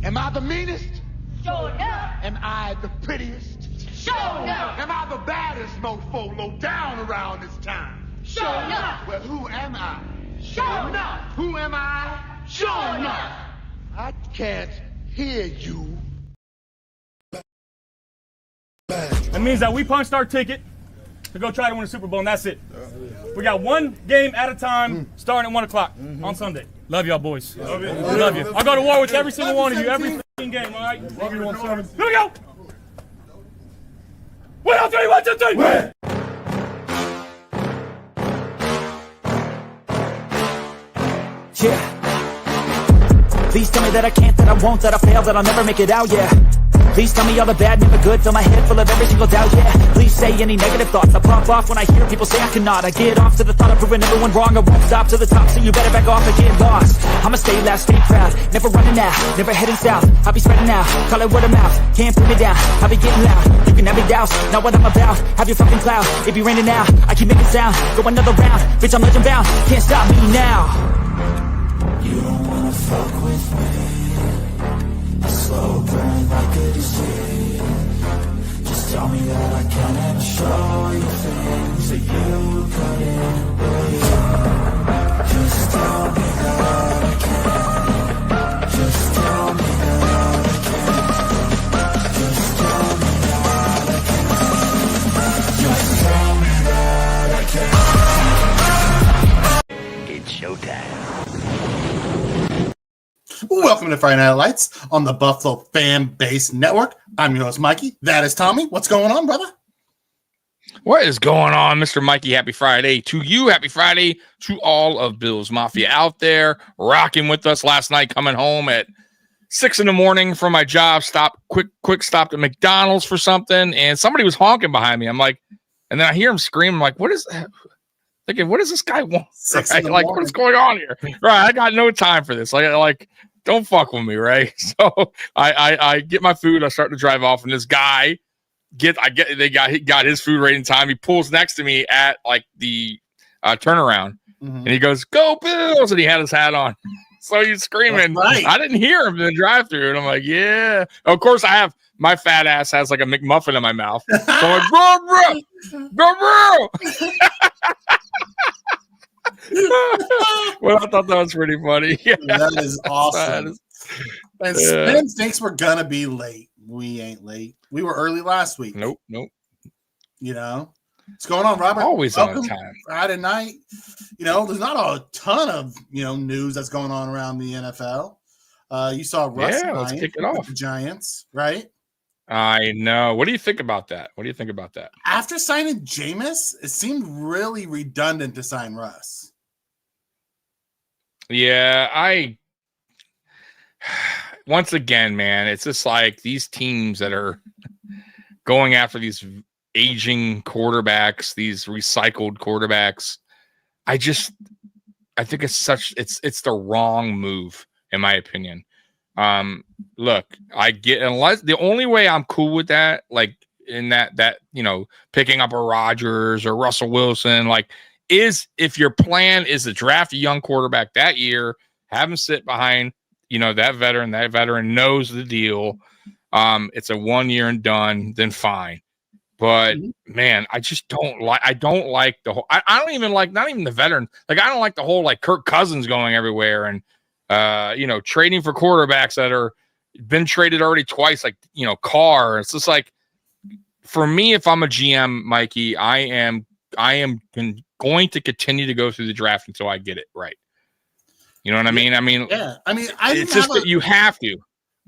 Am I the meanest? Sure enough. Am I the prettiest? Sure enough. Am I the baddest mofo low down around this town? Sure enough. Well, who am I? Sure enough. Who am I? Sure enough. I can't hear you. That means that we punched our ticket to go try to win a Super Bowl, and that's it. We got one game at a time, starting at 1 o'clock on Sunday. Love y'all, boys. Love you. Love you. I'll go to war with every single one of you, every game, all right? Love you, 1-7. Here we go. 1, 2, 3, 1, 2, 3. Win. Yeah. Please tell me that I can't, that I won't, that I fail, that I'll never make it out, yeah. Please tell me all the bad, never good, fill my head full of every single doubt, yeah. Please say any negative thoughts, I pop off when I hear people say I cannot. I get off to the thought of proving everyone wrong, I won't stop to the top, so you better back off and get lost. I'ma stay loud, stay proud, never running out, never heading south. I'll be spreading out, call it word of mouth, can't put me down, I'll be getting loud. You can have me douse, not what I'm about, have your fucking cloud. It be raining now, I keep making sound, go another round, bitch I'm legend bound, can't stop me now. You don't wanna fuck with me, a slow burn like a disease. Just tell me that I can and I'll show you things that you couldn't believe. Just tell me that I can. Just tell me that I can. Just tell me that I can. Just tell me that I can. It's showtime. Welcome to Friday Night Lights on the Buffalo Fan Base Network. I'm your host, Mikey. That is Tommy. What's going on, brother? What is going on, Mr. Mikey? Happy Friday to you. Happy Friday to all of Bill's Mafia out there rocking with us last night, coming home at 6 a.m. from my job. Quick stopped at McDonald's for something, and somebody was honking behind me. I'm like, and then I hear him scream. I'm like, what is that? Thinking, what does this guy want? Right? Like, what is going on here? Right, I got no time for this. Like, don't fuck with me, right? So I get my food. I start to drive off, and this guy he got his food right in time. He pulls next to me at like the turnaround, and he goes, "Go Bills!" and he had his hat on. So he's screaming. Right. I didn't hear him in the drive-thru, and I'm like, "Yeah." Of course, my fat ass has like a McMuffin in my mouth. So I'm like, bro. Well, I thought that was pretty funny. Yeah. That is awesome. And Spin thinks we're gonna be late. We ain't late. We were early last week. Nope. You know what's going on, Robert? Always Welcome. on time. Friday night. You know, there's not a ton of news that's going on around the NFL. You saw Russ. Yeah, let's kick it off. The Giants, right? I know. What do you think about that? After signing Jameis, it seemed really redundant to sign Russ. Yeah, once again, man, it's just like these teams that are going after these aging quarterbacks, these recycled quarterbacks. I think it's the wrong move, in my opinion. Look, unless the only way I'm cool with that, like in that picking up a Rodgers or Russell Wilson, like, is if your plan is to draft a young quarterback that year, have him sit behind, that veteran knows the deal. It's a 1 year and done, then fine. But man, I don't like the whole, I don't even like, not even the veteran. Like, I don't like the whole, like, Kirk Cousins going everywhere and, trading for quarterbacks that are been traded already twice, like, Carr. It's just like, for me, if I'm a GM, Mikey, I am going to continue to go through the draft until I get it right. You know what I mean? Yeah. It's just that you have to.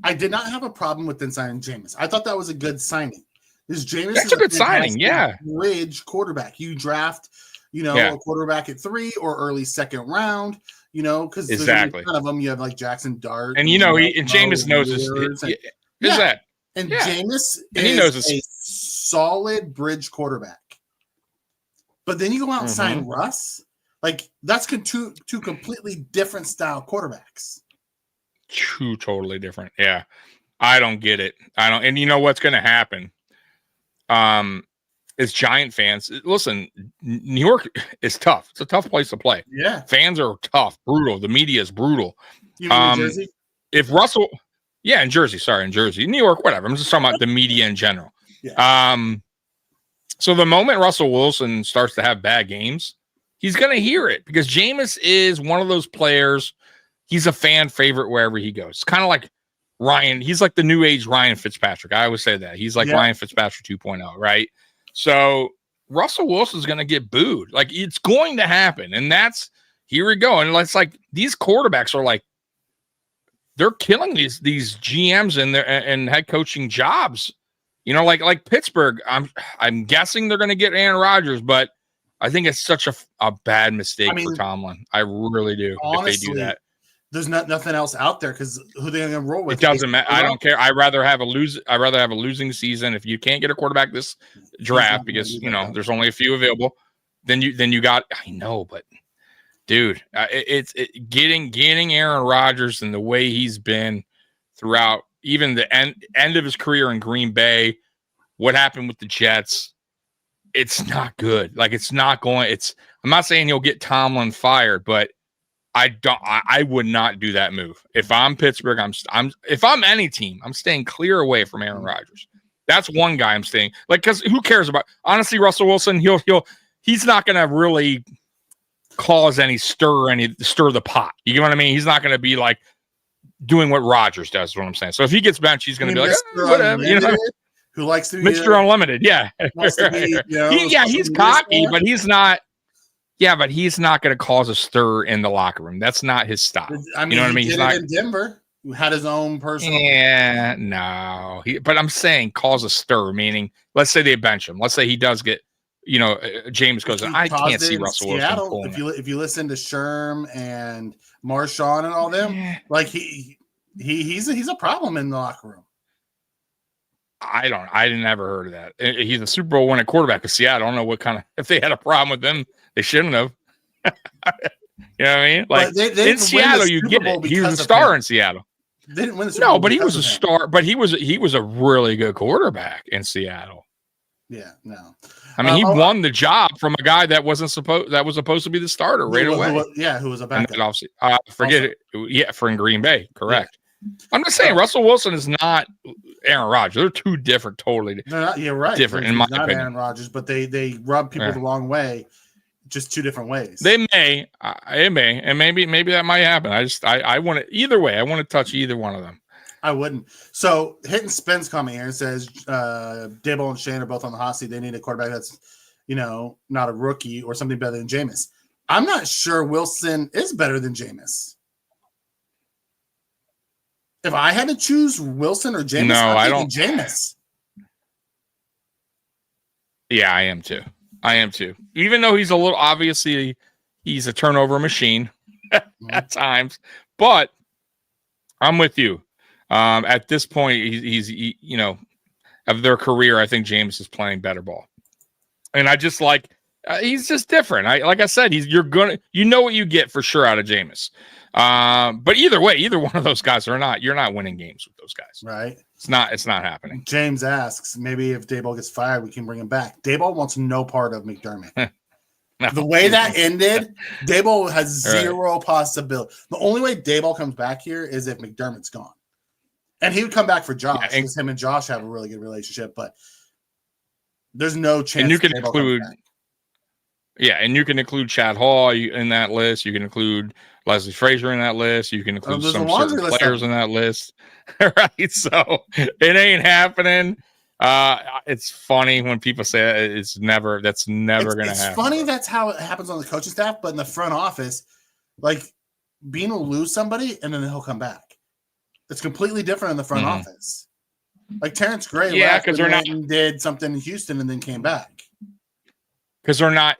I did not have a problem with them signing Jameis. I thought that was a good signing. This Jameis is a good signing. Yeah. Bridge quarterback. You draft, a quarterback at 3 or early second round. Because exactly none of them. You have like Jackson Dart, and Jameis knows this. And Jameis is a solid bridge quarterback. But then you go out and sign Russ. Like, that's two completely different style quarterbacks. Two totally different. Yeah, I don't get it. And you know what's going to happen? As Giant fans, listen, New York is tough. It's a tough place to play. Yeah. Fans are tough, brutal. The media is brutal. You mean New Jersey? If Russell, Yeah, in Jersey. Sorry, in Jersey. New York, whatever. I'm just talking about the media in general. Yeah. So the moment Russell Wilson starts to have bad games, he's going to hear it because Jameis is one of those players. He's a fan favorite wherever he goes. It's kind of like Ryan. He's like the new age Ryan Fitzpatrick. I always say that. He's like Ryan Fitzpatrick 2.0, right? So Russell Wilson's going to get booed. Like, it's going to happen. And that's, here we go. And it's like, these quarterbacks are like, they're killing these GMs and head coaching jobs. You know, like Pittsburgh, I'm guessing they're going to get Aaron Rodgers, but I think it's such a bad mistake for Tomlin. I really do. Honestly, if they do that, there's nothing else out there because who they're going to roll with. It doesn't matter. I don't care. I'd rather have a losing season. If you can't get a quarterback this draft because there's only a few available, then you got. I know, but dude, it's getting Aaron Rodgers and the way he's been throughout. Even the end of his career in Green Bay, what happened with the Jets, it's not good. Like, it's not going. I'm not saying he'll get Tomlin fired, but I would not do that move. If I'm Pittsburgh, if I'm any team, I'm staying clear away from Aaron Rodgers. That's one guy I'm staying. Like, because who cares about? Honestly, Russell Wilson, he's not going to really cause any stir the pot. You get what I mean? He's not going to be like doing what Rodgers does, is what I'm saying. So if he gets benched, he's going to be like, whatever, who likes to be Mr. Unlimited. Yeah. He's cocky, but he's not. Yeah, but he's not going to cause a stir in the locker room. That's not his style. I mean, you know what I mean? He's not in Denver. Who had his own personal. Yeah, no. But I'm saying cause a stir, meaning let's say they bench him. Let's say he does get, James goes, I can't see Russell Wilson. If you listen to Sherm and Marshawn and all them, like he's a problem in the locker room. I never heard of that. He's a Super Bowl winning quarterback of Seattle. I don't know if they had a problem with him, they shouldn't have. You know what I mean? Like, in Seattle, you get it. He was a star in Seattle. They didn't win the Super Bowl. No, but he was a star. But he was a really good quarterback in Seattle. Yeah, no. I mean, he won the job from a guy that was supposed to be the starter right away. Who was a backup. Obviously, forget it. Yeah, for in Green Bay, correct. Yeah. I'm just saying, Russell Wilson is not Aaron Rodgers. They're two different, totally. You're right. Different in my opinion. Aaron Rodgers, but they rub people the wrong way, just two different ways. They may, and maybe that might happen. I want to either way. I want to touch either one of them. I wouldn't. So Hit and Spins coming here and says Dibble and Shane are both on the hot seat. They need a quarterback that's, not a rookie or something better than Jameis. I'm not sure Wilson is better than Jameis. If I had to choose Wilson or Jameis, I don't. Jameis. Yeah, I am too. Even though he's he's a turnover machine at times, but I'm with you. At this point, he's of their career, I think James is playing better ball, and I just he's just different. Like I said, you know what you get for sure out of Jameis. But either way, either one of those guys you're not winning games with those guys, right? It's not happening. James asks, maybe if Daboll gets fired, we can bring him back. Daboll wants no part of McDermott. No. The way that ended, Daboll has zero possibility. The only way Daboll comes back here is if McDermott's gone. And he would come back for Josh, because him and Josh have a really good relationship, but there's no chance. And you can include, and you can include Chad Hall in that list. You can include Leslie Frazier in that list. You can include some certain players in that list, right? So it ain't happening. It's funny when people say that's never going to happen. It's funny that's how it happens on the coaching staff, but in the front office, like Bean will lose somebody and then he'll come back. It's completely different in the front office. Like Terrence Gray, because they're not did something in Houston and then came back. Because they're not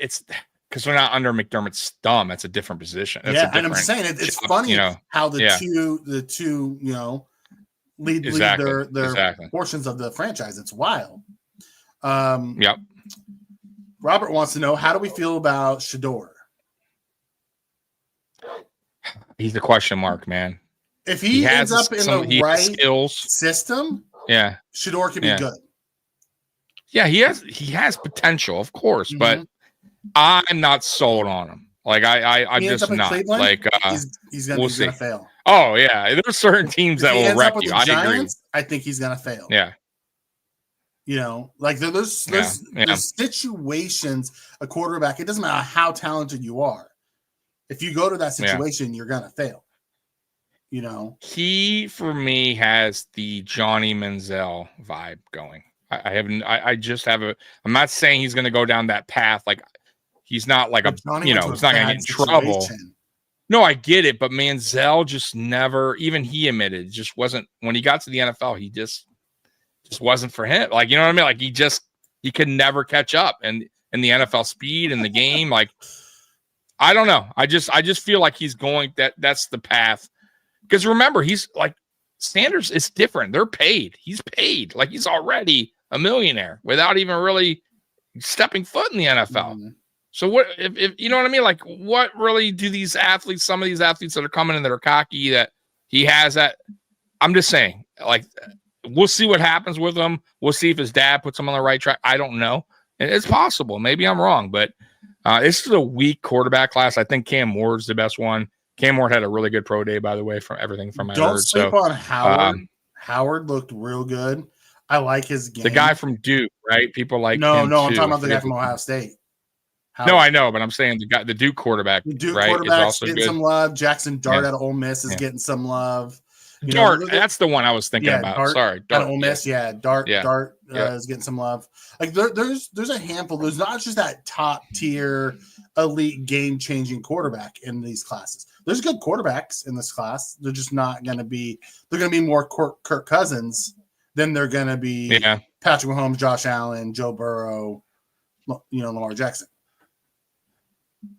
under McDermott's thumb. That's a different position. That's and I'm saying it's funny how the two lead their portions of the franchise. It's wild. Robert wants to know, how do we feel about Shador? He's a question mark, man. If he ends up in the right system, Shador could be good. Yeah, he has potential, of course, but I'm not sold on him. Like I'm just not. Cleveland, like he's gonna fail. Oh yeah, there's certain teams that will wreck you. I agree. I think he's gonna fail. Yeah. You know, like there's situations a quarterback. It doesn't matter how talented you are. If you go to that situation, you're gonna fail. You know, he for me has the Johnny Manziel vibe going. I just have a. I'm not saying he's going to go down that path. Like he's not like he's not going to get in trouble. No, I get it, but Manziel just never. Even he admitted just wasn't when he got to the NFL. He just wasn't for him. Like you know what I mean? Like he could never catch up, and in the NFL speed and the game. Like I don't know. I just feel like he's going that's the path. Because remember, he's like Sanders. It's different. They're paid. He's paid. Like he's already a millionaire without even really stepping foot in the NFL. Mm-hmm. So what if you know what I mean? Like what really do these athletes? Some of these athletes that are coming in that are cocky that he has that. I'm just saying. Like we'll see what happens with him. We'll see if his dad puts him on the right track. I don't know. It's possible. Maybe I'm wrong, but this is a weak quarterback class. I think Cam Ward's the best one. Cam Ward had a really good pro day, by the way, from everything from my Don't sleep on Howard. Howard looked real good. I like his game. The guy from Duke, right? People like no, him I'm too. talking about the guy from Ohio State. Howard. No, I know, but I'm saying the Duke quarterback, right, is also getting good. some love. Jackson Dart out of Ole Miss is getting some love. Dart, that's the one I was thinking about. Dart, Sorry, Dart. Out of Ole Miss, Dart is getting some love. Like there's a handful. There's not just that top tier elite game changing quarterback in these classes. There's good quarterbacks in this class. They're just not going to be. They're going to be more Kirk Cousins than they're going to be Patrick Mahomes, Josh Allen, Joe Burrow, Lamar Jackson.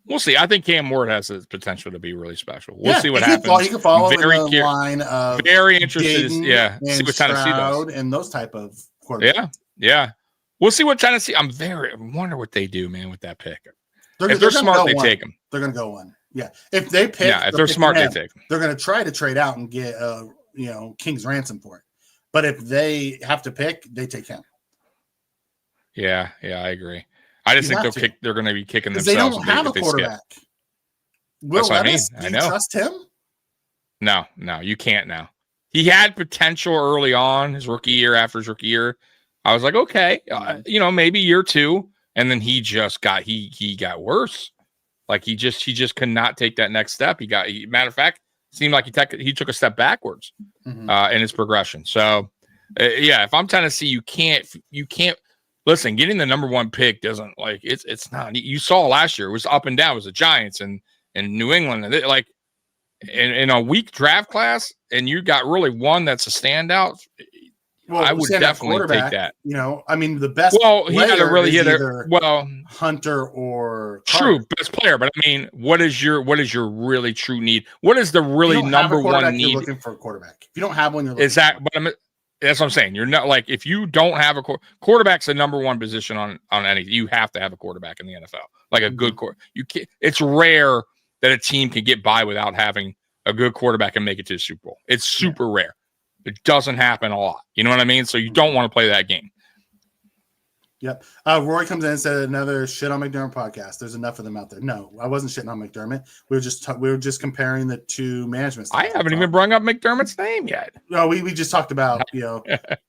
We'll see. I think Cam Ward has the potential to be really special. We'll see what happens. He can follow in the line of very interested. See what Tennessee does and those type of quarterbacks. Yeah. We'll see what Tennessee. I wonder what they do, man, with that pick. If they're smart, they take him. They're going to go one. Yeah, if they pick, if they're smart, they take them. They're going to try to trade out and get King's ransom for it. But if they have to pick, they take him. Yeah, I agree. I just think they're going to be kicking themselves. They don't have a quarterback. Will Levis, do you trust him? No, you can't now. He had potential early on his rookie year. After his rookie year, I was like, okay, maybe year two, and then he just got he got worse. Like he just could not take that next step. Matter of fact, seemed like he took a step backwards in his progression. So, if I'm Tennessee, you can't listen. Getting the number one pick doesn't it's not. You saw last year it was up and down. It was the Giants and New England, and in a weak draft class, and you got really one that's a standout. Well, I would definitely take that. The best. Well, he had a really Hunter or Carter. True best player, but I mean, what is your really true need? What is the really number one need? You're looking for a quarterback. If you don't have one, you're looking that's what I'm saying. You're not like if you don't have a quarterback's the number one position on anything. You have to have a quarterback in the NFL, like a good quarterback. You can't. It's rare that a team can get by without having a good quarterback and make it to the Super Bowl. It's super rare. It doesn't happen a lot. You know what I mean? So you don't want to play that game. Yep. Roy comes in and said another shit on McDermott podcast. There's enough of them out there. No, I wasn't shitting on McDermott. We were just comparing the two management styles. I haven't even brought up McDermott's name yet. No, we just talked about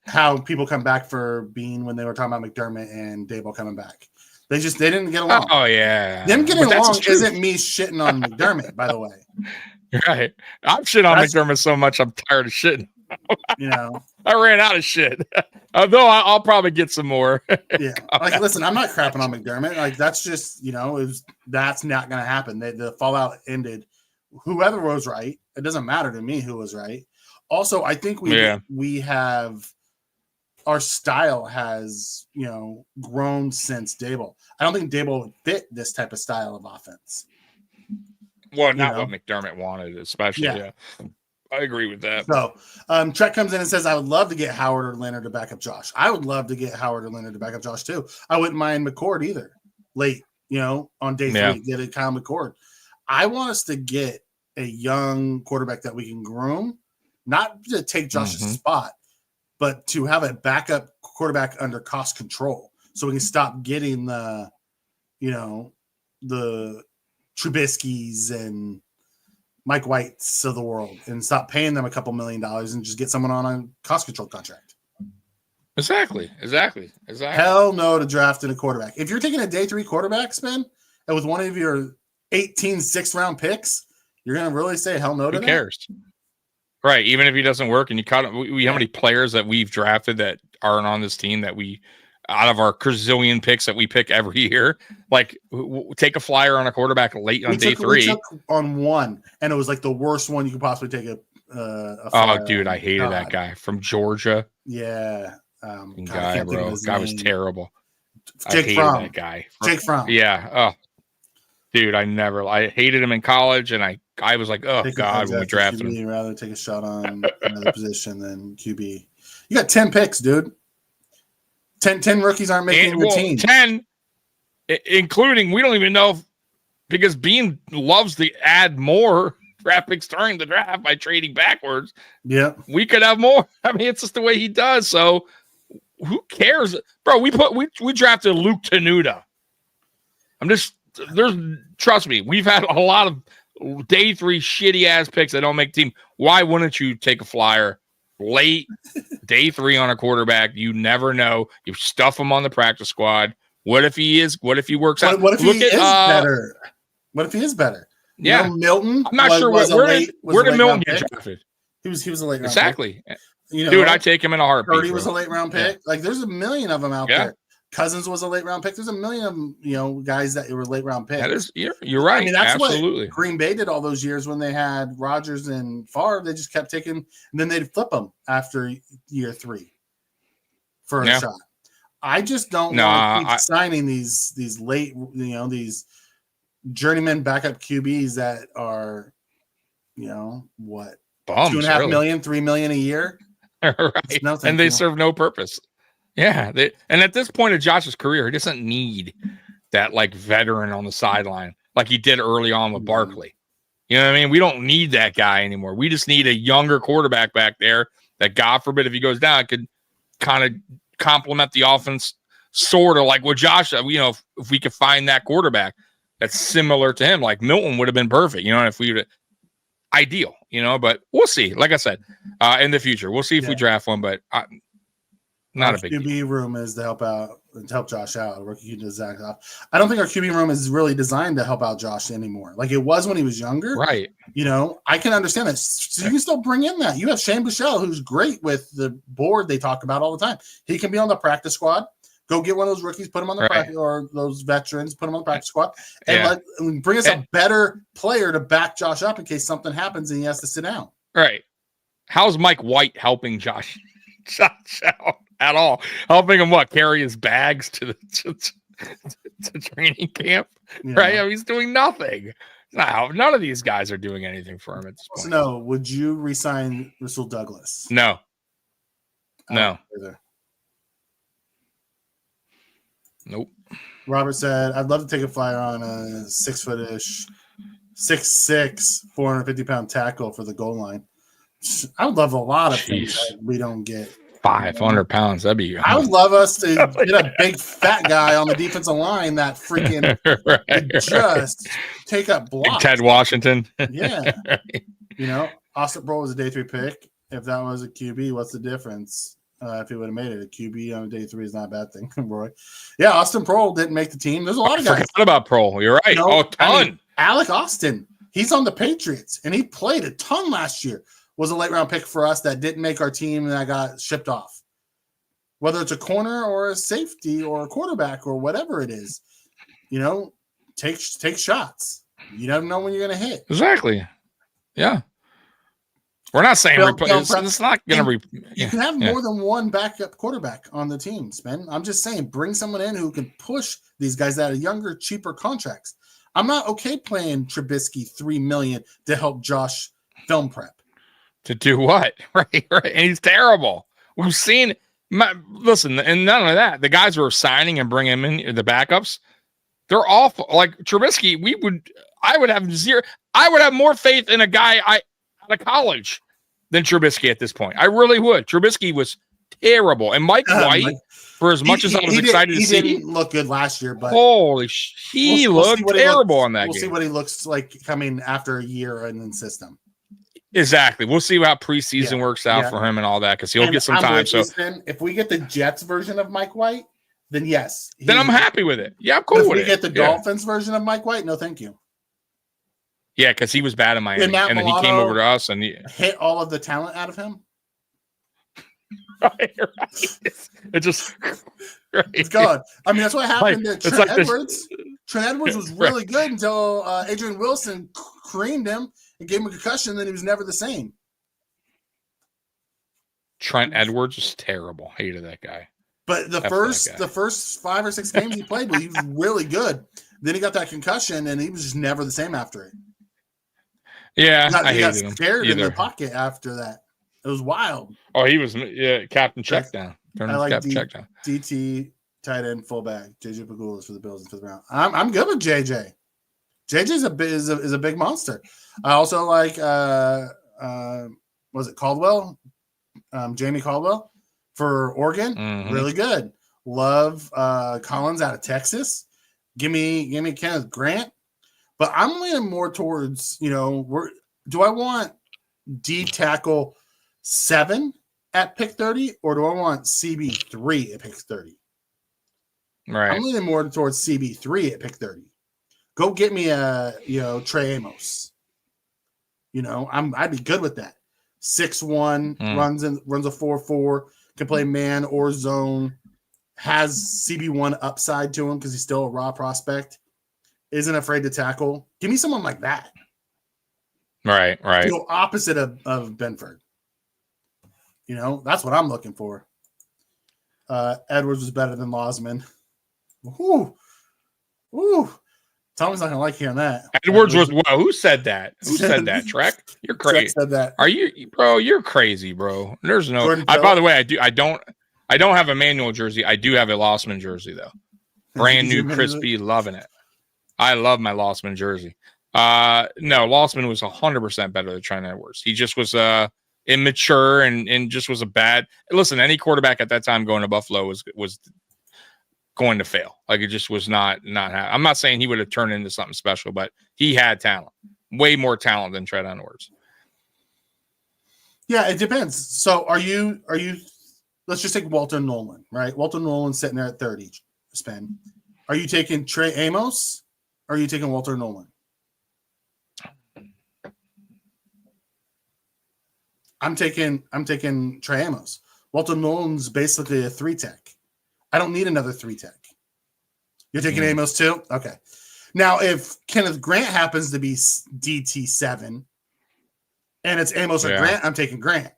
how people come back for Bean when they were talking about McDermott and Dable coming back. They didn't get along. Oh yeah. Them getting along isn't me shitting on McDermott, by the way. Right. I'm shitting on McDermott so much I'm tired of shitting. I ran out of shit. Although I'll probably get some more. Listen, I'm not crapping on McDermott. Like that's just that's not going to happen. The fallout ended. Whoever was right, it doesn't matter to me who was right. Also, I think we have our style has grown since Dable. I don't think Dable would fit this type of style of offense. Well, not what McDermott wanted, especially. Yeah. I agree with that. So, Trek comes in and says, I would love to get Howard or Leonard to back up Josh. I would love to get Howard or Leonard to back up Josh, too. I wouldn't mind McCord either. Late, on day 3, get a Kyle McCord. I want us to get a young quarterback that we can groom, not to take Josh's spot, but to have a backup quarterback under cost control so we can stop getting the Trubisky's and Mike White's of the world and stop paying them a couple $1 million and just get someone on a cost control contract. Exactly. Hell no to drafting a quarterback. If you're taking a day 3 quarterback spin and with one of your 18 6th-round picks, you're going to really say hell no to that? Who cares? Right. Even if he doesn't work and you cut him, we how many players that we've drafted that aren't on this team that we, out of our gazillion picks that we pick every year, like take a flyer on a quarterback late on day 3. We took on one, and it was like the worst one you could possibly take a flyer. Oh, dude, I hated that guy from Georgia. Yeah. Guy was terrible. Jake Fromm. That guy. Jake Fromm. Yeah. Oh, dude, I hated him in college, and I was like, oh God, when we drafted him. You'd rather take a shot on another position than QB. You got 10 picks, dude. 10 rookies aren't making the team. 10, including, we don't even know because Bean loves to add more draft picks during the draft by trading backwards. Yeah. We could have more. I mean, it's just the way he does. So who cares? Bro, we drafted Luke Tenuta. Trust me, we've had a lot of day 3 shitty ass picks that don't make the team. Why wouldn't you take a flyer late day 3 on a quarterback? You never know. You stuff him on the practice squad. What if he works out? What if he is better? What if he is better? Yeah. Milton. I'm not sure where did Milton get drafted? He was a late round exactly. pick. Dude, I take him in a heartbeat. Purdy was a late round pick. Yeah. Like there's a million of them out there. Cousins was a late round pick. There's a million of them, guys that were late round picks. You're right. I mean, that's absolutely what Green Bay did all those years when they had Rodgers and Favre. They just kept taking, and then they'd flip them after year 3 for a shot. I just don't want to keep signing these late, these journeyman backup QBs that are, what, bums, $2.5 million, $3 million a year, right? And they serve no purpose. Yeah, and at this point of Josh's career, he doesn't need that like veteran on the sideline like he did early on with Barkley. You know what I mean? We don't need that guy anymore. We just need a younger quarterback back there that, God forbid, if he goes down, could kind of complement the offense, sort of like what Josh. If we could find that quarterback that's similar to him, like Milton would have been perfect. If we would, ideal. But we'll see. Like I said, in the future, we'll see if we draft one, but. Not a big QB deal. room is to help Josh out. Rookie Zach off. I don't think our QB room is really designed to help out Josh anymore. Like it was when he was younger. Right. I can understand that. So you can still bring in that. You have Shane Buechele, who's great with the board they talk about all the time. He can be on the practice squad. Go get one of those rookies, put them on the practice, or those veterans, put them on the practice squad, and bring us a better player to back Josh up in case something happens and he has to sit down. Right. How's Mike White helping Josh out? At all, helping him carry his bags to training camp, right? I mean, he's doing nothing. No, none of these guys are doing anything for him at this point. So no, would you resign Rasul Douglas? No. Nope. Robert said, "I'd love to take a flyer on a 6'ish, 6'6", 450-pound tackle for the goal line. I would love a lot of things that we don't get." 500 pounds. That'd be. I would love us to get a big fat guy on the defensive line that freaking just take up blocks. Ted Washington. Yeah. Austin Proehl was a day 3 pick. If that was a QB, what's the difference? If he would have made it, a QB on a day 3 is not a bad thing, Roy. Yeah, Austin Proehl didn't make the team. There's a lot of guys. Forgot about Proehl. You're right. Ton. Alec Austin. He's on the Patriots, and he played a ton last year. Was a late round pick for us that didn't make our team and that got shipped off. Whether it's a corner or a safety or a quarterback or whatever it is, take shots. You never know when you're going to hit. Exactly. Yeah. We're not saying it's not going to. You can have more than one backup quarterback on the team, man. I'm just saying, bring someone in who can push these guys that are younger, cheaper contracts. I'm not okay playing Trubisky $3 million to help Josh film prep. To do what? Right. And he's terrible. We've seen. Listen, and none of that. The guys who are signing and bringing him in, the backups, they're awful. Like Trubisky, I would have more faith in a guy out of college than Trubisky at this point. I really would. Trubisky was terrible. And Mike White, for as much as I was excited to see, he didn't look good last year, but holy he looked terrible on that game. We'll see what he looks like coming after a year in the system. Exactly. We'll see how preseason works out for him and all that, because he'll get some time. So if we get the Jets version of Mike White, then yes. Then I'm happy with it. Yeah, I'm cool with it. If we get the Dolphins version of Mike White, no thank you. Yeah, because he was bad in Miami, and then he came over to us and hit all of the talent out of him. Right. It's just it's gone. I mean, that's what happened to Trent Edwards. Trent Edwards was really good until Adrian Wilson creamed him and gave him a concussion, then he was never the same. Trent Edwards was terrible. Hated that guy. But the first 5 or 6 games he played, he was really good. Then he got that concussion, and he was just never the same after it. Yeah, he got scared in the pocket after that. It was wild. Oh, he was captain check down. I like DT tight end fullback JJ Pagulas for the Bills and for the Browns. I'm good with JJ. JJ is a big monster. I also like was it Caldwell? Jamie Caldwell for Oregon. Mm-hmm. Really good. Love Collins out of Texas. Give me Kenneth Grant. But I'm leaning more towards, do I want D tackle 7 at pick 30, or do I want CB3 at pick 30? Right. I'm leaning more towards CB3 at pick 30. Go get me a Trey Amos. I'd be good with that. 6'1", runs a 4.4, can play man or zone, has CB1 upside to him because he's still a raw prospect. Isn't afraid to tackle. Give me someone like that. Right. Opposite of Benford. That's what I'm looking for. Edwards was better than Losman. Woo. Tommy's not gonna like hearing that. Edwards was who said that? Who said that? Trek? You're crazy. Trek said that. Are you, bro? You're crazy, bro. There's no. By the way, I don't have a manual jersey. I do have a Losman jersey though. Brand new, crispy, loving it. I love my Losman jersey. No, Losman was 100% better than Trent Edwards. He just was immature and just was a bad. Listen, any quarterback at that time going to Buffalo was going to fail. Like it just was not. I'm not saying he would have turned into something special, but he had talent, way more talent than Trent Edwards. Yeah, it depends. So are you? Let's just take Walter Nolan, right? Walter Nolan's sitting there at 30. Spin. Are you taking Trey Amos? Or are you taking Walter Nolan? I'm taking Trey Amos. Walter Nolan's basically a 3-tech. I don't need another 3-tech. You're taking Amos too? Okay. Now, if Kenneth Grant happens to be DT7 and it's Amos or Grant, I'm taking Grant.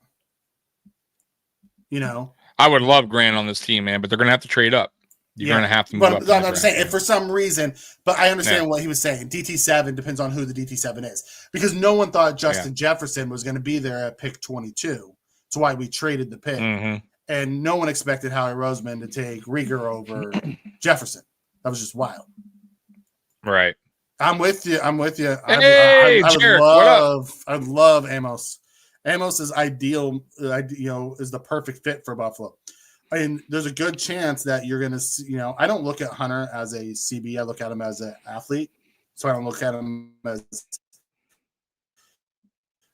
I would love Grant on this team, man, but they're going to have to trade up. You're going to have to move up. But I'm saying, if for some reason, but I understand what he was saying. DT7 depends on who the DT7 is. Because no one thought Justin Jefferson was going to be there at pick 22. That's why we traded the pick. Mm-hmm. And no one expected Howie Roseman to take Rieger over Jefferson. That was just wild. Right. I'm with you. Hey, I love Amos. Amos is ideal, is the perfect fit for Buffalo. And there's a good chance that you're going to see, I don't look at Hunter as a CB. I look at him as an athlete. So I don't look at him as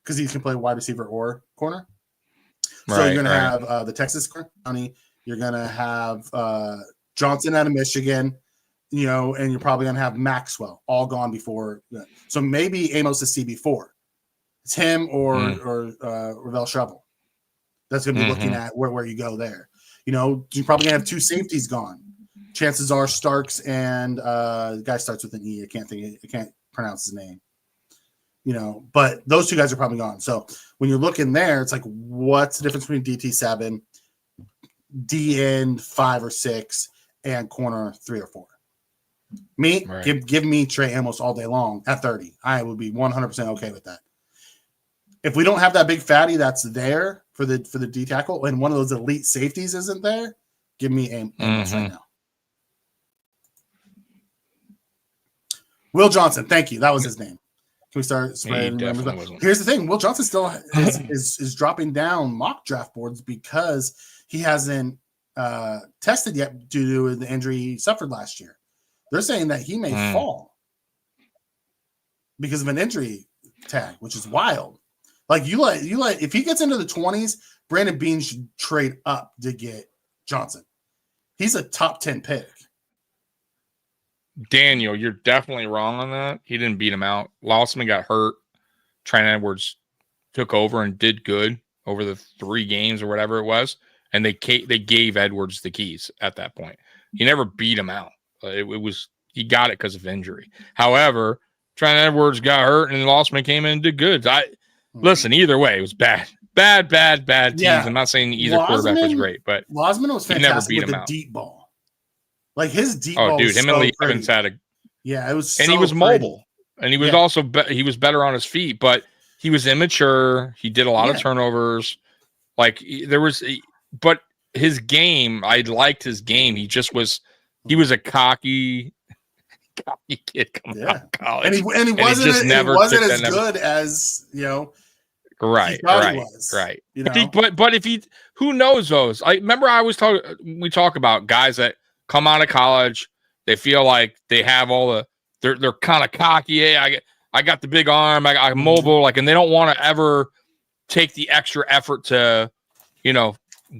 because he can play wide receiver or corner. So you're going to have the Texas County. You're going to have Johnson out of Michigan, and you're probably going to have Maxwell all gone before. So maybe Amos is CB4. It's him or Ravel Shovel. That's going to be looking at where you go there. You're probably going to have 2 safeties gone. Chances are Starks and the guy starts with an E. I can't pronounce his name. But those 2 guys are probably gone. So when you're looking there, it's like, what's the difference between DT7, DN 5 or 6, and corner 3 or 4? Give me Trey Amos all day long at 30. I would be 100% okay with that. If we don't have that big fatty that's there for the D tackle and one of those elite safeties isn't there, give me Amos right now. Will Johnson, thank you. That was his name. Can we start spreading definitely rumors? wasn't. Here's the thing: Will Johnson still is dropping down mock draft boards because he hasn't tested yet due to the injury he suffered last year. They're saying that he may fall because of an injury tag, which is wild. Like you let if he gets into the 20s, Brandon Beane should trade up to get Johnson. He's a top 10 pick. Daniel, you're definitely wrong on that. He didn't beat him out. Lossman got hurt. Trent Edwards took over and did good over the 3 games or whatever it was, and they gave Edwards the keys at that point. He never beat him out. It was he got it because of injury. However, Trent Edwards got hurt and Lossman came in and did good. Listen, either way, it was bad teams. Yeah. I'm not saying either quarterback was great, but Losman was fantastic with the deep ball. Like his deep ball. Oh, dude, was him so and Lee pretty. Evans had a. Yeah, it was. And so he was pretty. mobile, and he was also he was better on his feet, but he was immature. He did a lot of turnovers. Like there was, but his game, I liked his game. He just was. He was a cocky kid coming out of college, and he wasn't as good as Right. You know? But if he, who knows those? I remember we talk about guys that come out of college, they feel like they have all they're kind of cocky. Hey, I got the big arm, I'm mobile, and they don't want to ever take the extra effort to,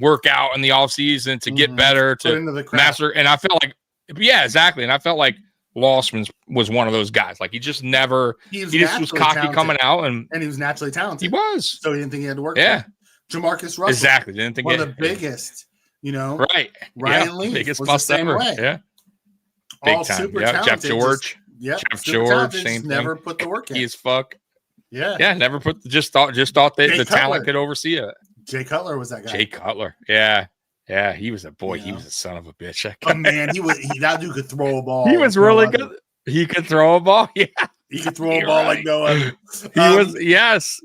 work out in the off season to get better, to master. And I felt like, exactly. And I felt like Lossman was one of those guys. Like he just never, he just was cocky talented. Coming out, and he was naturally talented. He was, so he didn't think he had to work. Yeah, Jamarcus Russell, exactly. Didn't think one of the biggest. Right. Ryan Lee, biggest was bust the same ever. way. Yeah, all super talented. Jeff George. Jeff George, same thing. Never put the work in. He as fuck. Yeah, never put. Just thought that the talent could oversee it. Jay Cutler was that guy. Jay Cutler. Yeah, he was a boy. He was a son of a bitch. Oh man, that dude could throw a ball. He was really good. He could throw a ball. Yeah, he could throw a ball like no other. He was. Yes.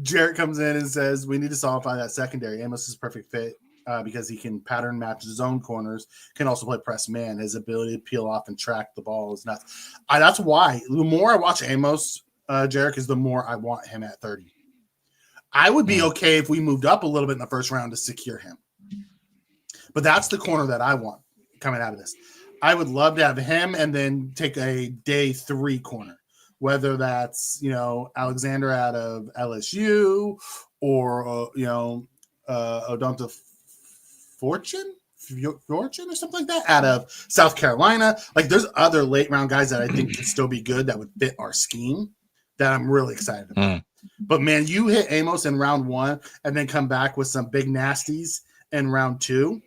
Jarrett comes in and says, "We need to solidify that secondary. Amos is a perfect fit because he can pattern match his own corners. Can also play press man. His ability to peel off and track the ball is nuts. That's why the more I watch Amos, Jarrett, is the more I want him at 30. I would be okay if we moved up a little bit in the first round to secure him. But that's the corner that I want coming out of this. I would love to have him and then take a day 3 corner, whether that's, Alexander out of LSU or, Odonta Fortune or something like that out of South Carolina. Like there's other late round guys that I think could still be good that would fit our scheme that I'm really excited about. But man, you hit Amos in round 1 and then come back with some big nasties in round 2.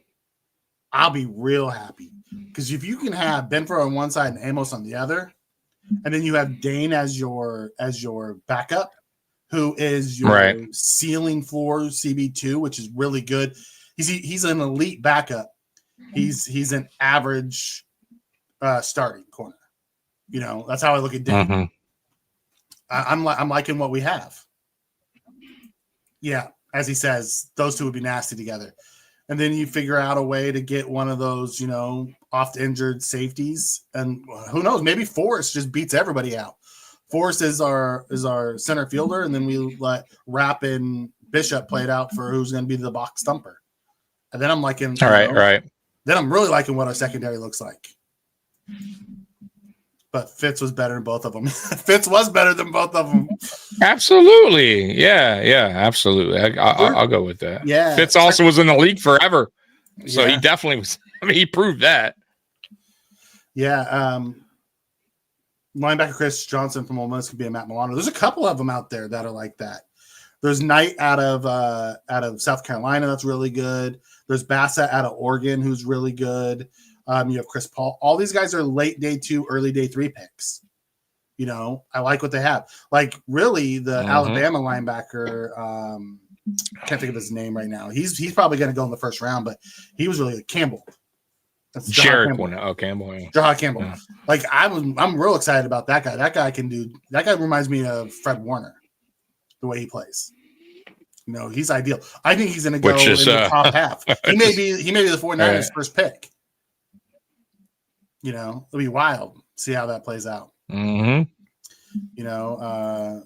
I'll be real happy because if you can have Benford on one side and Amos on the other, and then you have Dane as your backup, who is your ceiling floor CB2, which is really good. He's an elite backup. He's an average starting corner. That's how I look at Dane. I'm liking what we have. Yeah, as he says, those two would be nasty together. And then you figure out a way to get one of those, oft injured safeties. And who knows, maybe Forrest just beats everybody out. Forrest is our center fielder, and then we let Rapp and Bishop play it out for who's going to be the box stumper. And then I'm liking right. Then I'm really liking what our secondary looks like. But Fitz was better than both of them. Fitz was better than both of them. Absolutely. Yeah, absolutely. I'll go with that. Yeah. Fitz also was in the league forever. So he definitely was. He proved that. Yeah. Linebacker Chris Johnson from Ole Miss could be a Matt Milano. There's a couple of them out there that are like that. There's Knight out of South Carolina. That's really good. There's Bassett out of Oregon, who's really good. You have Chris Paul. All these guys are late day 2, early day 3 picks. I like what they have. Like really, the Alabama linebacker. I can't think of his name right now. He's probably going to go in the first round, but he was really good. Campbell. That's Jared Campbell. Oh, Campbell. Yeah. Jahad Campbell. Yeah. Like I'm real excited about that guy. That guy reminds me of Fred Warner, the way he plays. He's ideal. I think he's going to go in the top half. He may be the 49ers first pick. It'll be wild. See how that plays out. Mm-hmm. no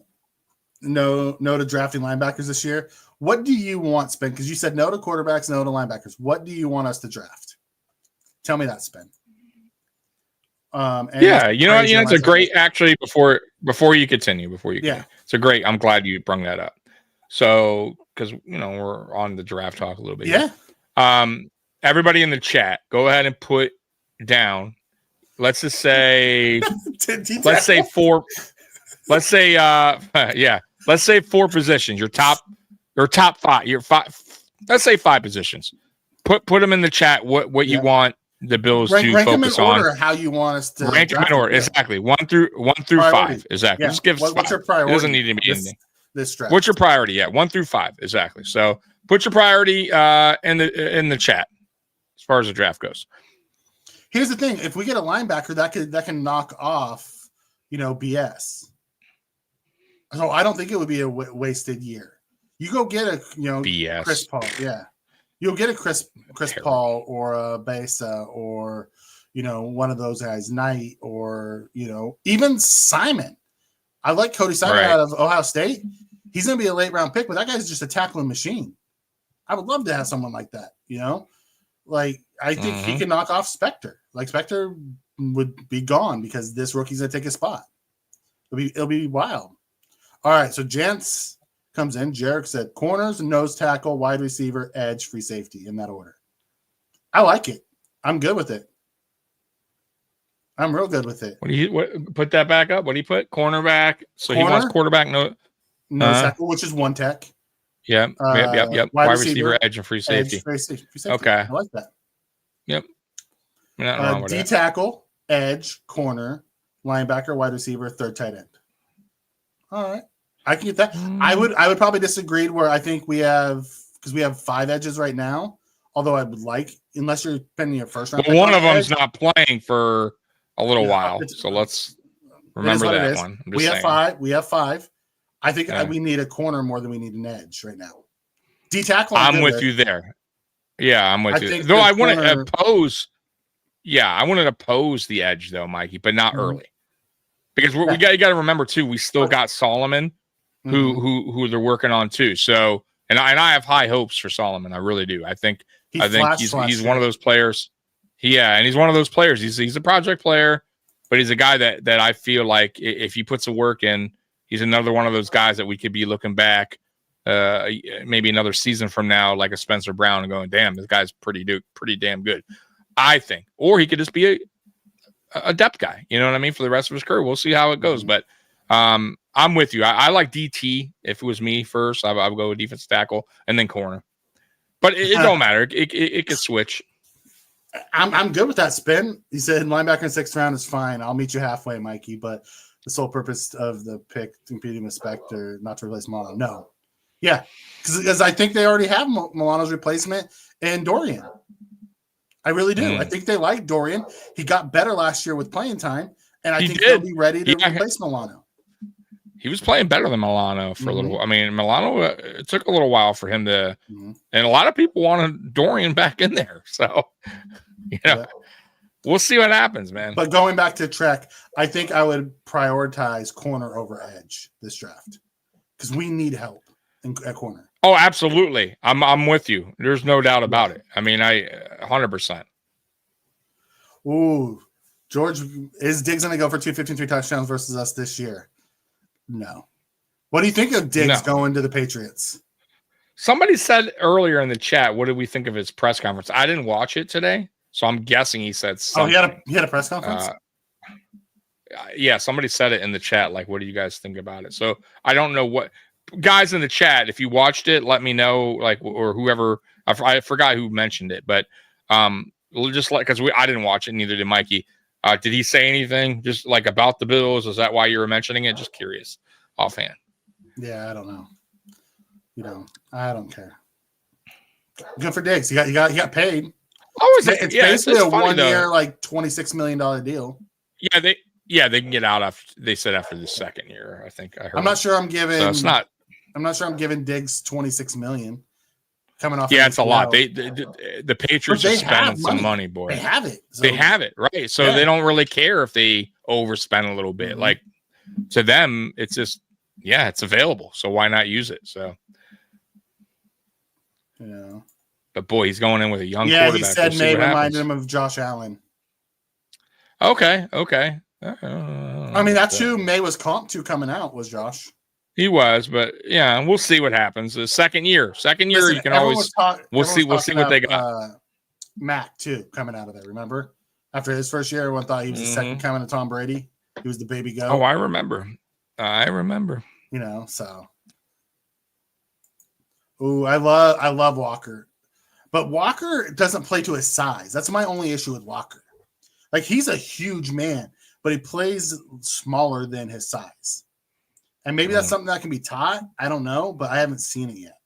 to drafting linebackers this year. What do you want, Spin? Because you said no to quarterbacks, no to linebackers. What do you want us to draft? Tell me that, Spin. It's a great, actually, before you continue, it's a great, I'm glad you brought that up. So, because, we're on the draft talk a little bit. Yeah. Everybody in the chat, go ahead and put down, let's just say, let's say four positions, your top five, let's say 5 positions. Put them in the chat, what you want the Bills to focus on. Order how you want us to rank them in order. Exactly. 1 through 5. Exactly. Yeah. Just give us what's 5. your priority? It doesn't need to be anything. This draft. What's your priority? Yeah, 1 through 5. Exactly. So put your priority in the chat as far as the draft goes. Here's the thing: if we get a linebacker, that can knock off, BS. So I don't think it would be a wasted year. You go get a BS. Chris Paul. Yeah. You'll get a Chris Paul or a Besa or, one of those guys, Knight or, even Simon. I like Cody Simon out of Ohio State. He's going to be a late round pick, but that guy's just a tackling machine. I would love to have someone like that, Like, I think he can knock off Spectre. Like, Spectre would be gone because this rookie's going to take his spot. It'll be wild. All right, so Jantz comes in. Jarek said corners, nose tackle, wide receiver, edge, free safety in that order. I like it. I'm good with it. I'm real good with it. Put that back up? What do you put? Cornerback. So he wants quarterback, nose tackle, which is 1 tech. Yep. Wide receiver, edge, and free safety. Free safety. Okay. I like that. Yep. D tackle, edge, corner, linebacker, wide receiver, 3rd tight end. All right. I can get that. I would probably disagree where I think we have 5 edges right now. Although I would like, unless you're spending your first round. Well, one of them's not playing for a little while, so let's remember that one. We have 5. I think we need a corner more than we need an edge right now. D tackle. I'm with you there. Yeah, I'm with you. Though I want to oppose. Yeah, I wanted to oppose the edge though, Mikey, but not early, because you got to remember too. We still got Solomon, who they're working on too. So, and I have high hopes for Solomon. I really do. I think he's one of those players. And he's one of those players. He's a project player, but he's a guy that I feel like if he puts the work in, he's another one of those guys that we could be looking back maybe another season from now, like a Spencer Brown, and going, damn, this guy's pretty damn good, I think. Or he could just be a depth guy, you know what I mean, for the rest of his career. We'll see how it goes. But I'm with you. I like DT. If it was me first, I would go with defensive tackle and then corner. But it don't matter. It could switch. I'm good with that, Spin. He said linebacker in 6th round is fine. I'll meet you halfway, Mikey. But the sole purpose of the pick competing with Spectre, not to replace Milano. No. Yeah. Because I think they already have Milano's replacement and Dorian. I really do. I think they like Dorian. He got better last year with playing time, and I think he'll be ready to replace Milano. He was playing better than Milano for a little while. I mean, Milano, it took a little while for him to, and a lot of people wanted Dorian back in there. So, we'll see what happens, man. But going back to Trek, I think I would prioritize corner over edge this draft because we need help at corner. Oh, absolutely. I'm with you. There's no doubt about it. I mean, 100%. Ooh, George, is Diggs going to go for 253 touchdowns versus us this year? No. What do you think of Diggs going to the Patriots? Somebody said earlier in the chat, what did we think of his press conference? I didn't watch it today, so I'm guessing he said something. Oh, he had a press conference? Yeah, somebody said it in the chat, like, what do you guys think about it? So I don't know what – guys in the chat, if you watched it, let me know, like, or whoever – I forgot who mentioned it, but just like – because I didn't watch it, neither did Mikey. Did he say anything just like about the Bills? Is that why you were mentioning it? Just curious, offhand. Yeah, I don't know. I don't care. Good for Diggs. He got paid. It's basically a 1 year, like $26 million deal. Yeah, they can get out after they said after the 2nd year. I think I heard. I'm not sure I'm giving. So it's not. I'm not sure I'm giving Diggs $26 million. Coming off. Yeah, it's a lot. The Patriots are spending some money, boy. They have it. They have it, right? So they don't really care if they overspend a little bit. Like to them, it's just, yeah, it's available. So why not use it? So, yeah. But boy, he's going in with a young quarterback. quarterback. He said May reminded him of Josh Allen. Okay. I mean, that's who May was comped to coming out, was Josh. He was, but yeah, we'll see what happens. The second year, Listen, you can always we'll see what they got. Mac too coming out of there. Remember, after his first year, everyone thought he was the second coming to Tom Brady. He was the baby goat. Oh, I remember. You know, so. Ooh, I love Walker, but Walker doesn't play to his size. That's my only issue with Walker. Like, he's a huge man, but he plays smaller than his size. And maybe that's something that can be taught. I don't know, but I haven't seen it yet.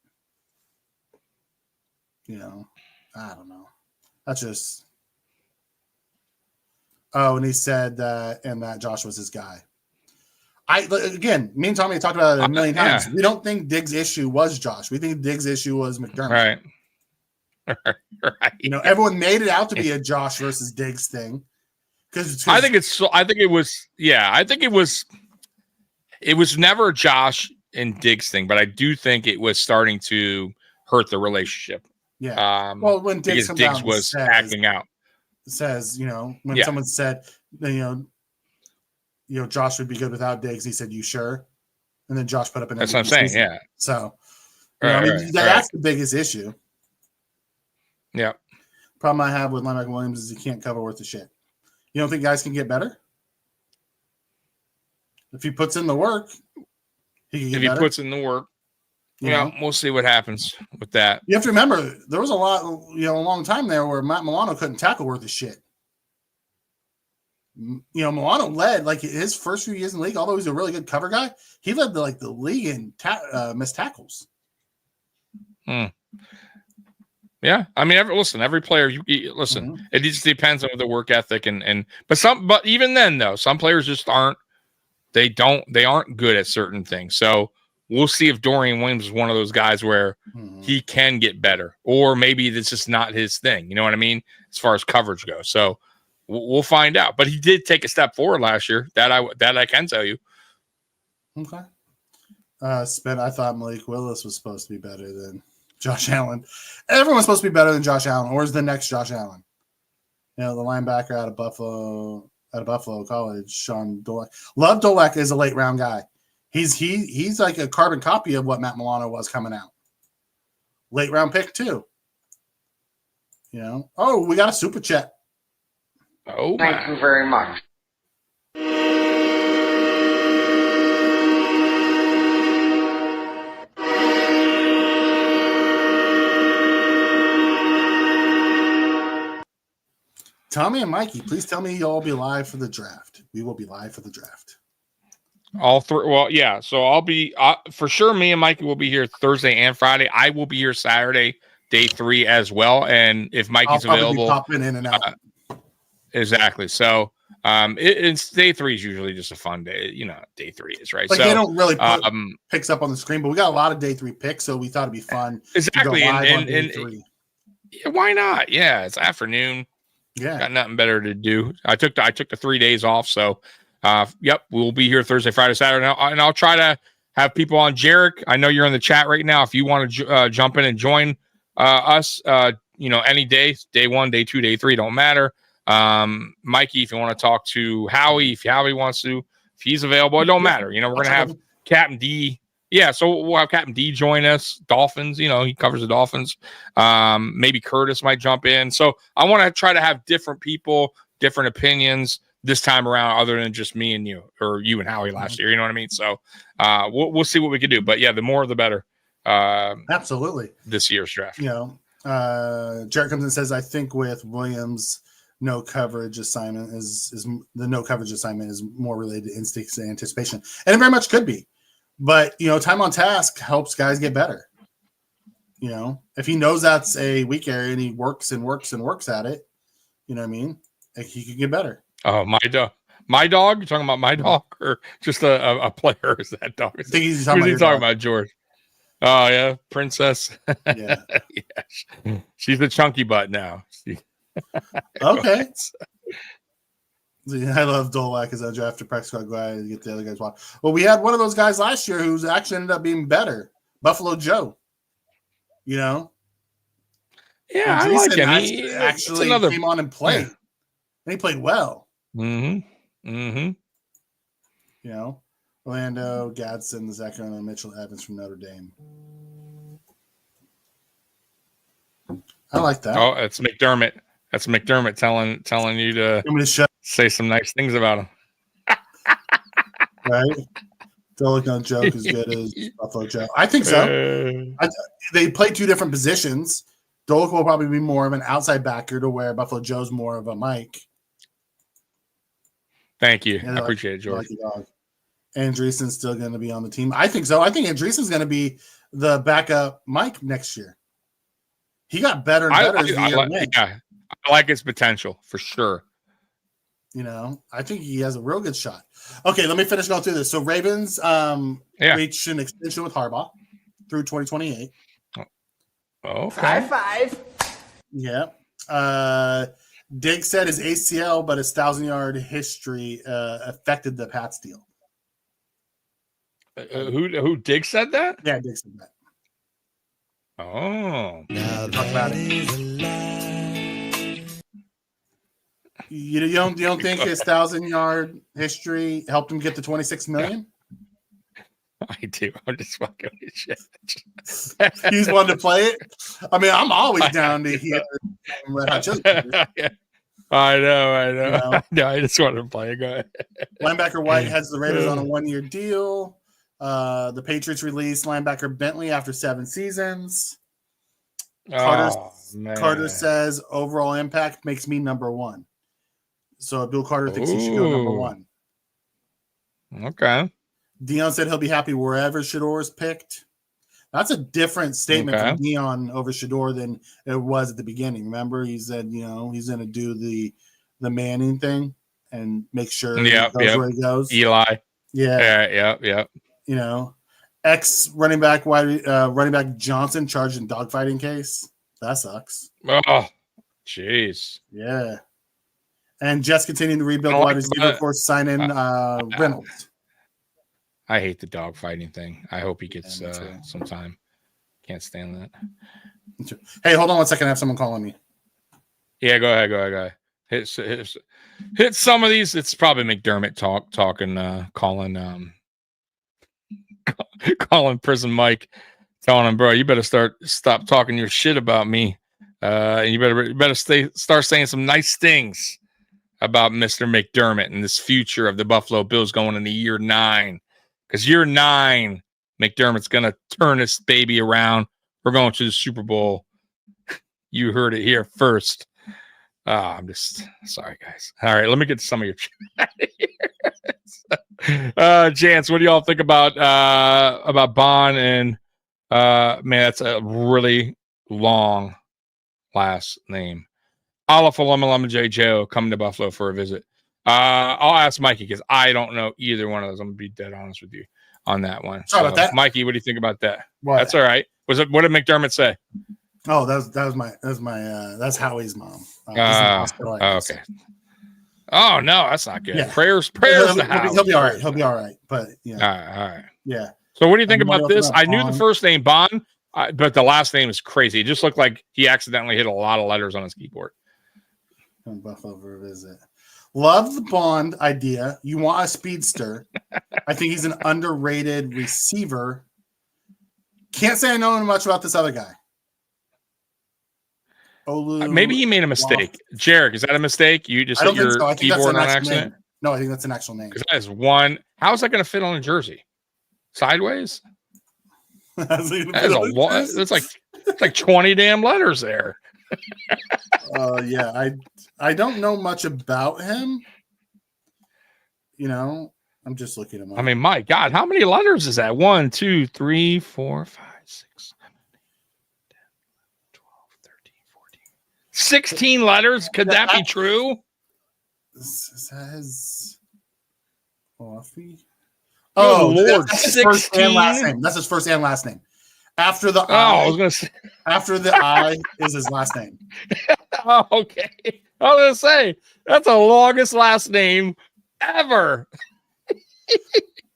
You know, I don't know. That's just. Oh, and he said that Josh was his guy. Me and Tommy talked about it a million times. We don't think Diggs' issue was Josh. We think Diggs' issue was McDermott. Right. You know, everyone made it out to be a Josh versus Diggs thing. I think it was never a Josh and Diggs thing, but I do think it was starting to hurt the relationship. Yeah. Well, when Diggs was acting out, says, you know, when someone said, you know, Josh would be good without Diggs, he said, "You sure?" And then Josh put up an. That's what I'm saying. Yeah. So, that's the biggest issue. Yeah. Problem I have with linebacker Williams is he can't cover worth of shit. You don't think guys can get better? If he puts in the work, he can get better. If he puts in the work, we'll see what happens with that. You have to remember, there was a long time there where Matt Milano couldn't tackle worth of shit. You know, Milano led, like, his first few years in the league, although he's a really good cover guy, he led the league in missed tackles. Yeah, I mean, every player. It just depends on the work ethic but even then though, some players just aren't. They aren't good at certain things. So we'll see if Dorian Williams is one of those guys where he can get better, or maybe this is not his thing. You know what I mean? As far as coverage goes, so we'll find out. But he did take a step forward last year. That I can tell you. Okay. I thought Malik Willis was supposed to be better than Josh Allen. Everyone's supposed to be better than Josh Allen, or is the next Josh Allen? You know, the linebacker out of Buffalo College, Sean Dolek. Love Dolek is a late round guy. He's like a carbon copy of what Matt Milano was coming out. Late round pick too. You know. Oh, we got a super chat. Oh, thank you very much. Tommy and Mikey, please tell me you'll all be live for the draft. We will be live for the draft. All three. Well, yeah. So I'll be for sure. Me and Mikey will be here Thursday and Friday. I will be here Saturday, day 3 as well. And if Mikey's available, popping in and out. Exactly. So it's day 3 is usually just a fun day. You know, day 3 is right. Like, so they don't really put picks up on the screen, but we got a lot of day 3 picks, so we thought it'd be fun. Exactly. To go live on day 3. Yeah, why not? Yeah, it's afternoon. Yeah, got nothing better to do. I took the 3 days off, so we'll be here Thursday, Friday, Saturday, and I'll try to have people on. Jarek, I know you're in the chat right now. If you want to jump in and join us, any day 1, day 2, day 3, don't matter. Mikey, if you want to talk to Howie, if Howie wants to, if he's available, it don't matter. You know, we're gonna have Captain D. Yeah, so we'll have Captain D join us. Dolphins, he covers the Dolphins. Maybe Curtis might jump in. So I want to try to have different people, different opinions this time around, other than just me and you, or you and Howie last year. You know what I mean? So we'll see what we can do. But yeah, the more the better. Absolutely. This year's draft. Jared comes and says, I think with Williams, no coverage assignment is more related to instincts and anticipation, and it very much could be. But, time on task helps guys get better. If he knows that's a weak area and he works and works and works at it, you know what I mean? Like, he could get better. Oh, my dog. My dog? You're talking about my dog or just a player? Is that dog? I think he's talking about George. Oh, yeah. Princess. Yeah. Yeah. She's the chunky butt now. Okay. I love Dolak as undrafted practice squad guy to get the other guys watch. Well, we had one of those guys last year who's actually ended up being better. Buffalo Joe. You know? Yeah, I like him. He actually came on and played. And he played well. Mm-hmm. Mm-hmm. You know? Orlando, Gadsden, Zach and Mitchell Evans from Notre Dame. I like that. Oh, it's McDermott. That's McDermott telling you to say some nice things about him. Right? Don't look joke as good as Buffalo Joe. I think so. They play two different positions. Dolik will probably be more of an outside backer to where Buffalo Joe's more of a Mike. Thank you. I appreciate it, George. Andreessen's still going to be on the team. I think so. I think Andreessen's going to be the backup Mike next year. He got better and better as the year went. Yeah, I like his potential for sure. You know, I think he has a real good shot. Okay, let me finish going through this. So Ravens reached an extension with Harbaugh through 2028. Okay. High five. Yeah. Diggs said his ACL, but his 1,000-yard history affected the Pats deal. Who Diggs said that? Yeah, Diggs said that. Oh. Talk about it. You don't think his 1,000-yard history helped him get to $26 million? I do. I'm just fucking with shit. He's one to play it. I mean, I'm always down to hear Red Hot Chili Peppers. I know. No, I just wanted to play it. Go ahead. Linebacker White has the Raiders on a 1-year deal. The Patriots released linebacker Bentley after 7 seasons. Carter says overall impact makes me number 1. So Bill Carter thinks he should go number 1. Okay. Dion said he'll be happy wherever Shador's picked. That's a different statement from Dion over Shador than it was at the beginning. Remember, he said, he's going to do the Manning thing and make sure he goes where he goes. Eli. Yeah. Ex running back Johnson charged in dogfighting case. That sucks. Oh, jeez. Yeah. And Jets continuing to rebuild wide receiver course, sign in Reynolds. I hate the dog fighting thing. I hope he gets some time. Can't stand that. Hey, hold on 1 second. I have someone calling me. Yeah, go ahead. Hit some of these. It's probably McDermott calling Prison Mike, telling him, bro, you better stop talking your shit about me. You better start saying some nice things about Mr. McDermott and this future of the Buffalo Bills going into year 9. Because year 9, McDermott's going to turn this baby around. We're going to the Super Bowl. You heard it here first. I'm just sorry, guys. All right, let me get some of your chat here. Jance, what do y'all think about Bond? And man, that's a really long last name. Alafalama J. Joe coming to Buffalo for a visit. I'll ask Mikey because I don't know either one of those. I'm gonna be dead honest with you on that one. Sorry about that, Mikey. What do you think about that? What? That's all right. What did McDermott say? Oh, that's Howie's mom. Okay. Oh no, that's not good. Yeah. Prayers to Howie. He'll be all right. He'll be all right. But yeah. All right. Yeah. So what do you think about this? I knew the first name Bond, but the last name is crazy. It just looked like he accidentally hit a lot of letters on his keyboard. Buffalo for a visit. Love the Bond idea. You want a speedster. I think he's an underrated receiver. Can't say I know much about this other guy. Maybe he made a mistake. Jarek, is that a mistake? You just hit your keyboard on accident? Name. No, I think that's an actual name. Because that is one. How is that going to fit on a jersey? Sideways? It's like 20 damn letters there. Yeah, I don't know much about him. I'm just looking him up. I mean, my God, how many letters is that? 1, 2, 3, 4, 5, 6, 7, 8, 9, 10, 12, 13, 14, 16 letters. Could that be true? Says Coffee. Oh, Lord, that's his first and last name. That's his first and last name. After the I, I was gonna say. After the I is his last name. Oh, okay. I was gonna say That's the longest last name ever.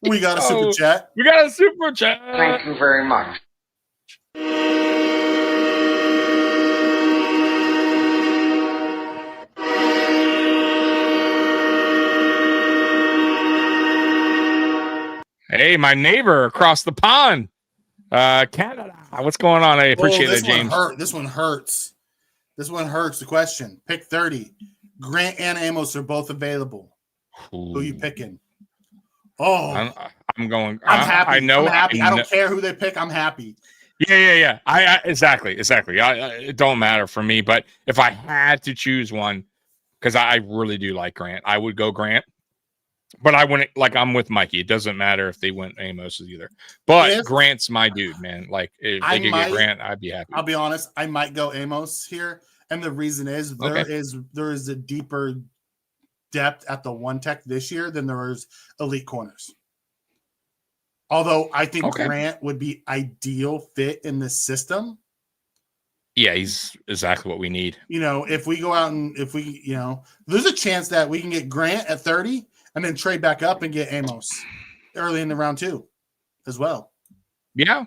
We got a super chat. We got a super chat. Thank you very much. Hey, my neighbor across the pond, Canada. What's going on? I appreciate it, James. This one hurts. This one hurts. The question: pick 30. Grant and Amos are both available. Ooh. Who are you picking? Oh, I'm going. I'm happy. I know. I'm happy. I don't care who they pick. I'm happy. Yeah. I exactly. It don't matter for me. But if I had to choose one, because I really do like Grant, I would go Grant. But I wouldn't, like, I'm with Mikey. It doesn't matter if they went Amos either. But Grant's my dude, man. Like, if they could get Grant, I'd be happy. I'll be honest. I might go Amos here. And the reason is there is a deeper depth at the one tech this year than there is elite corners. Although I think Grant would be ideal fit in this system. Yeah, he's exactly what we need. You know, if we go out and there's a chance that we can get Grant at 30 and then trade back up and get Amos early in the round 2 as well. Yeah.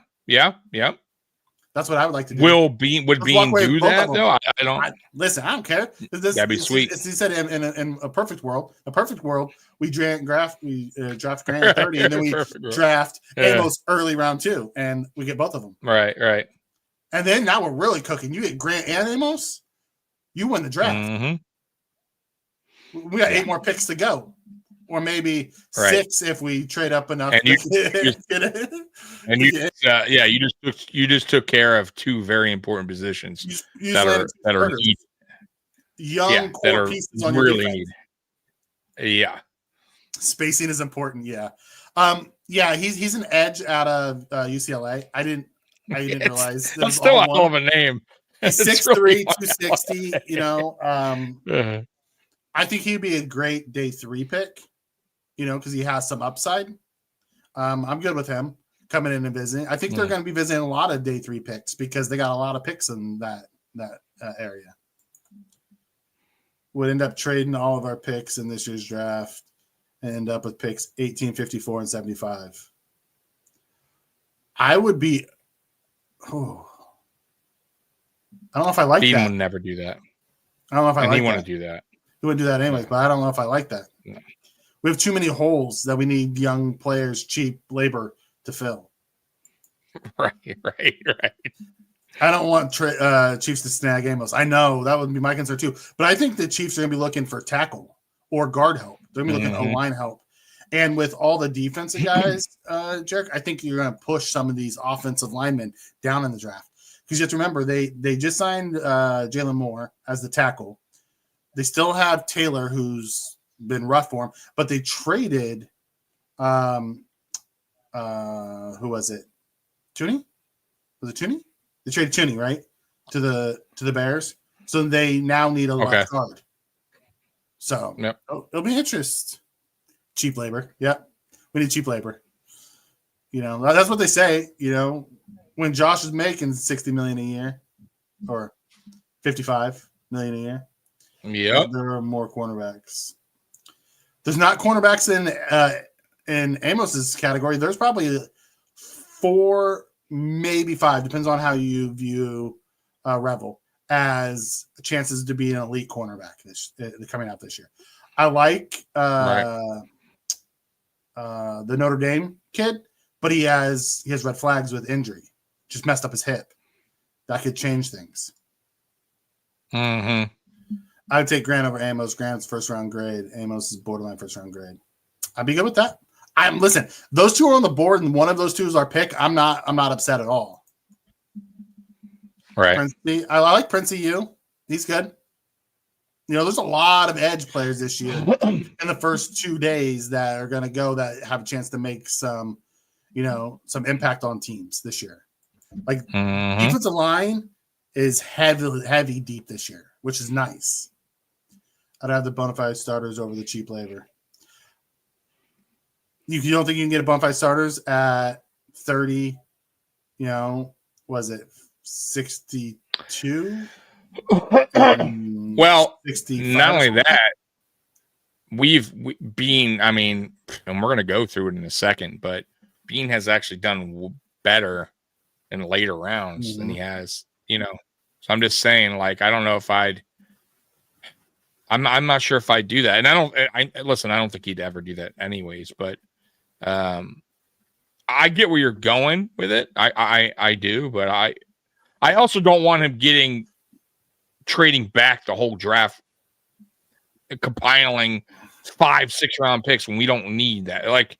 That's what I would like to do. Would Bean do that though? I don't listen. I don't care. That'd be sweet. He said in a perfect world, we draft Grant at 30, and then we draft Amos early round 2, and we get both of them. Right. And then now we're really cooking. You get Grant and Amos, you win the draft. Mm-hmm. We got 8 more picks to go. Or maybe 6 if we trade up enough. And you just took care of 2 very important positions that are young core pieces on really your need. Yeah, spacing is important. Yeah, he's an edge out of UCLA. I didn't realize that's still a hell of a name. He's 6'3", really 260. You know, I think he'd be a great day 3 pick. You know, because he has some upside. I'm good with him coming in and visiting. I think they're going to be visiting a lot of day 3 picks because they got a lot of picks in that area. Would end up trading all of our picks in this year's draft and end up with picks 18, 54, and 75. I would be. Oh, I don't know if I like Dean that. would never do that. I don't know if I like that. He wouldn't do that. He wouldn't do that anyways, but I don't know if I like that. No. We have too many holes that we need young players, cheap labor to fill. Right. I don't want Chiefs to snag Amos. I know that would be my concern too. But I think the Chiefs are going to be looking for tackle or guard help. They're going to be looking at O-line help. And with all the defensive guys, Jerick, I think you're going to push some of these offensive linemen down in the draft. Because you have to remember, they just signed Jalen Moore as the tackle. They still have Taylor, who's been rough for him, but they traded who was it? Tooney? Was it Tooney? They traded Tooney, right? To the Bears. So they now need a left guard. So it'll be interesting. Cheap labor. Yep. We need cheap labor. You know, that's what they say, you know, when Josh is making $60 million a year or $55 million a year. Yeah. There are more cornerbacks. There's not cornerbacks in Amos's category. There's probably 4, maybe 5, depends on how you view Revel, as chances to be an elite cornerback coming out this year. I like the Notre Dame kid, but he has red flags with injury. Just messed up his hip. That could change things. Mm-hmm. I would take Grant over Amos. Grant's first round grade. Amos is borderline first round grade. I'd be good with that. Listen, those 2 are on the board, and one of those 2 is our pick. I'm not upset at all. Right. Princey, I like Princey U. He's good. You know, there's a lot of edge players this year in the first 2 days that are going to go that have a chance to make some impact on teams this year. Like defensive line is heavy deep this year, which is nice. I'd have the bona fide starters over the cheap labor. You don't think you can get a bona fide starters at 30? You know, was it 62? Well, 65? Not only that, Bean, I mean, and we're going to go through it in a second, but Bean has actually done better in later rounds than he has, So I'm just saying, like, I don't know if I'm not sure if I'd do that. And I don't think he'd ever do that anyways, but I get where you're going with it. I do, but I also don't want him trading back the whole draft, compiling 5-6 round picks when we don't need that. Like,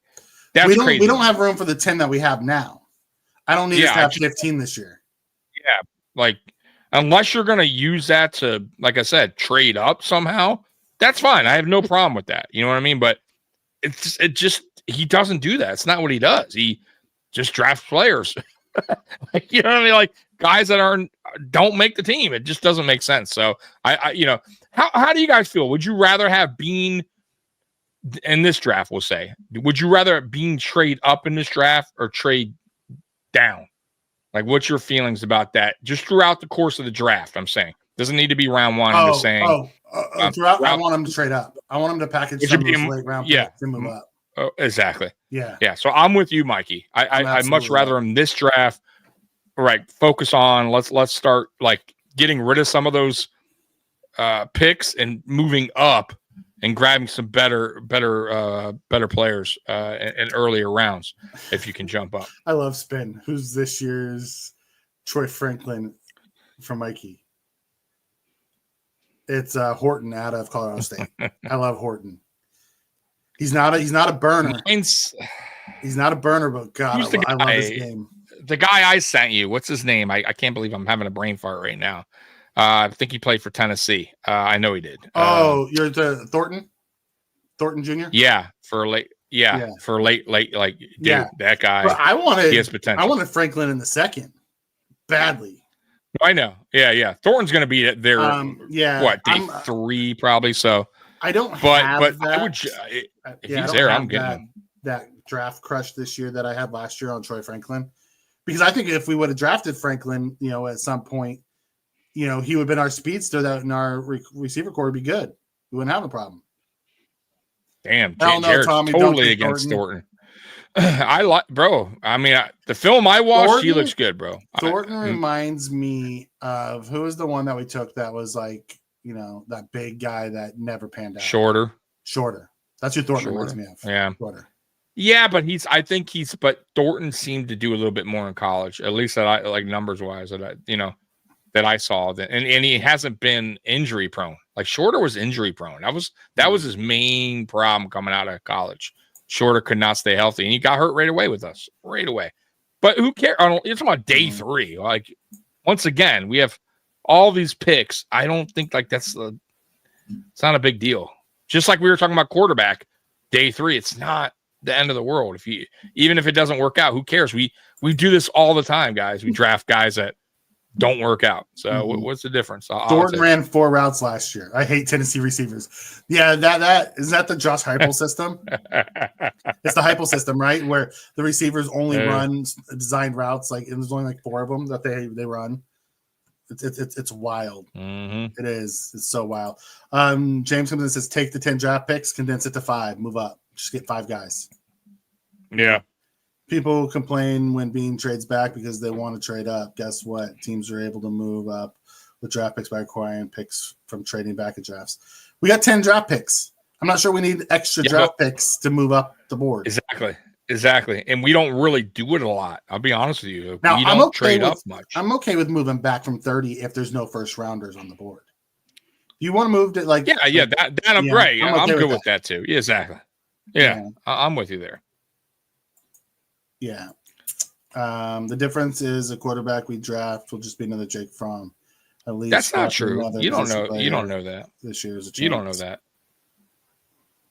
that's crazy. We don't have room for the 10 that we have now. I don't need us to have 15 this year. Yeah, like, unless you're going to use that to, like I said, trade up somehow, that's fine. I have no problem with that. You know what I mean? But he doesn't do that. It's not what he does. He just drafts players. Like, you know what I mean? Like, guys that don't make the team. It just doesn't make sense. So how do you guys feel? Would you rather have Bean in this draft? We'll say, would you rather Bean trade up in this draft or trade down? Like, what's your feelings about that? Just throughout the course of the draft, I'm saying. Doesn't need to be round one. I'm just saying. Throughout, I want him to trade up. I want him to package some of those late round picks and move up. Oh, exactly. Yeah. Yeah. So I'm with you, Mikey. I'd much rather in this draft, right, focus on let's start like getting rid of some of those picks and moving up and grabbing some better players in earlier rounds if you can jump up. I love Spin. Who's this year's Troy Franklin for Mikey? It's Horton out of Colorado State. I love Horton. He's not a burner. He's not a burner, but God, I love his game. The guy I sent you, what's his name? I can't believe I'm having a brain fart right now. I think he played for Tennessee. I know he did. You're the Thornton Jr.? Yeah, for late. Yeah, for late. Like, dude, that guy. But he has potential. I wanted Franklin in the second, badly. I know. Yeah. Thornton's going to be there. Day 3 probably. So I don't. But that. I would. If he's there, I'm getting him. That draft crush this year that I had last year on Troy Franklin, because I think if we would have drafted Franklin, at some point, he would have been our speedster that in our receiver core would be good. We wouldn't have a problem. Damn, Jared's totally against Thornton. I like, bro. I mean, the film I watched, he looks good, bro. Thornton reminds me of who was the one that we took that was like, that big guy that never panned out. Shorter. That's who Thornton reminds me of. Yeah. Shorter. Yeah, but but Thornton seemed to do a little bit more in college, at least that I like numbers wise that I saw that, and he hasn't been injury prone. Like Shorter was injury prone. That was his main problem coming out of college. Shorter could not stay healthy, and he got hurt right away with us, right away. But who cares? You're talking about day 3. Like, once again, we have all these picks. I don't think like it's not a big deal. Just like we were talking about quarterback, day 3, it's not the end of the world. Even if it doesn't work out, who cares? We do this all the time, guys. We draft guys that don't work out. So what's the difference? Thornton ran 4 routes last year. I hate Tennessee receivers. Yeah, that is that the Josh Heupel system? It's the Heupel system, right? Where the receivers only run designed routes. Like, and there's only like 4 of them that they run. It's wild. It is. It's so wild. James comes in and says, take the 10 draft picks, condense it to 5, move up. Just get 5 guys. Yeah. People complain when Bean trades back because they want to trade up. Guess what? Teams are able to move up with draft picks by acquiring picks from trading back at drafts. We got 10 draft picks. I'm not sure we need extra draft picks to move up the board. Exactly. And we don't really do it a lot. I'll be honest with you. Now, we don't trade up much. I'm okay with moving back from 30 if there's no first rounders on the board. You want to move to like that I'm right. I'm good with that too. Yeah, exactly. Yeah. I'm with you there. Yeah. The difference is a quarterback we draft will just be another Jake Fromm. At least that's not true. You don't know that. This year is a chance. You don't know that.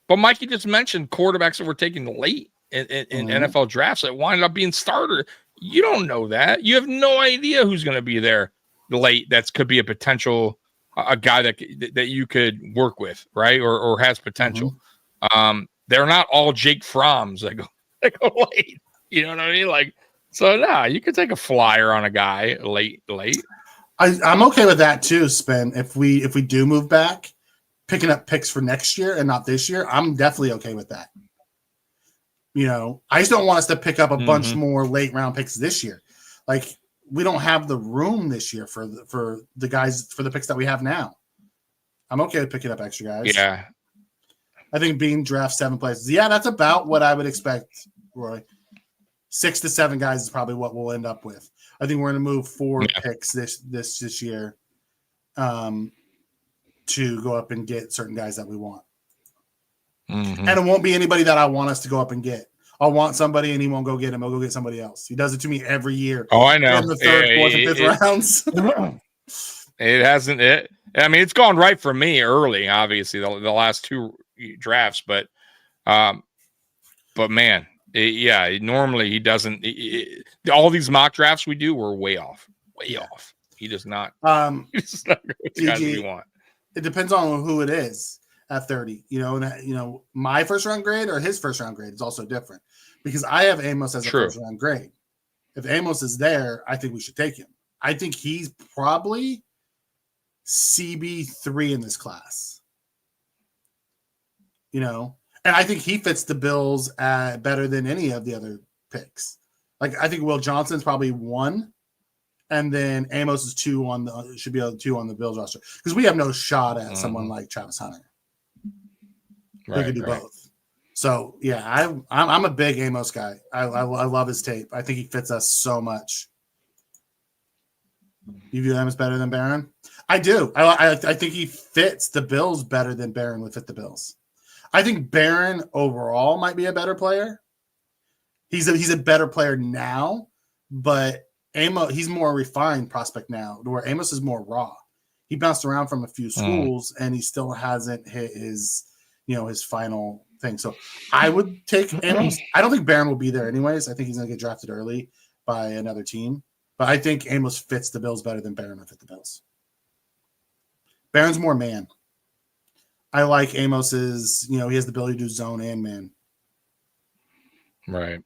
But Mikey just mentioned quarterbacks that were taken late in NFL drafts that winded up being starter. You don't know that. You have no idea who's going to be there late. That could be a potential a guy that you could work with, right? Or has potential. They're not all Jake Fromms that go late. You know what I mean? Like, so you could take a flyer on a guy late. I'm okay with that too, Spin. If we do move back, picking up picks for next year and not this year, I'm definitely okay with that. You know, I just don't want us to pick up a bunch more late round picks this year. Like, we don't have the room this year for the guys, for the picks that we have now. I'm okay with picking up extra guys. Yeah. I think being draft 7 places. Yeah, that's about what I would expect, Roy. 6 to 7 guys is probably what we'll end up with. I think we're going to move 4 picks this year to go up and get certain guys that we want. And it won't be anybody that I want us to go up and get. I'll want somebody and he won't go get him. I'll go get somebody else. He does it to me every year. Oh, I know. In the 3rd, 4th, and 5th rounds. It hasn't. I mean, it's gone right for me early, obviously, the last 2 drafts. But man, normally he doesn't. All these mock drafts we do, we're way off. Way off. He does not. He does not go with the guys we want. It depends on who it is at 30. You know, my first round grade or his first round grade is also different because I have Amos as a first round grade. If Amos is there, I think we should take him. I think he's probably CB3 in this class. You know, and I think he fits the Bills better than any of the other picks. Like, I think Will Johnson's probably 1, and then Amos is 2 should be 2 on the Bills roster because we have no shot at someone like Travis Hunter. They could do both. So yeah, I'm a big Amos guy. I love his tape. I think he fits us so much. You view Amos better than Barron? I do. I think he fits the Bills better than Barron would fit the Bills. I think Barron overall might be a better player. He's a better player now, but Amos, he's more refined prospect now, where Amos is more raw. He bounced around from a few schools and he still hasn't hit his final thing. So I would take Amos. I don't think Barron will be there anyways. I think he's going to get drafted early by another team. But I think Amos fits the Bills better than Barron would fit the Bills. Barron's more man. I like Amos's, he has the ability to do zone and man. Right.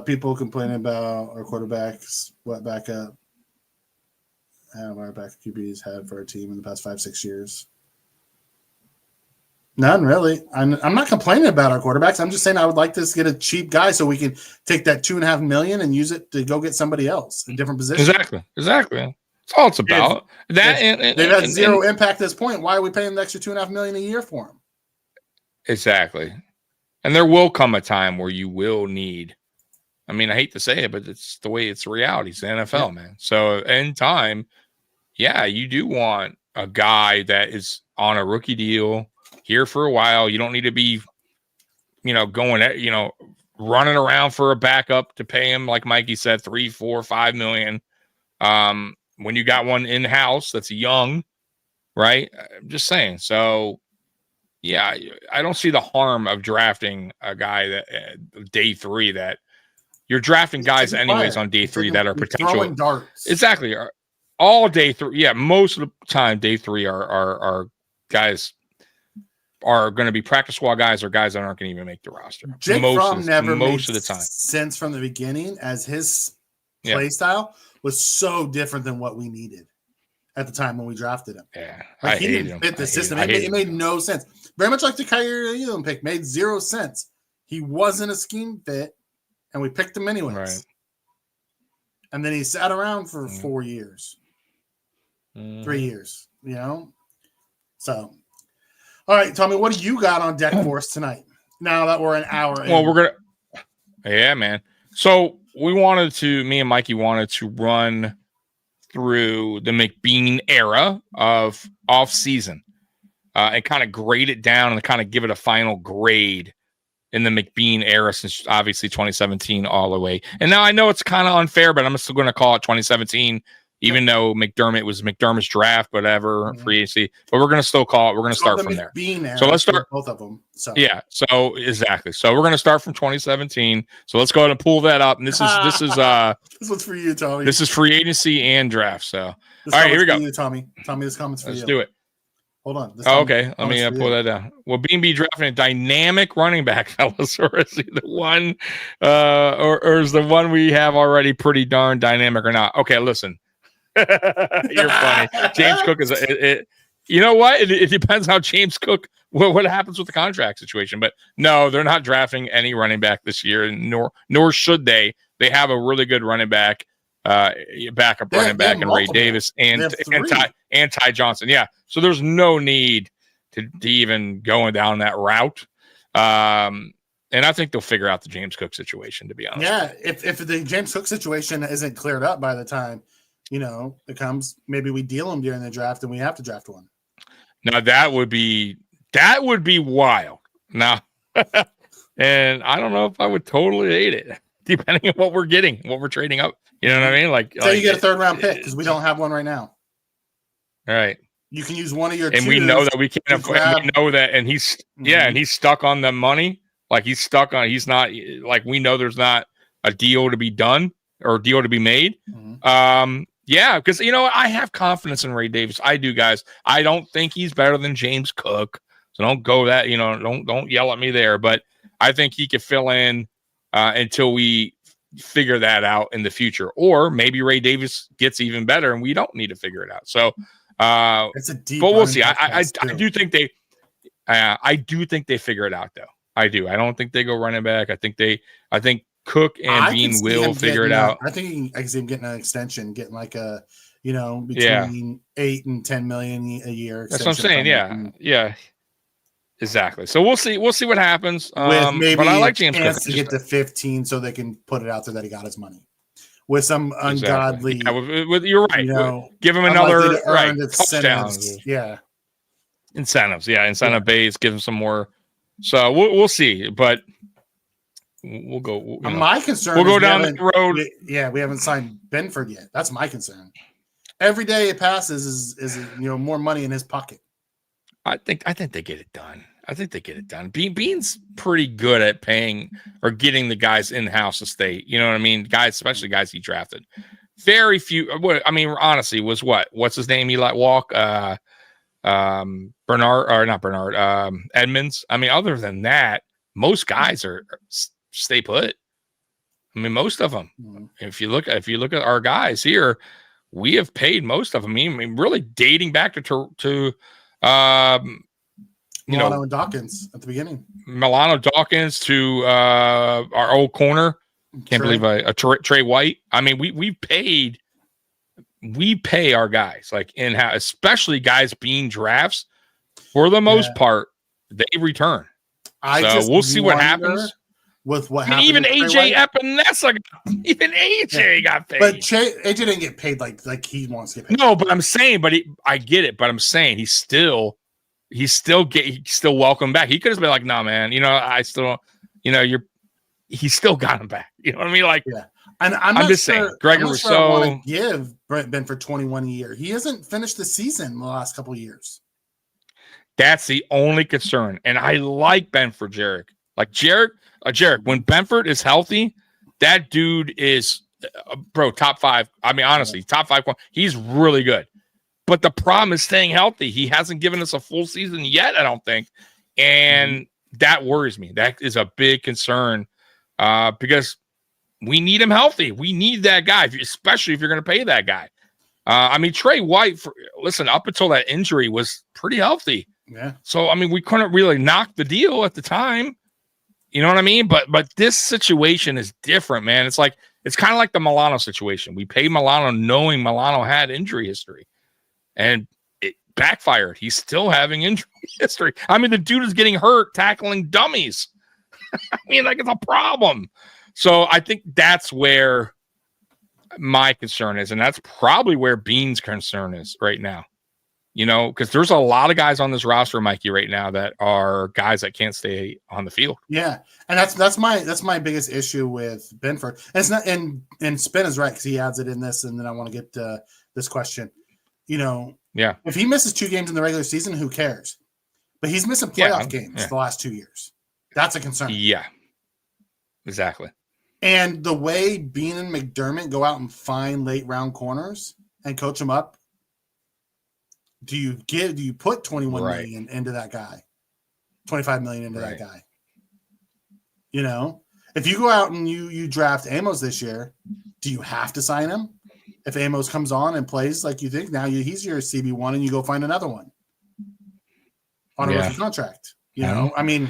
People complaining about our quarterbacks, what backup have our backup QBs had for our team in the past 5-6 years. None, really. I'm not complaining about our quarterbacks. I'm just saying I would like to get a cheap guy so we can take that $2.5 million and use it to go get somebody else in different positions. Exactly. That's all it's about. They've had zero impact at this point. Why are we paying the extra $2.5 million a year for them? Exactly. And there will come a time where you will need. I mean, I hate to say it, but it's the way it's reality. It's the NFL, man. So in time, you do want a guy that is on a rookie deal here for a while. You don't need to be, going, running around for a backup to pay him, like Mikey said, $3, $4, $5 million. When you got one in house that's young, right? I'm just saying. So, I don't see the harm of drafting a guy that day 3 that you're drafting guys anyways on day 3 that are potential. Throwing darts. Exactly. All day 3. Yeah, most of the time, day 3 are guys are going to be practice squad guys or guys that aren't going to even make the roster. Jake Fromm never most of the time sense from the beginning, as his play style was so different than what we needed at the time when we drafted him. Yeah, like, he didn't fit the system. It made no sense. Very much like the Kyrie Elam pick, made 0 sense. He wasn't a scheme fit, and we picked him anyways. Right. And then he sat around for 4 years, 3 years. So. All right, Tommy, what do you got on deck for us tonight? Now that we're an hour in. Well, man. So me and Mikey wanted to run through the McBeane era of off season and kind of grade it down and kind of give it a final grade in the McBeane era since obviously 2017 all the way. And now I know it's kind of unfair, but I'm still going to call it 2017. Even though McDermott was McDermott's draft, whatever, free agency, but we're going to still call it. We're going to start from there. So let's start both of them. So. Yeah. So exactly. So we're going to start from 2017. So let's go ahead and pull that up. And this is this one's for you, Tommy. This is free agency and draft. So all right, here we go. You, Tommy, this comment's for you. Let's do it. Hold on. Okay. Let me pull that down. Will Bean be drafting a dynamic running back, fellas, or is he the one, or is the one we have already pretty darn dynamic or not? Okay, listen. You're funny. James Cook is you know what? It depends how James Cook what happens with the contract situation. But no, they're not drafting any running back this year, nor should they. They have a really good running back, backup running back, and Ray Davis and Ty Johnson. Yeah, so there's no need to even going down that route. And I think they'll figure out the James Cook situation, to be honest. Yeah, if the James Cook situation isn't cleared up by the time, it comes, maybe we deal him during the draft and we have to draft one. Now that would be wild. Now, and I don't know if I would totally hate it, depending on what we're getting, what we're trading up. You know what I mean? Like, you get a 3rd round pick because we don't have one right now. All right. You can use one of your and we know that we can't afford. We know that, and he's and he's stuck on the money. Like he's stuck on. He's not like we know there's not a deal to be done or a deal to be made. Yeah, because I have confidence in Ray Davis. I do, guys. I don't think he's better than James Cook, so don't go that. Don't yell at me there. But I think he could fill in until we figure that out in the future, or maybe Ray Davis gets even better and we don't need to figure it out. So it's a deep. But we'll see. I do think they. I do think they figure it out, though. I do. I don't think they go running back. I think Cook and Bean will figure it out. I think I can see him getting an extension, getting like a, between 8 and 10 million a year. That's what I'm saying. Yeah, exactly. So we'll see. We'll see what happens. With maybe but I like James Cook to get to 15, so they can put it out there that he got his money. With some ungodly, you're right. Give him another touchdowns. Yeah, incentives. Yeah, incentive base. Give him some more. So we'll see, but. We'll go. My concern. We'll go down the road. We haven't signed Benford yet. That's my concern. Every day it passes is more money in his pocket. I think they get it done. Bean's pretty good at paying or getting the guys in house to stay. You know what I mean? Guys, especially guys he drafted. Very few. Honestly, what's his name? He let walk. Bernard or not Bernard? Edmonds. Other than that, most guys are. Stay put. Most of them. If you look at our guys here, we have paid most of them. Really dating back to Milano and Dawkins at the beginning. Milano Dawkins to our old corner. Can't believe Trey White. We pay our guys like in-house, especially guys being drafts. For the most part, they return. We'll see what happens. With what happened, even AJ Epinesa, got paid. But AJ didn't get paid like he wants to get paid. No, but I'm saying, I get it. But I'm saying he's still welcome back. He could have been like, "No, man, he still got him back." You know what I mean? Like, yeah. And I'm just saying, Gregory Rousseau. I want to give Brent Ben for 21 a year. He hasn't finished the season in the last couple of years. That's the only concern, and I like Benford, Jarek. Like Jarek, when Benford is healthy, that dude is, top 5. Honestly, top 5. He's really good. But the problem is staying healthy. He hasn't given us a full season yet, I don't think. And that worries me. That is a big concern because we need him healthy. We need that guy, especially if you're going to pay that guy. Trey White, up until that injury, was pretty healthy. Yeah. So, we couldn't really knock the deal at the time. You know what I mean? But this situation is different, man. It's kind of like the Milano situation. We paid Milano knowing Milano had injury history, and it backfired. He's still having injury history. The dude is getting hurt tackling dummies. It's a problem. So I think that's where my concern is, and that's probably where Bean's concern is right now. Because there's a lot of guys on this roster, Mikey, right now that are guys that can't stay on the field. Yeah, and that's my biggest issue with Benford. And it's not, and Spin is right because he adds it in this, and then I want to get to this question. Yeah, if he misses 2 games in the regular season, who cares? But he's missing playoff games the last 2 years. That's a concern. Yeah, exactly. And the way Bean and McDermott go out and find late round corners and coach them up. Do you put 21 million into that guy? 25 million into that guy? If you go out and you draft Amos this year, do you have to sign him? If Amos comes on and plays like you think, now he's your CB1 and you go find another one on a rookie contract. You know, I mean,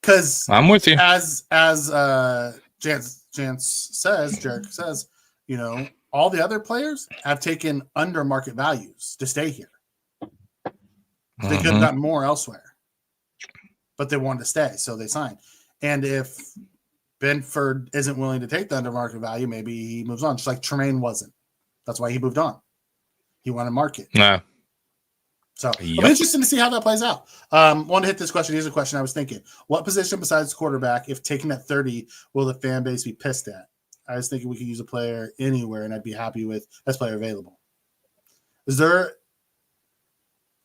because I'm with you. As Jance says, Jarek says, you know, all the other players have taken under market values to stay here. They could have gotten more elsewhere, but they wanted to stay, so they signed. And if Benford isn't willing to take the under market value, maybe he moves on, just like Tremaine wasn't. That's why he moved on. He wanted market. Yeah. So it'll be interesting to see how that plays out. Want to hit this question. Here's a question I was thinking. What position besides quarterback, if taken at 30, will the fan base be pissed at? I was thinking we could use a player anywhere, and I'd be happy with best player available. Is there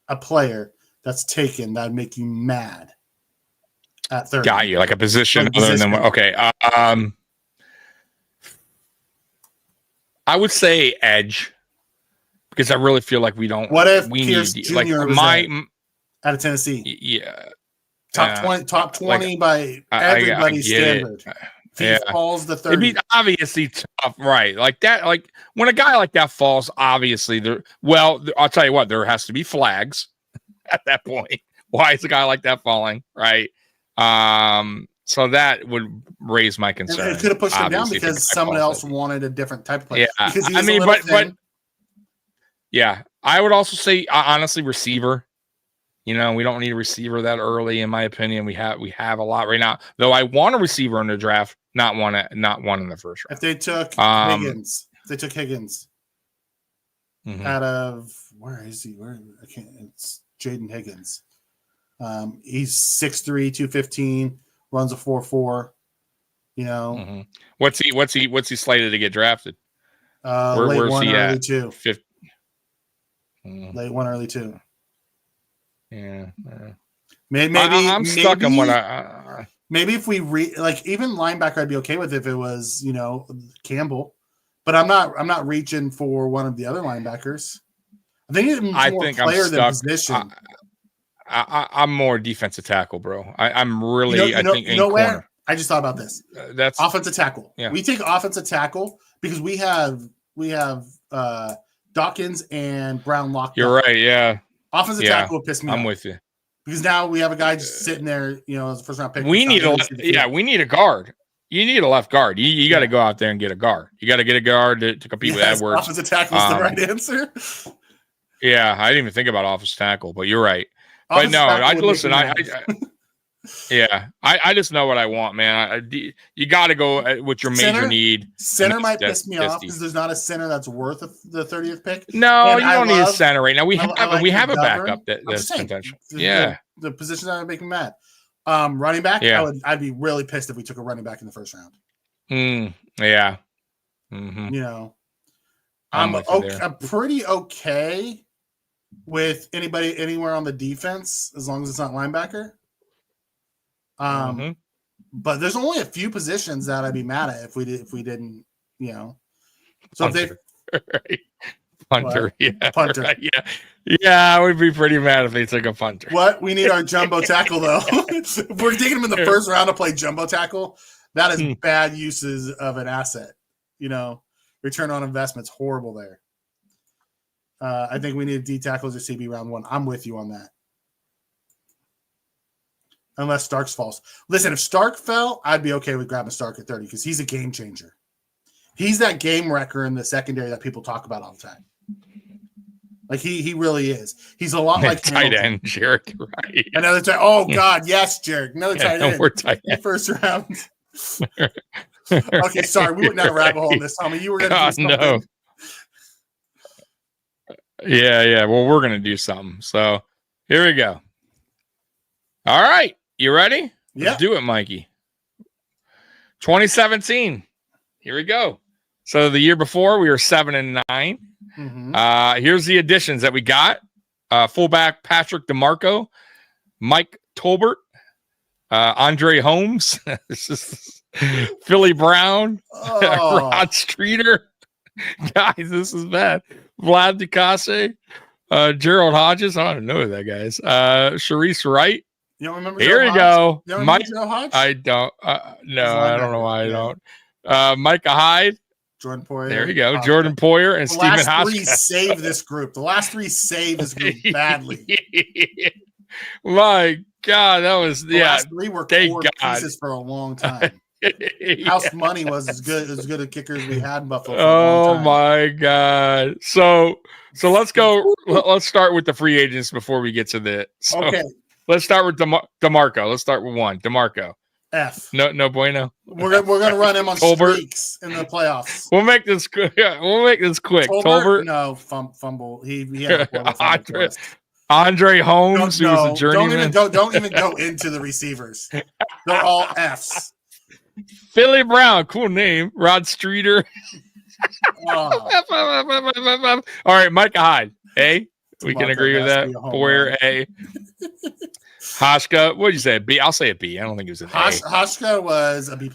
a player that's taken that would make you mad at 30? Got you, like a position other than okay. I would say edge because I really feel like we don't. What if we Pierce need Jr. like was out of Tennessee? Yeah, top 20 by everybody's standard. If he falls to 30. It'd be obviously tough, right? Like that, like when a guy like that falls, obviously I'll tell you what, there has to be flags at that point. Why is a guy like that falling, right? So that would raise my concern. And it could have pushed him down because someone else wanted a different type of player. Yeah, because I mean, but yeah, I would also say honestly, receiver. You know, we don't need a receiver that early, in my opinion. We have a lot right now. Though I want a receiver in the draft, not one in the first round. If they took Higgins, out of where is he? It's Jaden Higgins. He's 6'3", 215, runs a 4.4. You know, what's he slated to get drafted? Late 1, early 2. Late 1, early 2. Yeah, maybe I'm stuck on what I. Maybe if we even linebacker, I'd be okay with if it was Campbell, but I'm not reaching for one of the other linebackers. I think it's more player than position. I'm more defensive tackle, bro. I'm really. I think where I just thought about this. That's offensive tackle. Yeah. We take offensive tackle because we have Dawkins and Brown locked. You're right. Yeah. Offensive tackle will piss me off. I'm with you. Because now we have a guy just sitting there, as a first round pick. We need we need a guard. You need a left guard. You got to go out there and get a guard. You got to get a guard to compete with Edwards. Offensive tackle is the right answer. Yeah, I didn't even think about offensive tackle, but you're right. But no, I just know what I want, man. You got to go with your major need. Center might piss me off because there's not a center that's worth the 30th pick. No, you don't need a center right now. We have a backup that's potential. Yeah, the positions that would make me mad. Running back, I'd be really pissed if we took a running back in the first round. Yeah. I'm pretty okay with anybody anywhere on the defense as long as it's not linebacker. But there's only a few positions that I'd be mad at if we didn't, So Punter. Punter, punter. Right, yeah. I would be pretty mad if they took a punter. What? We need our jumbo tackle though. If we're taking him in the first round to play jumbo tackle, that is bad uses of an asset. Return on investment's horrible there. I think we need D tackles or CB round 1. I'm with you on that. Unless Starks falls. Listen, if Stark fell, I'd be okay with grabbing Stark at 30 because he's a game changer. He's that game wrecker in the secondary that people talk about all the time. Like he really is. He's a lot like tight end, Jarek. Right? Another tight. Oh God, yes, Jarek. Another tight end. We're tight end. First round. Okay, sorry, we went down a rabbit hole on this, Tommy. You were going to do something. No. Yeah. Well, we're going to do something. So here we go. All right. You ready? Let's do it, Mikey. 2017. Here we go. So the year before, we were 7-9. Here's the additions that we got. Fullback Patrick DeMarco, Mike Tolbert, Andre Holmes, Philly Brown, Rod Streeter. Guys, this is bad. Vlad DeCasse, Gerald Hodges. I don't know who that guy is. Sharice Wright. You don't remember? Here we go. Mike. Joe Hodge? I don't. No, I don't know why I don't. Micah Hyde, Jordan Poyer. There you go. Jordan Poyer and Stephen Hoskins. The last 3 Hoskins. save this group. The last 3 save this group badly. My God, that was the last 3 were core pieces for a long time. House Money was as good a kicker as we had in Buffalo. For a long time. My God! So let's go. Let's start with the free agents before we get to the. Okay. Let's start with DeMarco. Let's start with one. DeMarco. F. No bueno. We're gonna run him on streaks in the playoffs. We'll make this quick. Tolbert? No, fumble. He had a fumble. Andre Holmes, who was a journeyman. Don't even go into the receivers. They're all Fs. Philly Brown, cool name. Rod Streeter. Oh. All right, Micah Hyde. A. We can agree with that. Boyer, A. Hoshka, what did you say? B? I'll say a B. I don't think it was an A. Hoshka was a B+.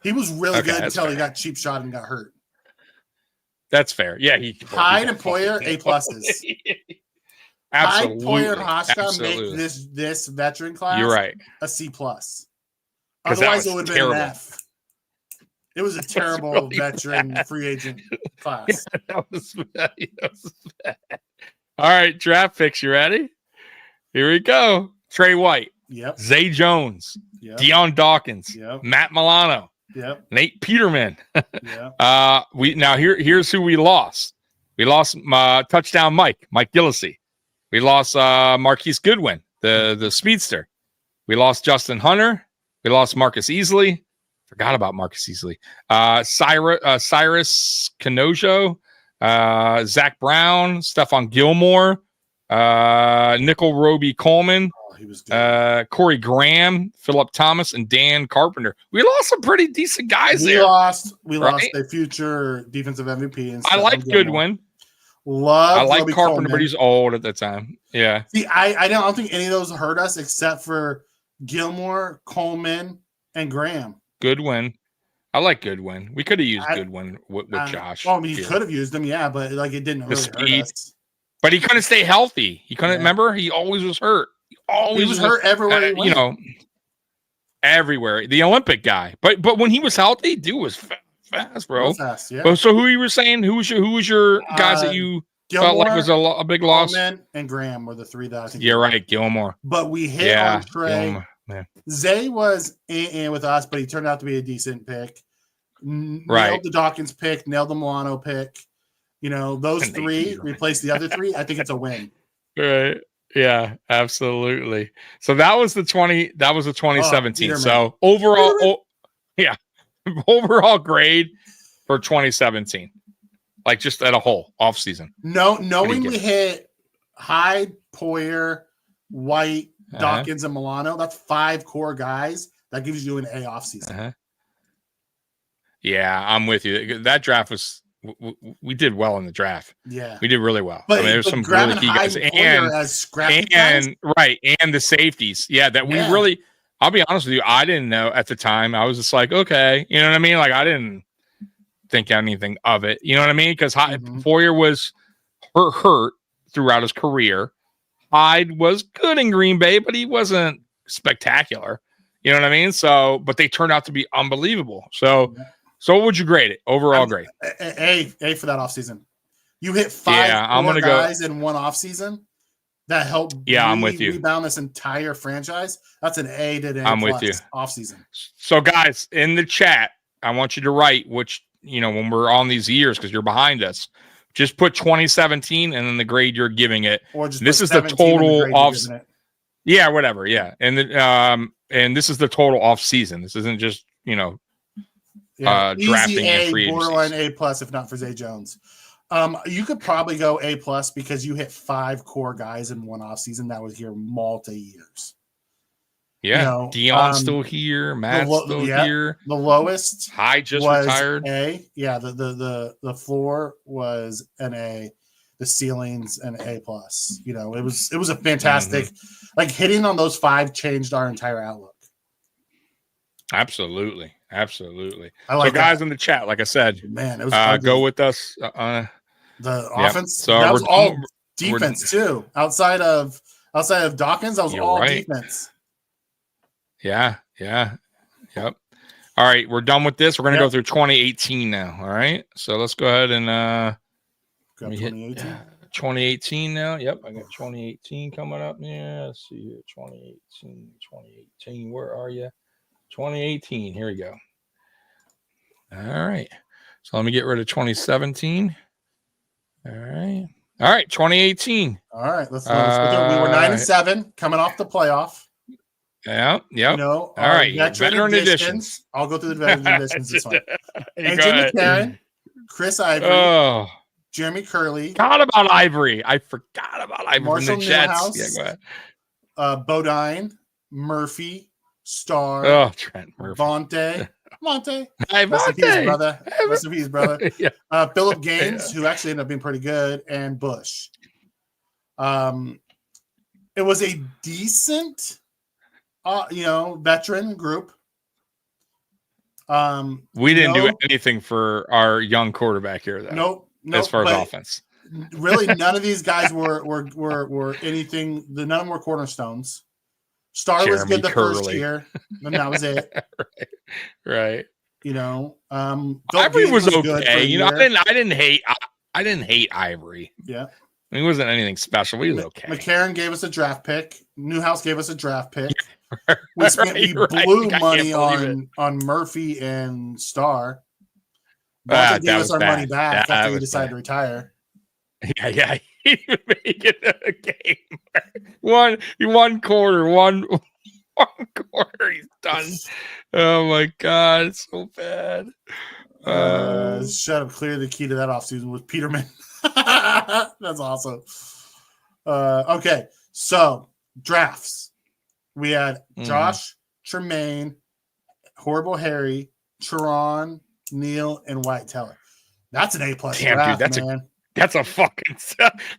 He was really good until he got cheap shot and got hurt. That's fair. Yeah, Hyde and Poyer, A+. Absolutely. Hyde, Poyer, and Hoshka make this veteran class. You're right. A C+. Otherwise, it would have been an F. It was a terrible really veteran free agent class. Yeah, that was bad. All right, draft picks. You ready? Here we go. Trey White. Yep. Zay Jones. Yep. Deion Dawkins. Yep. Matt Milano. Yep. Nate Peterman. Yep. Here's who we lost. We lost touchdown Mike Gillisee. We lost Marquise Goodwin, the speedster. We lost Justin Hunter. We lost Marcus Easley. Forgot about Marcus Easley. Cyrus Canojo, Zach Brown, Stephon Gilmore, Nickel Roby Coleman, he was good. Corey Graham, Phillip Thomas, and Dan Carpenter. We lost some pretty decent guys there. We lost a future defensive MVP. I like Goodwin. I like Roby Carpenter, Coleman. but he's old at the time. Yeah. See, I don't think any of those hurt us except for Gilmore, Coleman, and Graham. Goodwin. I like Goodwin. We could have used Goodwin with Josh. Well, you could have used him, yeah, but it didn't really hurt us. But he couldn't stay healthy. He couldn't remember. He always was hurt. He was hurt everywhere. He went. Everywhere. The Olympic guy. But when he was healthy, dude was fast, bro. Fast, yeah. So who you were saying? Who was your guys that you Gilmore, felt like was a big loss? Coleman and Graham were the 3 that I think. You're right, Gilmore. But we hit on Trey. Gilmore. Zay was in with us, but he turned out to be a decent pick. Right. Nailed the Dawkins pick, nailed the Milano pick. Those 3 replaced the other 3. I think it's a win. Right. Yeah, absolutely. So that was the 2017. So overall, overall grade for 2017. Like just at a whole off season. Knowing we hit Hyde, Poyer, White, Dawkins, and Milano, that's 5 core guys. That gives you an A off season. Yeah, I'm with you. That draft was we did well in the draft. Yeah, we did really well. But there's some really key guys, and the safeties. Yeah, that we really. I'll be honest with you. I didn't know at the time. I was just like, okay, you know what I mean. Like I didn't think anything of it. You know what I mean? Because Poyer was hurt throughout his career. Hyde was good in Green Bay, but he wasn't spectacular. You know what I mean? So, but they turned out to be unbelievable. So what would you grade it? Overall grade? A for that offseason. You hit 5 guys in one offseason that helped I'm with you. rebound this entire franchise. That's an A to A+. I'm with you. Offseason. So, guys, in the chat, I want you to write which, when we're on these years, because you're behind us, just put 2017 and then the grade you're giving it. Or just this is the total off. Yeah, whatever. Yeah, and this is the total off season. This isn't just drafting A, free borderline A+, if not for Zay Jones. You could probably go A+ because you hit 5 core guys in one off season that was here multi-years. Yeah, Deion's still here. Matt's still here. The lowest Hyde just retired. A. Yeah, the floor was an A. The ceilings an A+. It was a fantastic. Like hitting on those 5 changed our entire outlook. Absolutely. I like guys in the chat, like I said, man, it was go with us. The offense. So that was all defense too. Outside of Dawkins, that was all defense. Yeah. Yep. All All right, we're done with this. We're going to go through 2018 now. All right, so let's go ahead and grab 2018. 2018 now. Yep, I got 2018 coming up. Yeah, let's see here. 2018. Where are you? 2018. Here we go. All right. So let me get rid of 2017. All right. 2018. All right, let's go through. We were 9-7 coming off the playoff. Yeah. You know, all right. Veteran additions. I'll go through the veteran additions this one. AJ McCarron, Chris Ivory, Jeremy Curley. Forgot about Ivory. I forgot about Ivory Marshall from the Jets. Newhouse, Yeah, go ahead. Bodine, Murphy, Starr, Trent Murphy. Monte. Hey, Rest in peace, brother. Rest in peace, brother. Yeah. Philip Gaines, who actually ended up being pretty good, and Bush. It was a decent, veteran group. We didn't do anything for our young quarterback here, though. Nope. As far as offense, really, none of these guys were anything. None of them were cornerstones. Starr was good the first year, and that was it. Right. Ivory was okay. I didn't hate Ivory. Yeah. He wasn't anything special. He was okay. McCarron gave us a draft pick. Newhouse gave us a draft pick. We blew money on Murphy and Starr. That gave us our money back after we decided to retire. Yeah. He didn't make it a game. One quarter, he's done. Oh my God, it's so bad. Shut up. Clear the key to that offseason with Peterman. That's awesome. Okay, so drafts. We had Josh, Tremaine, Horrible Harry, Teron, Neal, and Wyatt Teller. That's an A+ draft, dude, that's a fucking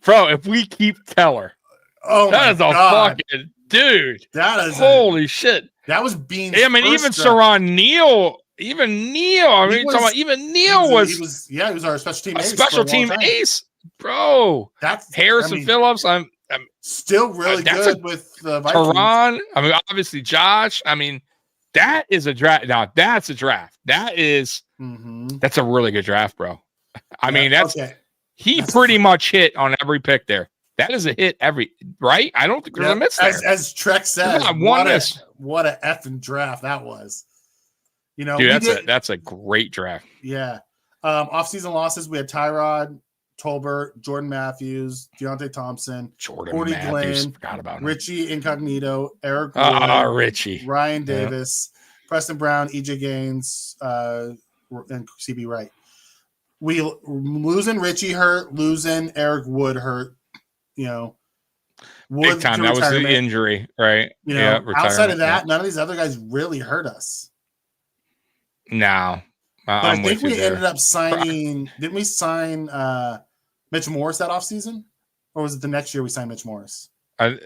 bro. If we keep Teller, that is a fucking dude. That is holy shit. That was Bean's. I mean, even Teron Neal. Even Neal. I mean, Neal was. He was our special team ace. Special team ace, bro. That's Harrison Phillips. I'm still really good with the Vikings. Teron. I mean, obviously Josh. I mean, that is a draft. Now that's a draft. That is. That's a really good draft, bro. I mean, he pretty much hit on every pick there. That is a hit right. I don't think there's a miss there. As Trek says, what a effing draft that was. Dude, that's a great draft. Yeah. Off-season losses, we had Tyrod, Tolbert, Jordan Matthews, Deontay Thompson, Cordy Glenn, forgot about him. Richie Incognito, Eric Wood, Richie, Ryan Davis, Preston Brown, EJ Gaines, and CB Wright. We losing Richie hurt, losing Eric Wood hurt. Wood big time. That was the injury, right? Outside of that, none of these other guys really hurt us. No, I think we ended up signing. Didn't we sign Mitch Morris that offseason? Or was it the next year we signed Mitch Morris? I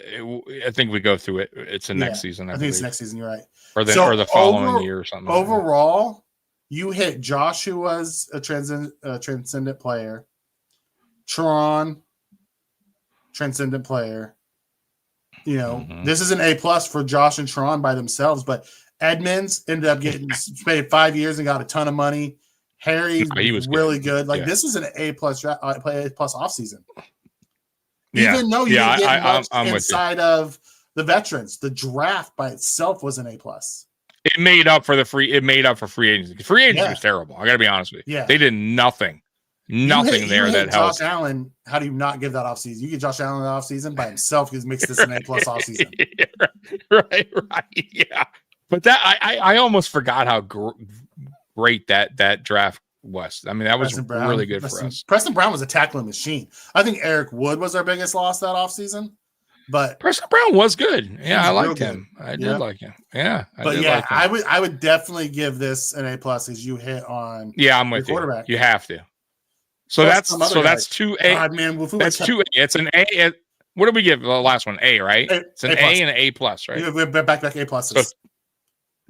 think we go through it. It's the next season. I think it's next season. You're right. Or the following year or something. Overall, you hit Josh, who was a transcendent player. Teron, transcendent player. This is an A+ for Josh and Teron by themselves, but Edmonds ended up getting paid 5 years and got a ton of money. Harry was really good. This is an A+ offseason. Even though you didn't get much inside of the veterans, the draft by itself was an A+. It made up for free agency. Free agency was terrible. I got to be honest with you. Yeah. They did nothing. Nothing there that helped. Josh Allen, how do you not give that offseason? You get Josh Allen that offseason by himself, he makes this an A+ offseason. Right. Yeah. But that I almost forgot how great that draft was. I mean, that was really good for us. Preston Brown was a tackling machine. I think Eric Wood was our biggest loss that offseason. But Preston Brown was good. Yeah, I liked him. I did like him. Yeah. I would definitely give this an A+ as you hit on. Yeah, I'm with you. You have to. So that's 2A. God, man, that's 2A. It's an A. What did we give the last one? A, right? It's an A and an A+, right? We're back A+. So,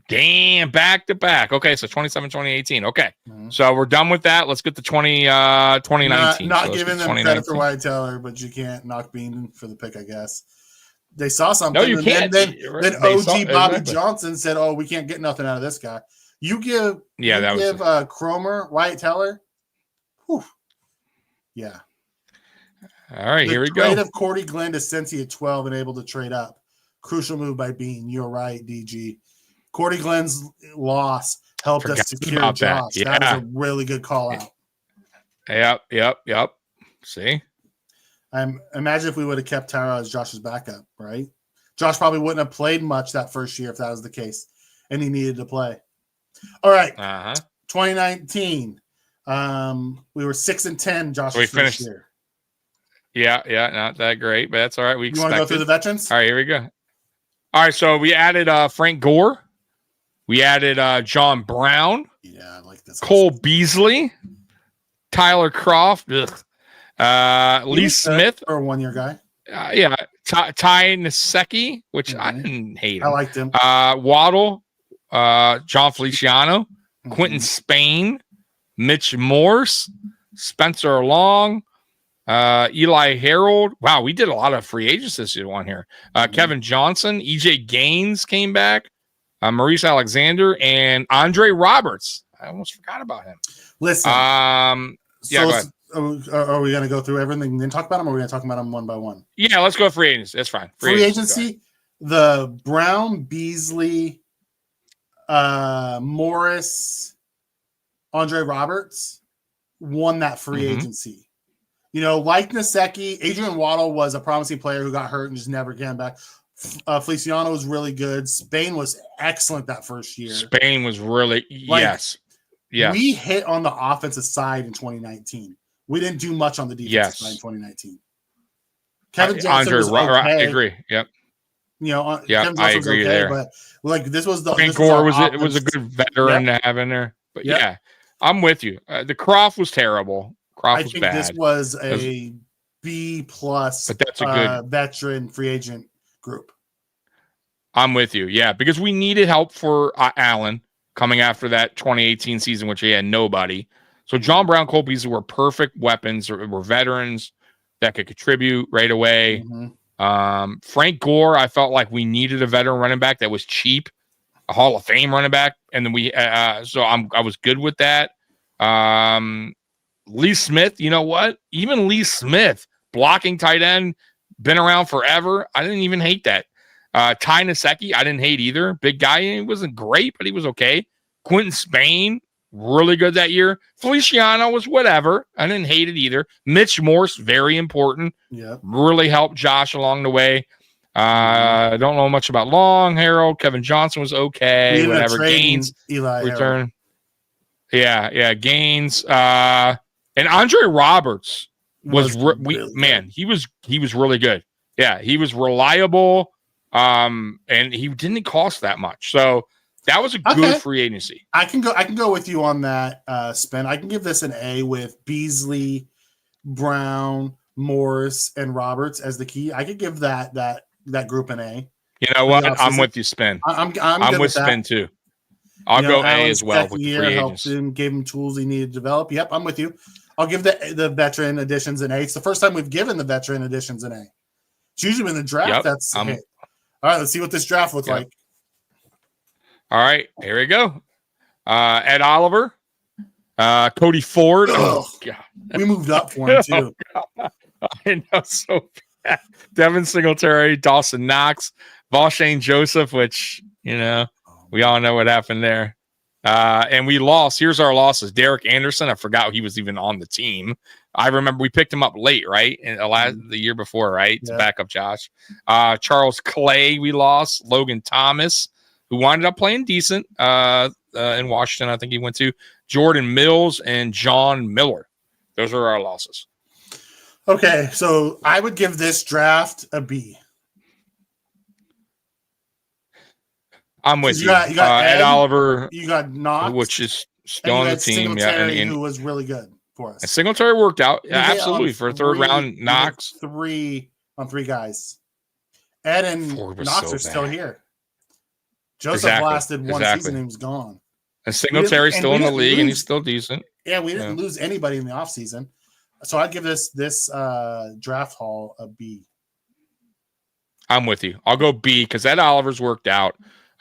damn, back to back. Okay, so 2018. Okay. So we're done with that. Let's get to 2019. Not giving them credit for Wyatt Teller, but you can't knock Bean for the pick, I guess. They saw something. No, you can't. Then OG Bobby Johnson said, "Oh, we can't get nothing out of this guy." You give Cromer, Wyatt Teller. Whew. Yeah. All right, here we go. Trade of Cordy Glenn to Cincy at 12 and able to trade up. Crucial move by Bean. You're right, DG. Cordy Glenn's loss helped us secure Josh. That was a really good call out. Yep. See? Imagine if we would have kept Tyra as Josh's backup, right? Josh probably wouldn't have played much that first year if that was the case, and he needed to play. All right. 2019. We were 6-10. Josh's first year. Yeah, not that great, but that's all right. You want to go through the veterans? All right, here we go. All right, so we added Frank Gore. We added John Brown. Yeah, I like this. Cole Beasley. Tyler Croft. Lee Smith. Or 1 year guy. Ty Nasecki, which I didn't hate him. I liked him. Waddle. John Feliciano. Quentin Spain. Mitch Morse. Spencer Long. Eli Harold. Wow, we did a lot of free agents this year on here. Kevin Johnson, EJ Gaines came back, Maurice Alexander, and Andre Roberts. I almost forgot about him. Listen, go ahead. Are we going to go through everything and then talk about them, or are we going to talk about them one by one? Yeah, let's go free agency. That's fine. Free agency, the Brown, Beasley, Morris, Andre Roberts won that free agency. You know, like Nasecki, Adrian Waddle was a promising player who got hurt and just never came back. Feliciano was really good. Spain was excellent that first year. Spain was really, yes. We hit on the offensive side in 2019. We didn't do much on the defensive side in 2019. Kevin Johnson was okay. I agree. Yep. You know, Kevin Johnson was okay, there. But like this was the Frank Gore was a good veteran to have in there. But yeah, I'm with you. The Croft was terrible. I think this was a B+, but that's a good veteran free agent group. I'm with you. Yeah, because we needed help for Allen coming after that 2018 season, which he had nobody. So John Brown, Cole Beasley were perfect weapons, were veterans that could contribute right away. Frank Gore, I felt like we needed a veteran running back that was cheap, a Hall of Fame running back, and then I was good with that. Lee Smith, you know what? Even Lee Smith, blocking tight end, been around forever. I didn't even hate that. Ty Nasecki, I didn't hate either. Big guy, he wasn't great, but he was okay. Quentin Spain, really good that year. Feliciano was whatever. I didn't hate it either. Mitch Morse, very important. Yeah, really helped Josh along the way. I don't know much about Long, Harold. Kevin Johnson was okay. Whatever. Gaines, Eli return. Harold. Gaines. And Andre Roberts was he was really good. Yeah, he was reliable. And he didn't cost that much. So that was a good free agency. I can go with you on that spin. I can give this an A with Beasley, Brown, Morris, and Roberts as the key. I could give that group an A. You know what? I'm with you, Spin. I'm with Spin too. I'll go A as well with the free agents. Gave him tools he needed to develop. Yep, I'm with you. I'll give the veteran additions an A. It's the first time we've given the veteran additions an A. It's usually in the draft. That's all right. Let's see what this draft looks like. All right, here we go. Ed Oliver, Cody Ford. Oh God, we moved up for him too. I know, so bad. Devin Singletary, Dawson Knox, Valshane Joseph, which we all know what happened there. And we lost. Here's our losses. Derek Anderson. I forgot he was even on the team. I remember we picked him up late, right? In the year before, right? To back up Josh. Charles Clay, we lost. Logan Thomas, who wound up playing decent in Washington. I think he went to Jordan Mills and John Miller. Those are our losses. Okay. So I would give this draft a B. I'm with you. You got Ed Oliver. You got Knox, which is still on the team. And who was really good for us. And Singletary worked out. Yeah, absolutely. For a third round, Knox. 3 guys. Ed and Knox are still here. Joseph lasted one season and he was gone. And Singletary's still in the league and he's still decent. Yeah, we didn't lose anybody in the offseason. So I'd give this draft haul a B. I'm with you. I'll go B because Ed Oliver's worked out.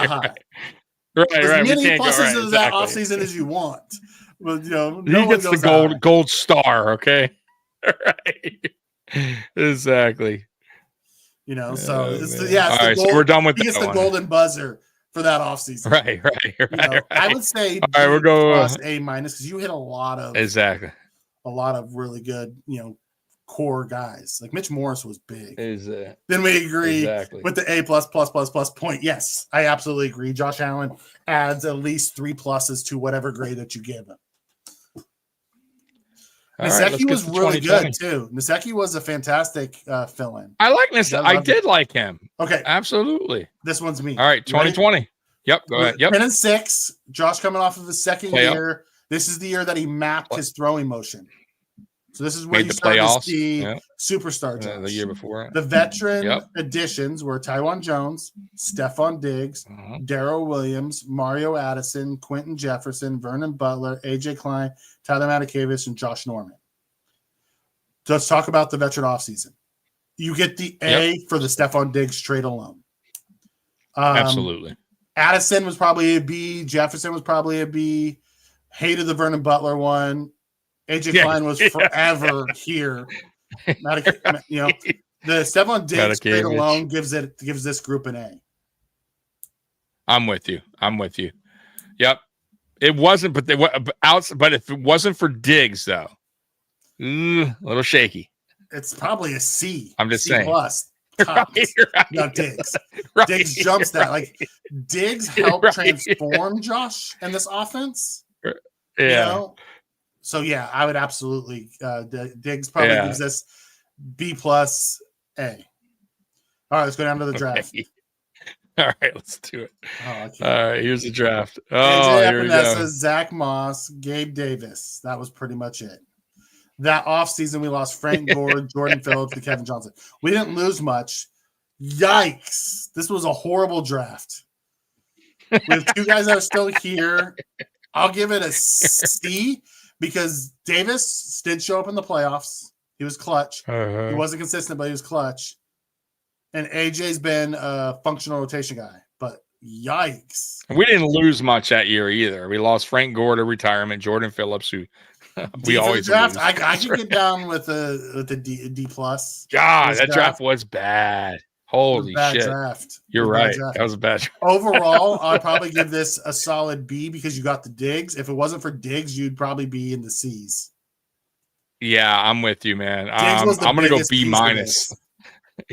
that high. Right. As many We can't pluses go right. into that Exactly. offseason as you want. But, He no gets one the goes gold star. Okay. Right. Exactly. So All the right, gold, so we're done with he that gets the one. golden buzzer for that offseason. Right. I would say All right, we'll go plus A- because you hit a lot of really good, core guys. Like Mitch Morris was big. Then we agree with the A plus point. Yes, I absolutely agree. Josh Allen adds at least 3 pluses to whatever grade that you give him. Nasecki was really good too. Nasecki was a fantastic fill-in. I like Nasecki. I did like him. Okay, absolutely. This one's me. All right, 2020. Yep, go ahead. Yep. 10-6. Josh coming off of his second Playoff. year. This is the year that he mapped his throwing motion. So this is where Made you the start playoffs. to see superstar Josh. The year before. The veteran additions were Tywan Jones, Stephon Diggs, Darrell Williams, Mario Addison, Quentin Jefferson, Vernon Butler, AJ Klein, Tyler Matakavich, and Josh Norman. So let's talk about the veteran offseason. You get the A for the Stephon Diggs trade alone. Absolutely. Addison was probably a B. Jefferson was probably a B. Hated the Vernon Butler one. AJ Klein was forever here. The Stephon Diggs trade alone gives this group an A. I'm with you. Yep. It wasn't, but if it wasn't for Diggs, though, a little shaky. It's probably a C. I'm just C saying. Plus. Right. Not Diggs. Diggs jumps that. Like Diggs helped transform Josh in this offense. Yeah. So I would absolutely. Diggs probably gives this B plus A. All right, let's go down to the draft. All right, let's do it. All right, here's the draft. AJ Epinesa, Zach Moss, Gabe Davis. That was pretty much it. That offseason, we lost Frank Gore, Jordan Phillips, and Kevin Johnson. We didn't lose much. Yikes. This was a horrible draft. We have 2 guys that are still here. I'll give it a C because Davis did show up in the playoffs. He was clutch. He wasn't consistent, but he was clutch. And AJ's been a functional rotation guy. But yikes. We didn't lose much that year either. We lost Frank Gore to retirement, Jordan Phillips, who We always draft. lose. I can get down with the D plus. God, that draft was bad. Holy shit! Draft. You're right. That was a bad draft. Overall, I'd probably give this a solid B because you got the Diggs. If it wasn't for Diggs, you'd probably be in the C's. Yeah, I'm with you, man. I'm gonna go B minus.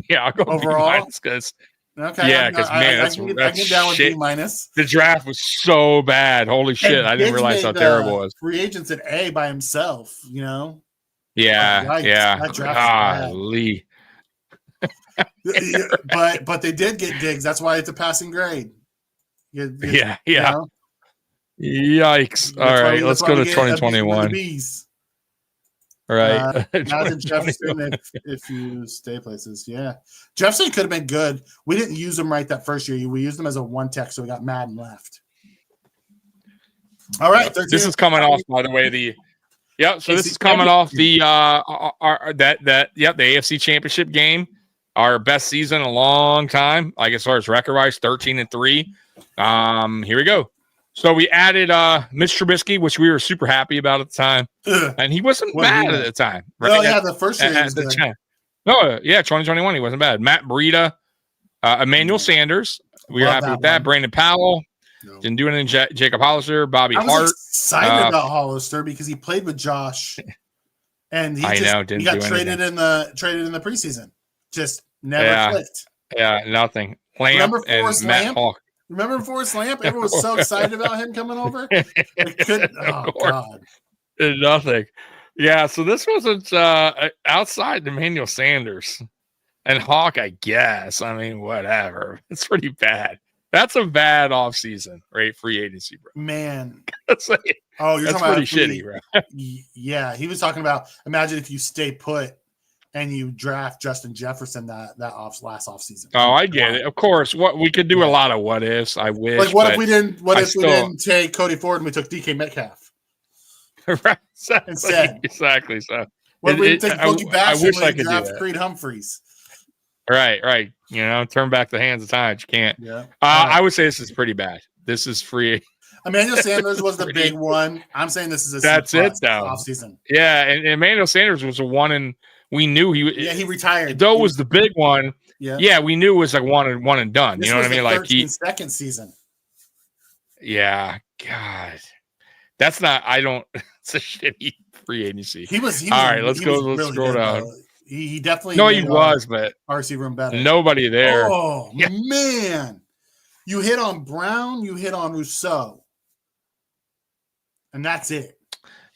Yeah, I'll go overall B minus because. Okay. Yeah, because man, I can get down with B minus. The draft was so bad. Holy shit! I didn't realize how terrible it was. Free agents at A by himself. You know. Yeah, yeah. That draft Golly. but they did get Diggs. That's why it's a passing grade. Yeah. You know? Yikes! All right, let's go to 2021. All right, Imagine Jefferson if you stay places. Yeah, Jefferson could have been good. We didn't use him right that first year. We used him as a one tech, so we got mad and left. All right, this is coming off, by the way. The this is coming off the the AFC Championship game. Our best season in a long time, like as far as record wise, 13-3. Here we go. So we added Mitch Trubisky, which we were super happy about at the time, and he wasn't bad at the time. Right? Well, yeah, the first year he was good. No, yeah, 2021 he wasn't bad. Matt Breida, Emmanuel Sanders, we were happy with that. Brandon Powell, didn't do anything. Jacob Hollister, Bobby Hart. I was excited about Hollister because he played with Josh, and he got traded in the preseason. Just never clicked. Yeah, nothing. Lamp and Matt Hawk. Remember Forrest Lamp? Everyone was so excited about him coming over. God. Nothing. Yeah, so this wasn't outside Emmanuel Sanders and Hawk, I guess. I mean, whatever. It's pretty bad. That's a bad offseason, right? Free agency, bro. Man. That's you're talking about pretty shitty, bro. Yeah, he was talking about imagine if you stay put and you draft Justin Jefferson last offseason. Oh, I get it. Of course. What we could do a lot of what ifs. I wish. Like what if we didn't we didn't take Cody Ford and we took DK Metcalf? Right. Instead. Exactly. So what if we didn't take Boogie Bass and we could draft Creed Humphreys? Right. You know, turn back the hands of time. You can't. Yeah. I would say this is pretty bad. This is free. Emmanuel Sanders was the big one. I'm saying this is a that's it though. Offseason. Yeah, and Emmanuel Sanders was a one and we knew he retired. Though was the big one. Yeah, we knew it was like one and done. This you know what I mean? Like second season. Yeah, God, that's not. I don't. It's a shitty free agency. He was all right. Let's go. Let's really scroll down. He definitely. No, he was, but RC room better. Nobody there. Oh man, you hit on Brown. You hit on Rousseau, and that's it.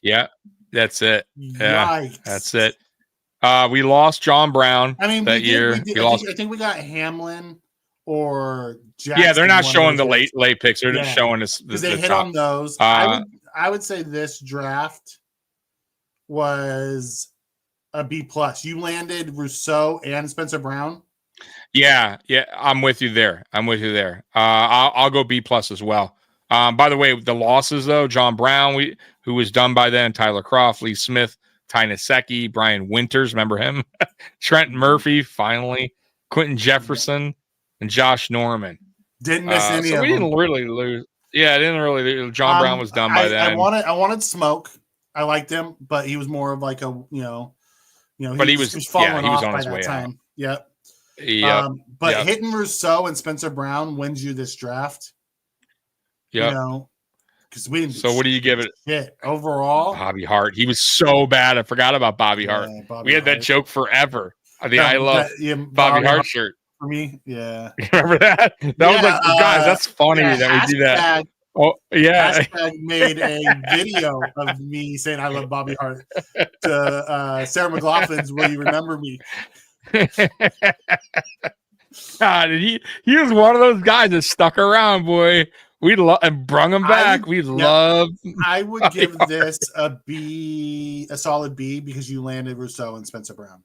Yeah, that's it. Yeah, Yikes. that's it. We lost John Brown. That year. I think we got Hamlin or Jackson. Yeah, they're not showing the late picks. They're just showing us because they hit on those. I would say this draft was a B plus. You landed Rousseau and Spencer Brown. Yeah, I'm with you there. I'll go B plus as well. By the way, the losses though, John Brown, who was done by then, Tyler Croft, Lee Smith, Ty Nsekhe, Brian Winters, remember him? Trent Murphy, finally, Quentin Jefferson, and Josh Norman. Didn't miss any of them. So we didn't really lose. Yeah, didn't really lose. John Brown was done by then. I wanted Smoke. I liked him, but he was more of like a but he was falling off on by his that way time. out. Yep. But hitting Rousseau and Spencer Brown wins you this draft. Yeah. Because we didn't. So what do you give it? Shit. Overall, Bobby Hart. He was so bad. I forgot about Bobby Hart. We had that joke forever. I love Bobby Hart shirt. For me, yeah. You remember that? That was like, guys, that's funny that we do that. Oh, yeah. Hashtag made a video of me saying I love Bobby Hart to Sarah McLaughlin's Will You Remember Me? God, he was one of those guys that stuck around, boy. We love and brung him back. I would give this a solid B because you landed Rousseau and Spencer Brown.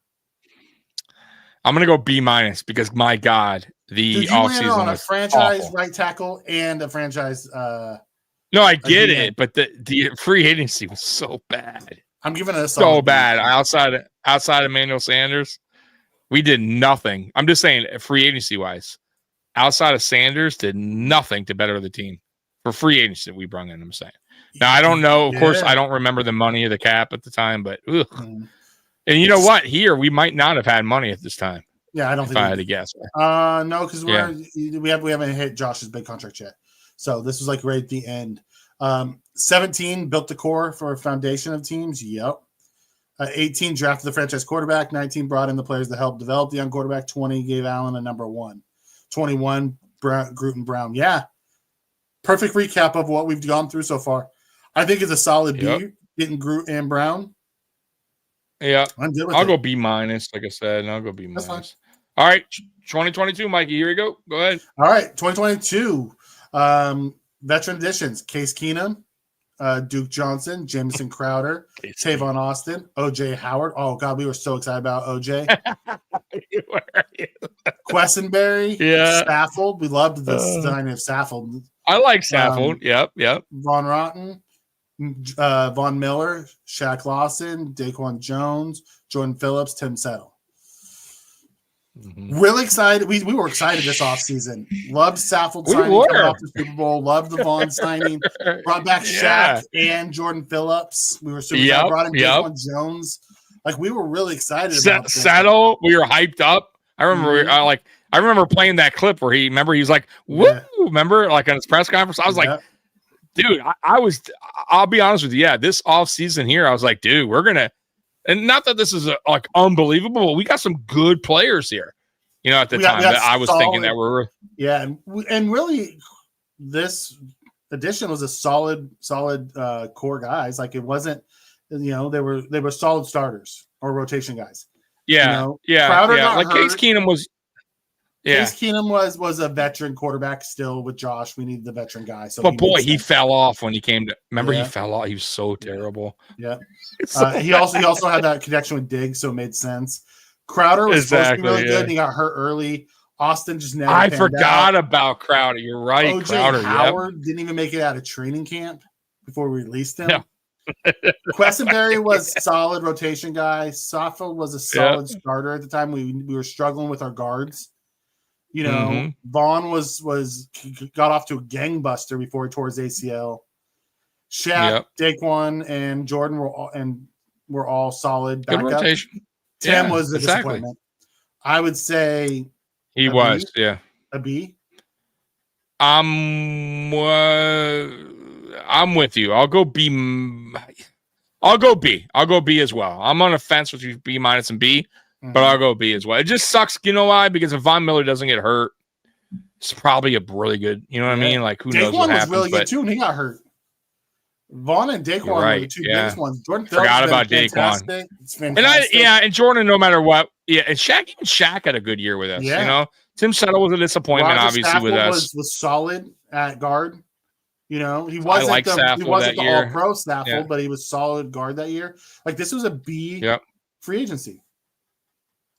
I'm gonna go B minus because my God, the offseason on a franchise awful. Right tackle and a franchise. No, I get it, but the free agency was so bad. I'm giving it a so bad. Outside of Emmanuel Sanders, we did nothing. I'm just saying, free agency wise, outside of Sanders, did nothing to better the team for free agents that we brought in. I'm saying. Now I don't know. Of course, I don't remember the money of the cap at the time, but and you know what? Here we might not have had money at this time. Yeah, I don't think I had to guess. No, because we haven't hit Josh's big contract yet. So this was like right at the end. 17 built the core for a foundation of teams. Yep. 18 drafted the franchise quarterback. 19 brought in the players to help develop the young quarterback. 20 gave Allen a number 1. 21 Groot and Brown. Yeah. Perfect recap of what we've gone through so far. I think it's a solid B getting Groot and Brown. Yeah. I'm good with I'll it. go B-, like I said, and I'll go B-. All right. 2022, Mikey. Here we go. Go ahead. All right. 2022. Veteran additions: Case Keenum, Duke Johnson, Jamison Crowder, Tavon Austin, OJ Howard. Oh God, we were so excited about OJ. Quessenberry, Saffold. We loved the signing of Saffold. I like Saffold. Yep. Von Rotten, Von Miller, Shaq Lawson, Daquan Jones, Jordan Phillips, Tim Settle. Really excited. We were excited this offseason. Loved Saffold signing coming off the Super Bowl. Loved the Vaughn signing. Brought back Shaq and Jordan Phillips. We were super excited. Brought in Daquan Jones. Like we were really excited about Settle. We were hyped up. I remember I remember playing that clip where he was like, woo, remember like on his press conference. I was like, dude, I'll be honest with you. Yeah, this offseason here, I was like, dude, we're gonna. And not that this is like unbelievable, but we got some good players here. You know, at the time, I was thinking that we're and really this addition was a solid core guys. Like it wasn't, they were solid starters or rotation guys. Crowder got like hurt. Case Keenum was. Yeah, Case Keenum was a veteran quarterback still with Josh. We needed the veteran guy. So, but boy, he fell off when he came to. Remember, he fell off. He was so terrible. Yeah, he also had that connection with Diggs, so it made sense. Crowder was supposed to be really good, and he got hurt early. Austin just never. I forgot about Crowder. You're right. OJ Crowder, Howard didn't even make it out of training camp before we released him. Yeah. Quessenberry was solid rotation guy. Saffold was a solid starter at the time. We were struggling with our guards. Vaughn got off to a gangbuster before he tore his ACL. Shaq, Daquan, and Jordan were all solid backup. Good rotation. Tim was a disappointment. I would say he was. A B. I'm with you. I'll go B. I'll go B. I'll go B as well. I'm on a fence with you, B- and B. But I'll go B as well. It just sucks, you know why? Because if Von Miller doesn't get hurt, it's probably a really good, you know what I mean? Like, who knows what happens. Daquan was really good, too, and he got hurt. Vaughn and Daquan were the two biggest ones. Jordan Phillips forgot about Daquan. It's fantastic. And Jordan, no matter what. Yeah, and Shaq had a good year with us, you know? Tim Settle was a disappointment, obviously, with us. Was solid at guard. He wasn't the all-pro Saffold, but he was solid guard that year. Like, this was a B free agency.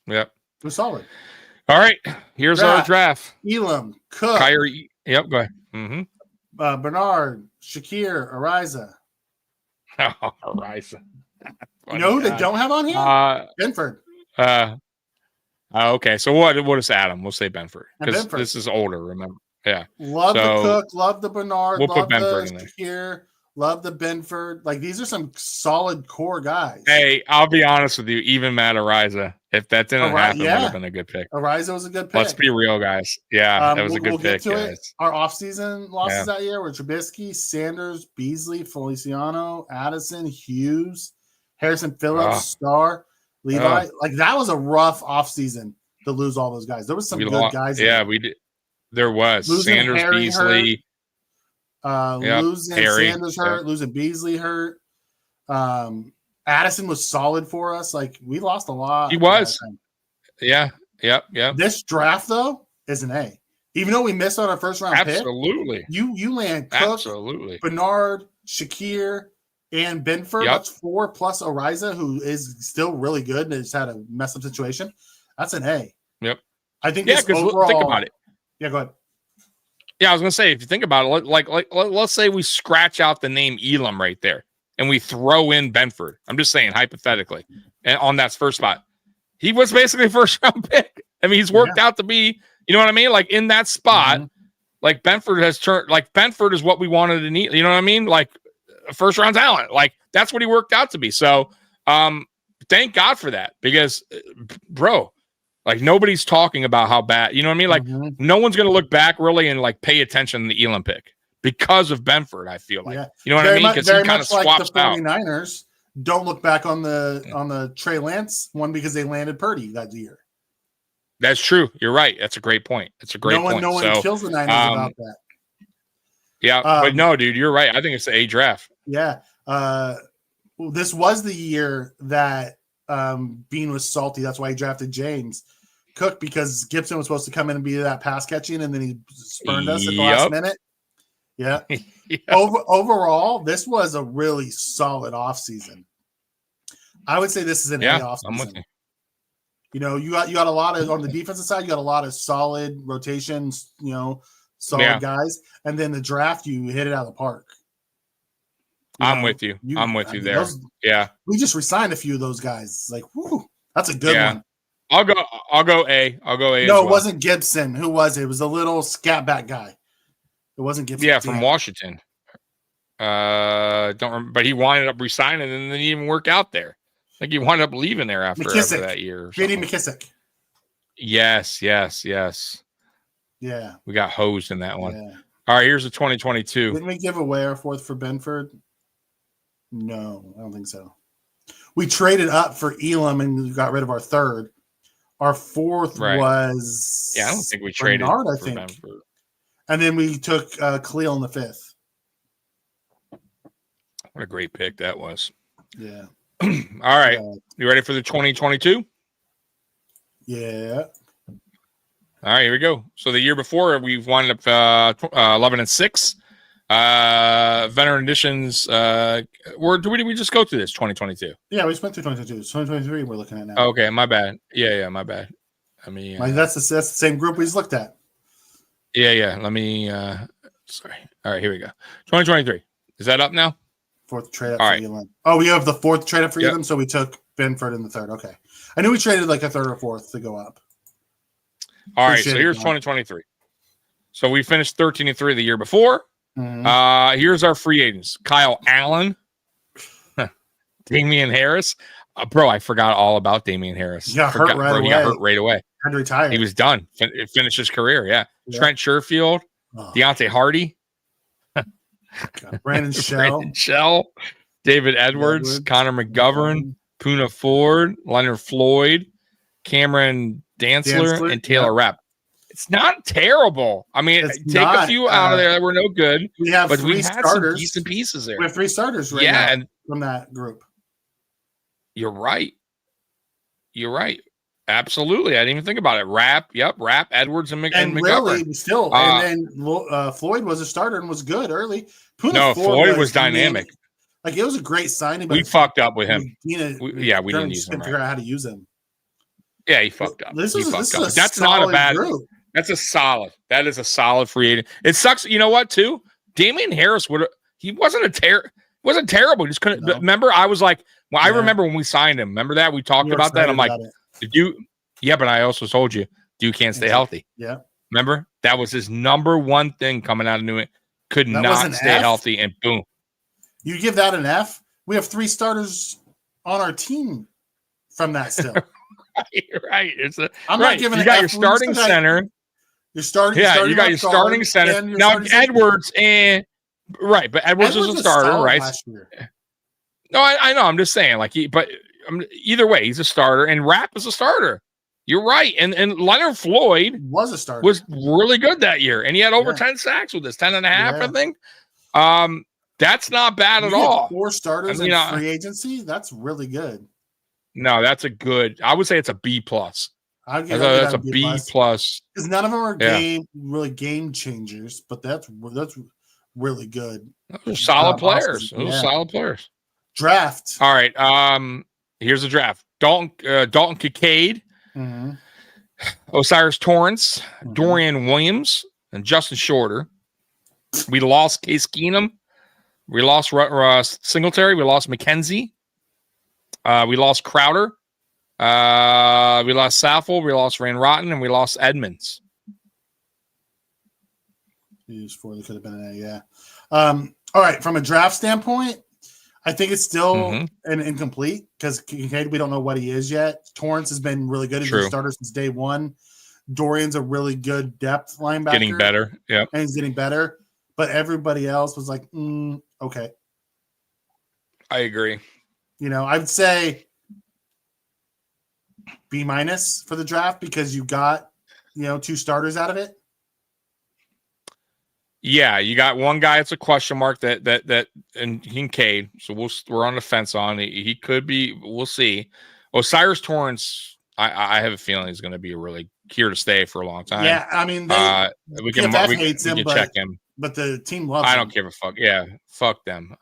Yep. It was solid. All right. Here's our draft. Elam, Cook. Kyrie. Yep, go ahead. Bernard, Shakir, Ariza. Oh, Ariza. You know who they don't have on here? Benford. Okay. So what is Adam? We'll say Benford. Because this is older, remember? Yeah. Love the Cook, love the Bernard, love the Shakir. Love the Benford. Like, these are some solid core guys. Hey, I'll be honest with you. Even Matt Ariza, if that didn't happen, would have been a good pick. Ariza was a good pick. Let's be real, guys. Yeah, that was a good pick, guys. Our offseason losses that year were Trubisky, Sanders, Beasley, Feliciano, Addison, Hughes, Harrison Phillips, Starr, Levi. Like, that was a rough offseason to lose all those guys. There was some good guys. Yeah, we did. There was. Losing Sanders, Harry Beasley. Losing Sanders hurt, losing Beasley hurt. Addison was solid for us. Like, we lost a lot. He was. Yeah. This draft, though, is an A. Even though we missed on our first round pick. Absolutely. You land Cook, Bernard, Shakir, and Benford. That's 4 plus Ariza, who is still really good and has had a mess up situation. That's an A. Yep. I think this overall. Think about it. Yeah, go ahead. Yeah, I was gonna say, if you think about it, like let's say we scratch out the name Elam right there, and we throw in Benford. I'm just saying hypothetically, and on that first spot, he was basically a first round pick. I mean, he's worked out to be, you know what I mean, like in that spot. Like Benford has turned. Like Benford is what we wanted to need. You know what I mean? Like a first round talent. Like that's what he worked out to be. So, thank God for that because, bro, like nobody's talking about how bad. You know what I mean? Like no one's gonna look back really and like pay attention to the Elam pick because of Benford. I feel like you know what I mean? Because he kind of swaps like the out. 49ers don't look back on the Trey Lance one because they landed Purdy that year. That's true. You're right. That's a great point. It's a great point. No one kills the Niners about that. Yeah, but no, dude, you're right. I think it's the A draft. Yeah. This was the year that Bean was salty. That's why he drafted James Cook because Gibson was supposed to come in and be that pass catching, and then he spurned us at the last minute. Yeah. Overall, this was a really solid offseason. I would say this is an A offseason. I'm with you. You know, you got a lot of on the defensive side. You got a lot of solid rotations. You know, solid guys, and then the draft you hit it out of the park. I'm with you. I'm with you there. We just re-signed a few of those guys. Like, whoo, that's a good one. I'll go A. I'll go A. No, as well. It wasn't Gibson. Who was it? It was a little scat back guy. It wasn't Gibson. Yeah, from Washington. Don't remember, but he wound up resigning, and then he didn't work out there. Like he wound up leaving there after that year. J.D. McKissick. Yes. Yeah. We got hosed in that one. Yeah. All right, here's the 2022. Didn't we give away our fourth for Benford? No, I don't think so. We traded up for Elam and we got rid of our third. Our fourth was I don't think we traded Bernard, for I think. Benford. And then we took Khalil in the fifth. What a great pick that was. Yeah. All right. You ready for the 2022? Yeah. All right, here we go. So the year before, we've wound up 11-6. Veteran additions. Did we just go through this 2022? Yeah, we just went through 2022. 2023 we're looking at now. Okay, my bad. Yeah, my bad. I mean, that's the same group we just looked at. Yeah. Let me. Sorry. All right, here we go. 2023. Is that up now? Fourth trade up for Elam. Oh, we have the fourth trade up for Elam, so we took Benford in the third. Okay. I knew we traded like a third or fourth to go up. All right, so here's 2023. So we finished 13-3 the year before. Mm-hmm. Here's our free agents: Kyle Allen, Damian Harris. Bro, I forgot all about Damian Harris. He got hurt right away. Had to retire. He was done. Finished his career. Yeah. Trent Sherfield, Deontay Hardy, Brandon Shell, David Edwards, Connor McGovern, Poona Ford, Leonard Floyd, Cameron Dantzler, and Taylor Rapp. It's not terrible. I mean, a few out of there that were no good. We have but three we had starters. Some decent pieces there. We have three starters now and from that group. You're right. Absolutely. I didn't even think about it. Rapp, Edwards, and McGovern. Really, still. And then Floyd was a starter and was good early. Floyd was dynamic. Like, it was a great signing. But we fucked up with him. We didn't use him. Figure out how to use him. Yeah, he fucked up. That's not a bad group. That is a solid free agent. It sucks. You know what, too? Damian Harris wasn't terrible. He just couldn't. No. Remember, I was like, I remember when we signed him. Remember that? We talked about that. I'm like, but I also told you, Duke can't stay healthy. Yeah. Remember? That was his number one thing coming out of New England. Could not stay healthy, and boom. You give that an F? We have three starters on our team from that still. Right. I'm not giving. You got your starting center. You're starting. Yeah, you got your starting center. Now Edwards but Edwards was a starter, right? No, I know. I'm just saying, either way, he's a starter, and Rapp is a starter. You're right, and Leonard Floyd was a starter. Was really good that year, and he had over 10 sacks with this 10.5, I think. That's not bad at all. 4 starters in free agency. That's really good. No, that's a good. I would say it's a B plus. That's a B plus because none of them are game changers, but that's really good. Those are solid players. Solid players. Draft. All right. Here's the draft. Dalton Kincaid, Osiris Torrance, Dorian Williams, and Justin Shorter. We lost Case Keenum. We lost Singletary. We lost McKenzie. We lost Crowder. We lost Saffold. We lost Van Rotten, and we lost Edmonds. Used 4. They could have been an A. Yeah. All right. From a draft standpoint, I think it's still an incomplete because Kincaid, we don't know what he is yet. Torrance has been really good. He's been a starter since day one. Dorian's a really good depth linebacker. Getting better. Yeah. And he's getting better. But everybody else was like, okay. I agree. You know, I would say B- for the draft because you got, 2 starters out of it. Yeah, you got one guy that's a question mark that and Kincaid. So we're on the fence on. He could be. We'll see. Osiris Torrance, I have a feeling he's going to be really here to stay for a long time. Yeah, I mean, we can check him, but the team loves him. I don't give a fuck. Yeah, fuck them.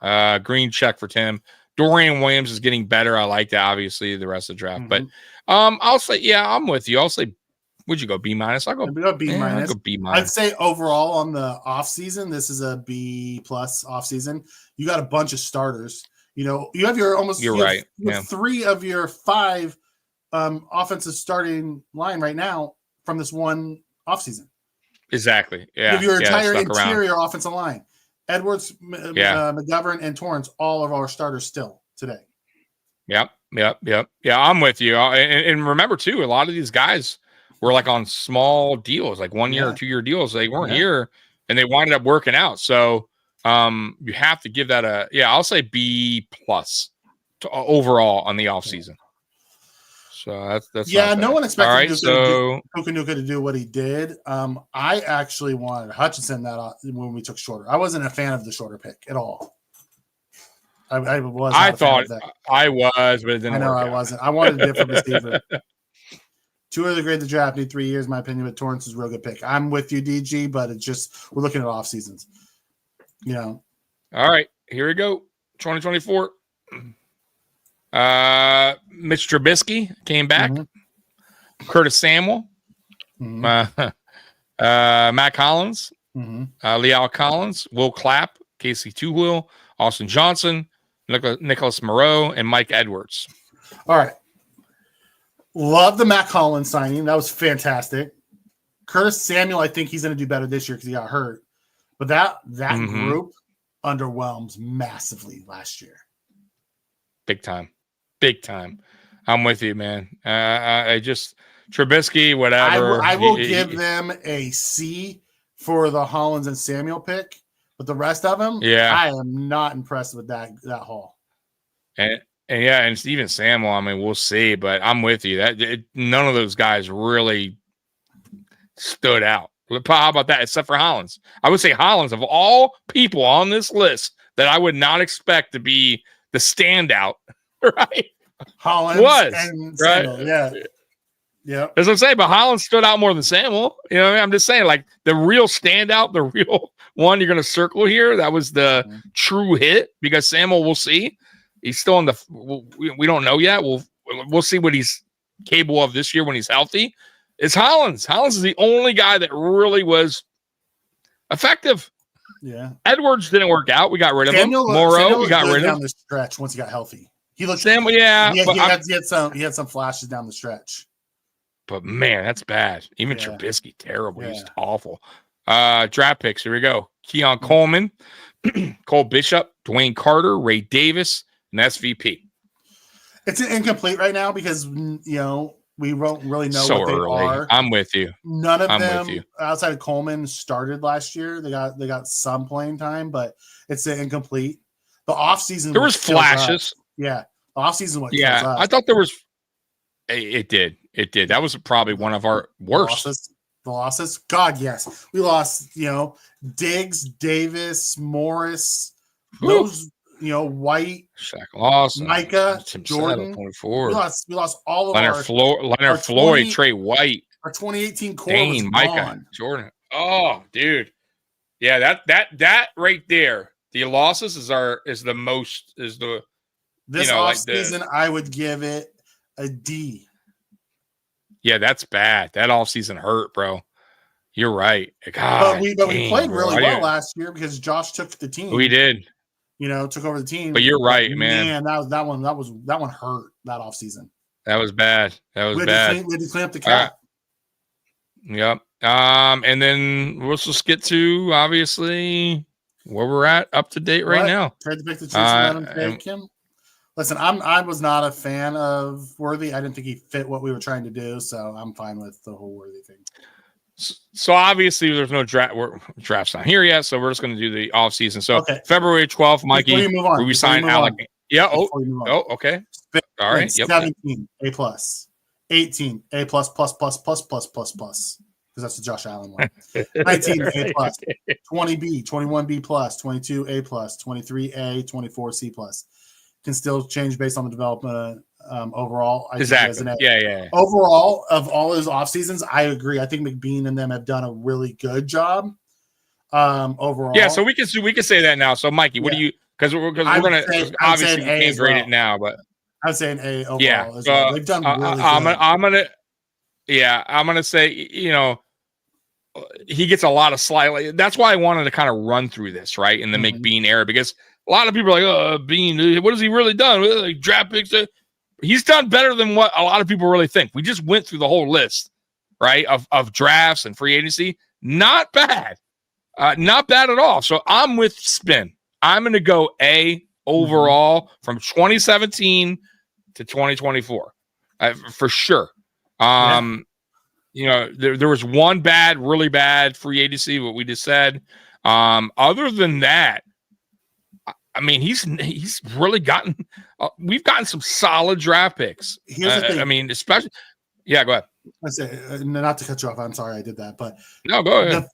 Green check for Tim. Dorian Williams is getting better. I like that. Obviously, the rest of the draft, but I'll say, yeah, I'm with you. I'll say. Would you go B-? I'll go B-. I'll go B-. I'd say overall on the offseason, this is a B+ offseason. You got a bunch of starters. You have your almost. You're right. You have 3 of your 5 offensive starting line right now from this one offseason. Exactly. Yeah. You have your entire interior offensive line. Edwards, McGovern, and Torrance, all of our starters still today. Yep. Yeah, I'm with you. And remember, too, a lot of these guys were like on small deals, like 1 year or 2 year deals. They weren't here and they winded up working out. So you have to give that I'll say B+ to overall on the offseason. So that's no one expected Pukanuka to do what he did. I actually wanted Hutchinson when we took shorter. I wasn't a fan of the shorter pick at all. I was. I thought I was, but it didn't. I know work I out. wasn't. I wanted a different receiver. Too early to grade the draft. Need 3 years, in my opinion. But Torrance is a real good pick. I'm with you, DG, but it's just we're looking at off seasons. All right, here we go. 2024. Mitch Trubisky came back. Curtis Samuel. Matt Collins. Leal Collins. Will Clapp. Casey Toohill. Austin Johnson. Nicholas Moreau. And Mike Edwards. All right. Love the Matt Collins signing. That was fantastic. Curtis Samuel, I think he's going to do better this year because he got hurt. But that group underwhelms massively last year. Big time. I'm with you, man. I just Trubisky, whatever. I will give them a C for the Hollins and Samuel pick, but the rest of them, I am not impressed with that haul. And even Samuel, I mean, we'll see, but I'm with you. None of those guys really stood out. How about that? Except for Hollins. I would say Hollins, of all people on this list that I would not expect to be the standout, right? Hollins and Samuel, right? Yeah. As I'm saying, but Hollins stood out more than Samuel. You know what I mean? I'm just saying, like, the real standout, the real one you're going to circle here, that was the true hit because Samuel, we'll see. He's still on we don't know yet. We'll see what he's capable of this year when he's healthy. It's Hollins. Hollins is the only guy that really was effective. Yeah. Edwards didn't work out. We got rid of him. Moreau, we got rid of down the stretch once he got healthy. He looked Samuel, he had some flashes down the stretch. But man, that's bad. Even Trubisky, terrible. He's awful. Draft picks. Here we go. Keon Coleman, Cole Bishop, Dwayne Carter, Ray Davis, and SVP. It's an incomplete right now because we won't really know so what they early. are. I'm with you. None of them outside of Coleman started last year. They got some playing time, but it's an incomplete. The offseason there was flashes. Yeah. The offseason I thought there was it did. That was probably one of our worst. The losses. God, yes. We lost, Diggs, Davis, Morris, those, White, Shaq Lawson, Micah, Jordan. 24. We lost all of Leonard Floyd, Trey White. Our 2018 core Dane, was Micah, gone. Jordan. Oh, dude. Yeah, that right there. The losses is the most this offseason, I would give it a D. Yeah, that's bad. That offseason hurt, bro. You're right. God, but we played really well last year because Josh took the team. We did. Took over the team. But you're right, man. That one hurt that offseason. That was bad. We had to clean up the cap. Yep. And then we'll just get to obviously where we're at up to date right now. Tried to pick the Chiefs and let him take him. Listen, I was not a fan of Worthy. I didn't think he fit what we were trying to do, so I'm fine with the whole Worthy thing. So obviously there's no draft's not here yet, so we're just going to do the off season. So February 12th, Mikey, we sign Alec. Yeah. Okay. All right. 17, A+. 18, A++++++++. Because that's the Josh Allen one. 19, A+. 20B, 21B+, 22 A+, 23 A, 24 C+. Can still change based on the development overall. Exactly. Yeah. Overall, of all his off seasons, I agree. I think McBeane and them have done a really good job. Overall. Yeah, so we can say that now. So Mikey, what do you? Because we're gonna obviously we can't grade it now, but I'm saying A overall. Yeah, as well. They've done really good. I'm gonna say, he gets a lot of slightly. That's why I wanted to kind of run through this right in the McBeane era, because a lot of people are like, "Oh, Beane, what has he really done? Like draft picks." He's done better than what a lot of people really think. We just went through the whole list, right, of drafts and free agency. Not bad, not bad at all. So I'm with Spin. I'm going to go A overall from 2017 to 2024 for sure. There was one really bad free agency, what we just said. Other than that, I mean, he's really gotten. We've gotten some solid draft picks. Here's the thing. I mean, especially. Yeah, go ahead. I say not to cut you off. I'm sorry I did that, but no, go ahead.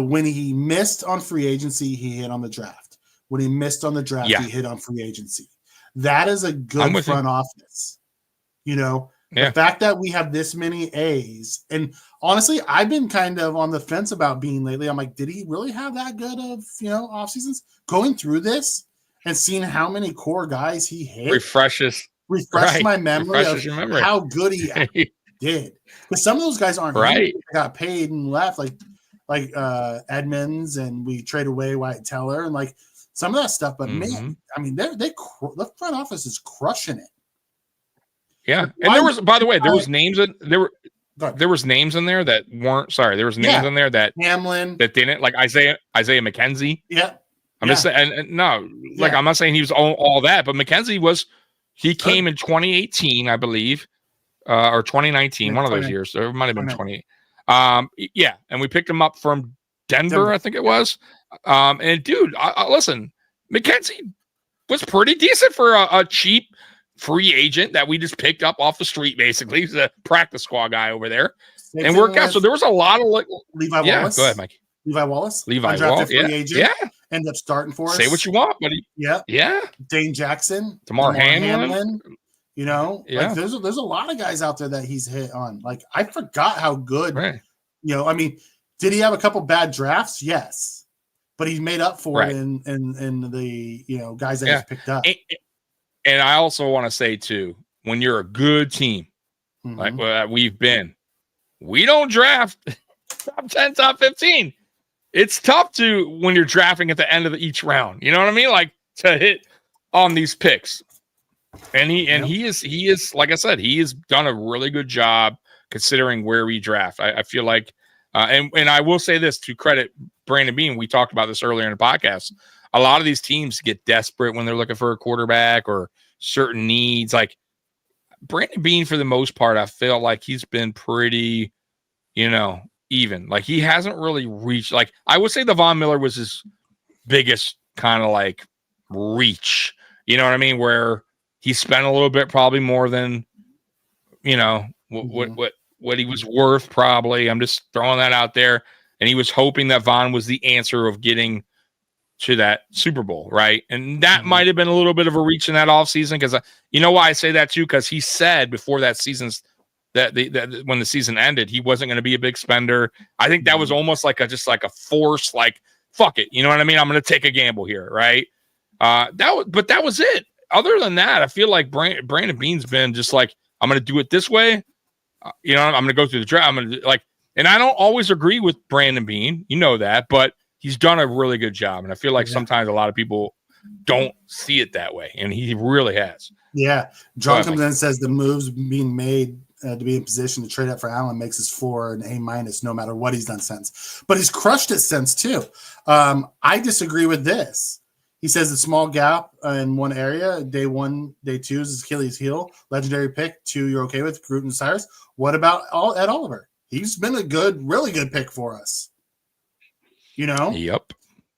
When he missed on free agency, he hit on the draft. When he missed on the draft, he hit on free agency. That is a good front office. The fact that we have this many A's, and honestly, I've been kind of on the fence about Beane lately. I'm like, did he really have that good of off seasons? Going through this and seeing how many core guys he hit refresh my memory of how good he did. Because some of those guys aren't right. Got paid and left, like Edmonds, and we trade away Wyatt Teller and like some of that stuff. But man, I mean, the front office is crushing it. Yeah, and there was, by the way, there was names in there was names in there that weren't. Sorry, there was names in there that Hamlin that didn't, like Isaiah McKenzie. Yeah. I'm just saying, and no, like I'm not saying he was all that, but McKenzie he came in 2018, I believe, or 2019, one of those years. So it might have been 20. Yeah, and we picked him up from Denver, I think it was. And dude, listen, McKenzie was pretty decent for a cheap free agent that we just picked up off the street. Basically, he's a practice squad guy over there, and worked out. So there was a lot of Levi Wallace. Go ahead, Mike. Levi Wallace, Wallace, agent, end up starting for us. Say what you want, buddy. Yeah. Dane Jackson, Damar Hamlin. Like there's a lot of guys out there that he's hit on. Like I forgot how good. Right. I mean, did he have a couple bad drafts? Yes, but he made up for it in the guys that he's picked up. And I also want to say too, when you're a good team like we've been, we don't draft top 10, top 15. It's tough when you're drafting at the end of each round. You know what I mean? Like to hit on these picks. And he is like I said, he has done a really good job considering where we draft. I feel like, and I will say this to credit Brandon Beane. We talked about this earlier in the podcast. A lot of these teams get desperate when they're looking for a quarterback or certain needs. Like Brandon Beane, for the most part, I feel like he's been pretty, even. Like he hasn't really reached. Like I would say the Von Miller was his biggest kind of like reach. You know what I mean? Where he spent a little bit, probably more than what he was worth. Probably, I'm just throwing that out there. And he was hoping that Von was the answer of getting to that Super Bowl, right? And that might have been a little bit of a reach in that offseason, because you know why I say that too? Because he said before that season's that when the season ended, he wasn't going to be a big spender. I think that was almost like a force, like fuck it, you know what I mean? I'm going to take a gamble here, right? But that was it. Other than that, I feel like Brandon Beane's been just like, I'm going to do it this way. I'm going to go through the draft. I'm going to and I don't always agree with Brandon Beane, that, but he's done a really good job. And I feel like sometimes a lot of people don't see it that way, and he really has. Yeah. John comes in and says the moves being made to be in position to trade up for Allen makes his floor an A- no matter what he's done since. But he's crushed it since too. I disagree with this. He says the small gap in one area, day 1, day 2 is Achilles heel. Legendary pick 2, you're okay with Groot and Cyrus. What about Ed Oliver? He's been a really good pick for us. You know? Yep.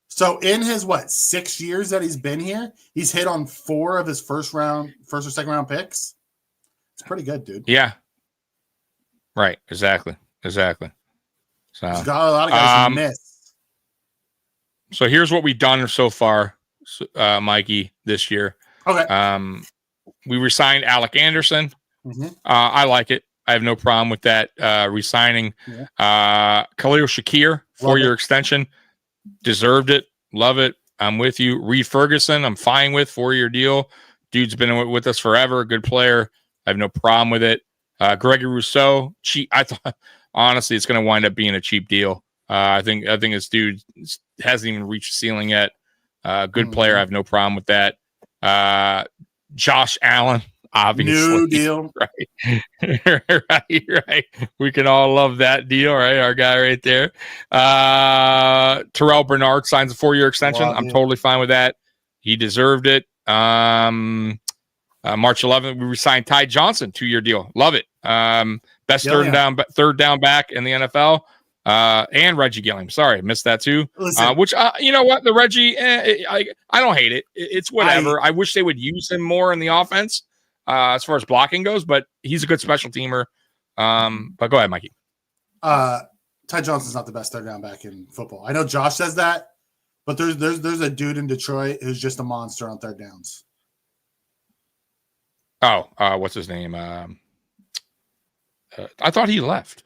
So in his 6 years that he's been here, he's hit on 4 of his first or second round picks. It's pretty good, dude. Yeah. Right. Exactly. So he's got a lot of guys who miss. So here's what we've done so far, Mikey, this year. Okay. We re-signed Alec Anderson. Mm-hmm. I like it. I have no problem with that re-signing. Yeah. Khalil Shakir, 4-year extension. Deserved it. Love it. I'm with you. Reed Ferguson, I'm fine with. 4-year deal. Dude's been with us forever. Good player. I have no problem with it. Gregory Rousseau, cheap. I thought, honestly, it's going to wind up being a cheap deal. I think this dude hasn't even reached the ceiling yet. Good player. I have no problem with that. Josh Allen, obviously. New deal. Right. right. We can all love that deal, right? Our guy right there. Terrell Bernard signs a 4-year extension. I'm totally fine with that. He deserved it. March 11th, we re-signed Ty Johnson, 2-year deal. Love it. Best third down back in the NFL. And Reggie Gilliam. Sorry, missed that too. Which you know what, the Reggie, I don't hate it. It's whatever. I wish they would use him more in the offense as far as blocking goes, but he's a good special teamer. But go ahead, Mikey. Ty Johnson's not the best third down back in football. I know Josh says that, but there's a dude in Detroit who's just a monster on third downs. What's his name? I thought he left.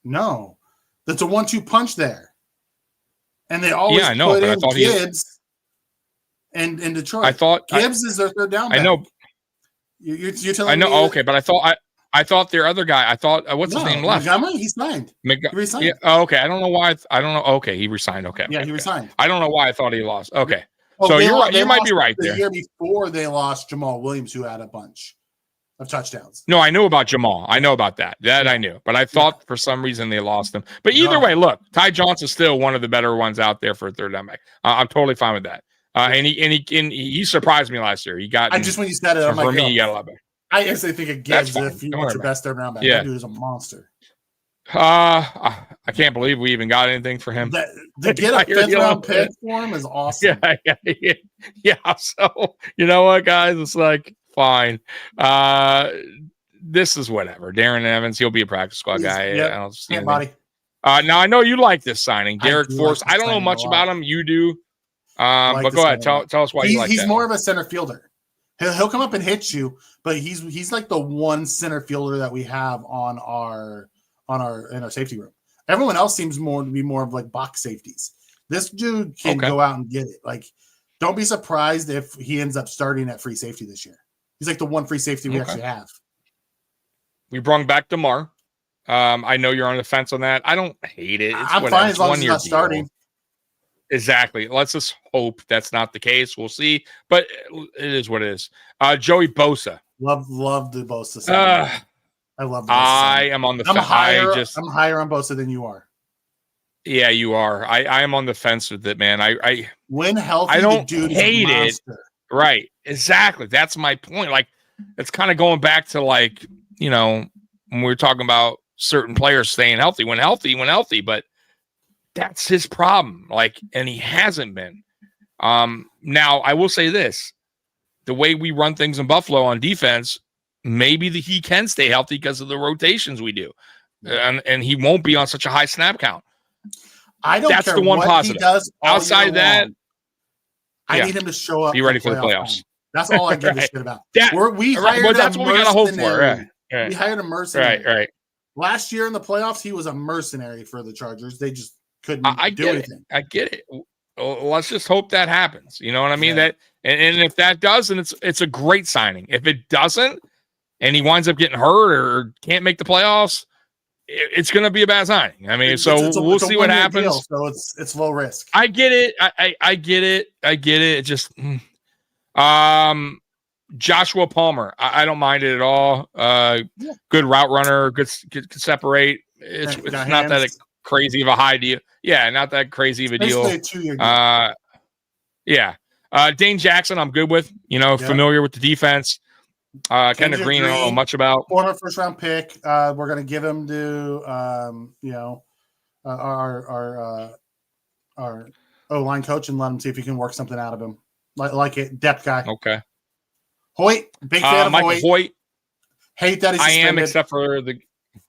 No. That's a 1-2 punch there. And they always I know, put but in I thought Gibbs and in Detroit. I thought Gibbs is their third down back. I know. You're telling me. I know. Okay, but I thought their other guy. I thought what's his name left? Montgomery. He signed. He resigned. Yeah, okay. I don't know why. I don't know. Okay, he resigned. Okay. Yeah, he resigned. I don't know why I thought he lost. Okay. So you're right. You might be right there. The year before they lost Jamal Williams, who had a bunch of touchdowns. No, I knew about Jamal. I know about that. That I knew. But I thought for some reason they lost him. But either way, look, Ty Johnson's still one of the better ones out there for a third down back. I'm totally fine with that. And he surprised me last year. He got. I just when you said it, I'm for me, he got a lot better. I actually think it gives if you want your best third round back. Yeah. That dude is a monster. I can't believe we even got anything for him. To get a 5th round pick for him is awesome. Yeah. So you know what, guys? It's like fine. This is whatever. Darren Evans, he'll be a practice squad guy. Yep. I don't see body. Now I know you like this signing, Derek Force. I don't know much about him. You do. But go ahead. Tell us why you like he's that. more of a center fielder. He'll come up and hit you, but he's like the one center fielder that we have in our safety room. Everyone else seems to be more of like box safeties. This dude can go out and get it. Like, don't be surprised if he ends up starting at free safety this year. He's like the one free safety we actually have. We brung back DeMar. I know you're on the fence on that. I don't hate it. I'm fine as long as he's not starting. Exactly. Let's just hope that's not the case. We'll see. But it is what it is. Joey Bosa. Love the Bosa. I love. I am on the fence. I'm higher on Bosa than you are. Yeah, you are. I am on the fence with it, man. I when healthy, I don't the dude hate is a it. Right. Exactly. That's my point. Like, it's kind of going back to like, you know, when we were talking about certain players staying healthy, when healthy, but that's his problem. Like, and he hasn't been. Now I will say this: the way we run things in Buffalo on defense, maybe he can stay healthy because of the rotations we do, and he won't be on such a high snap count. I don't. That's care the one what positive. He does outside that, I need him to show up. Be ready for the playoffs. Time. That's all I give a shit about. That's what we got to hope for. Right. We hired a mercenary. Right. Last year in the playoffs, he was a mercenary for the Chargers. They just couldn't do anything. I get it. Well, let's just hope that happens. You know what I mean? Yeah. That and if that does, then it's a great signing. If it doesn't, and he winds up getting hurt or can't make the playoffs, it's going to be a bad signing. I mean, we'll see what happens. Deal, so it's low risk. I get it. I get it. It just Joshua Palmer. I don't mind it at all. Good route runner. Good separate. It's not that crazy of a high deal. Yeah, not that crazy of a deal. Basically a 2-year deal. Yeah. Dane Jackson, I'm good with. Familiar with the defense. Kendrick Green, I don't know much about. Former first-round pick. We're going to give him to our O-line coach and let him see if he can work something out of him. Like it, depth guy. Okay. Hoyt, big fan of Michael Hoyt. Hate that he's suspended. I am, except for the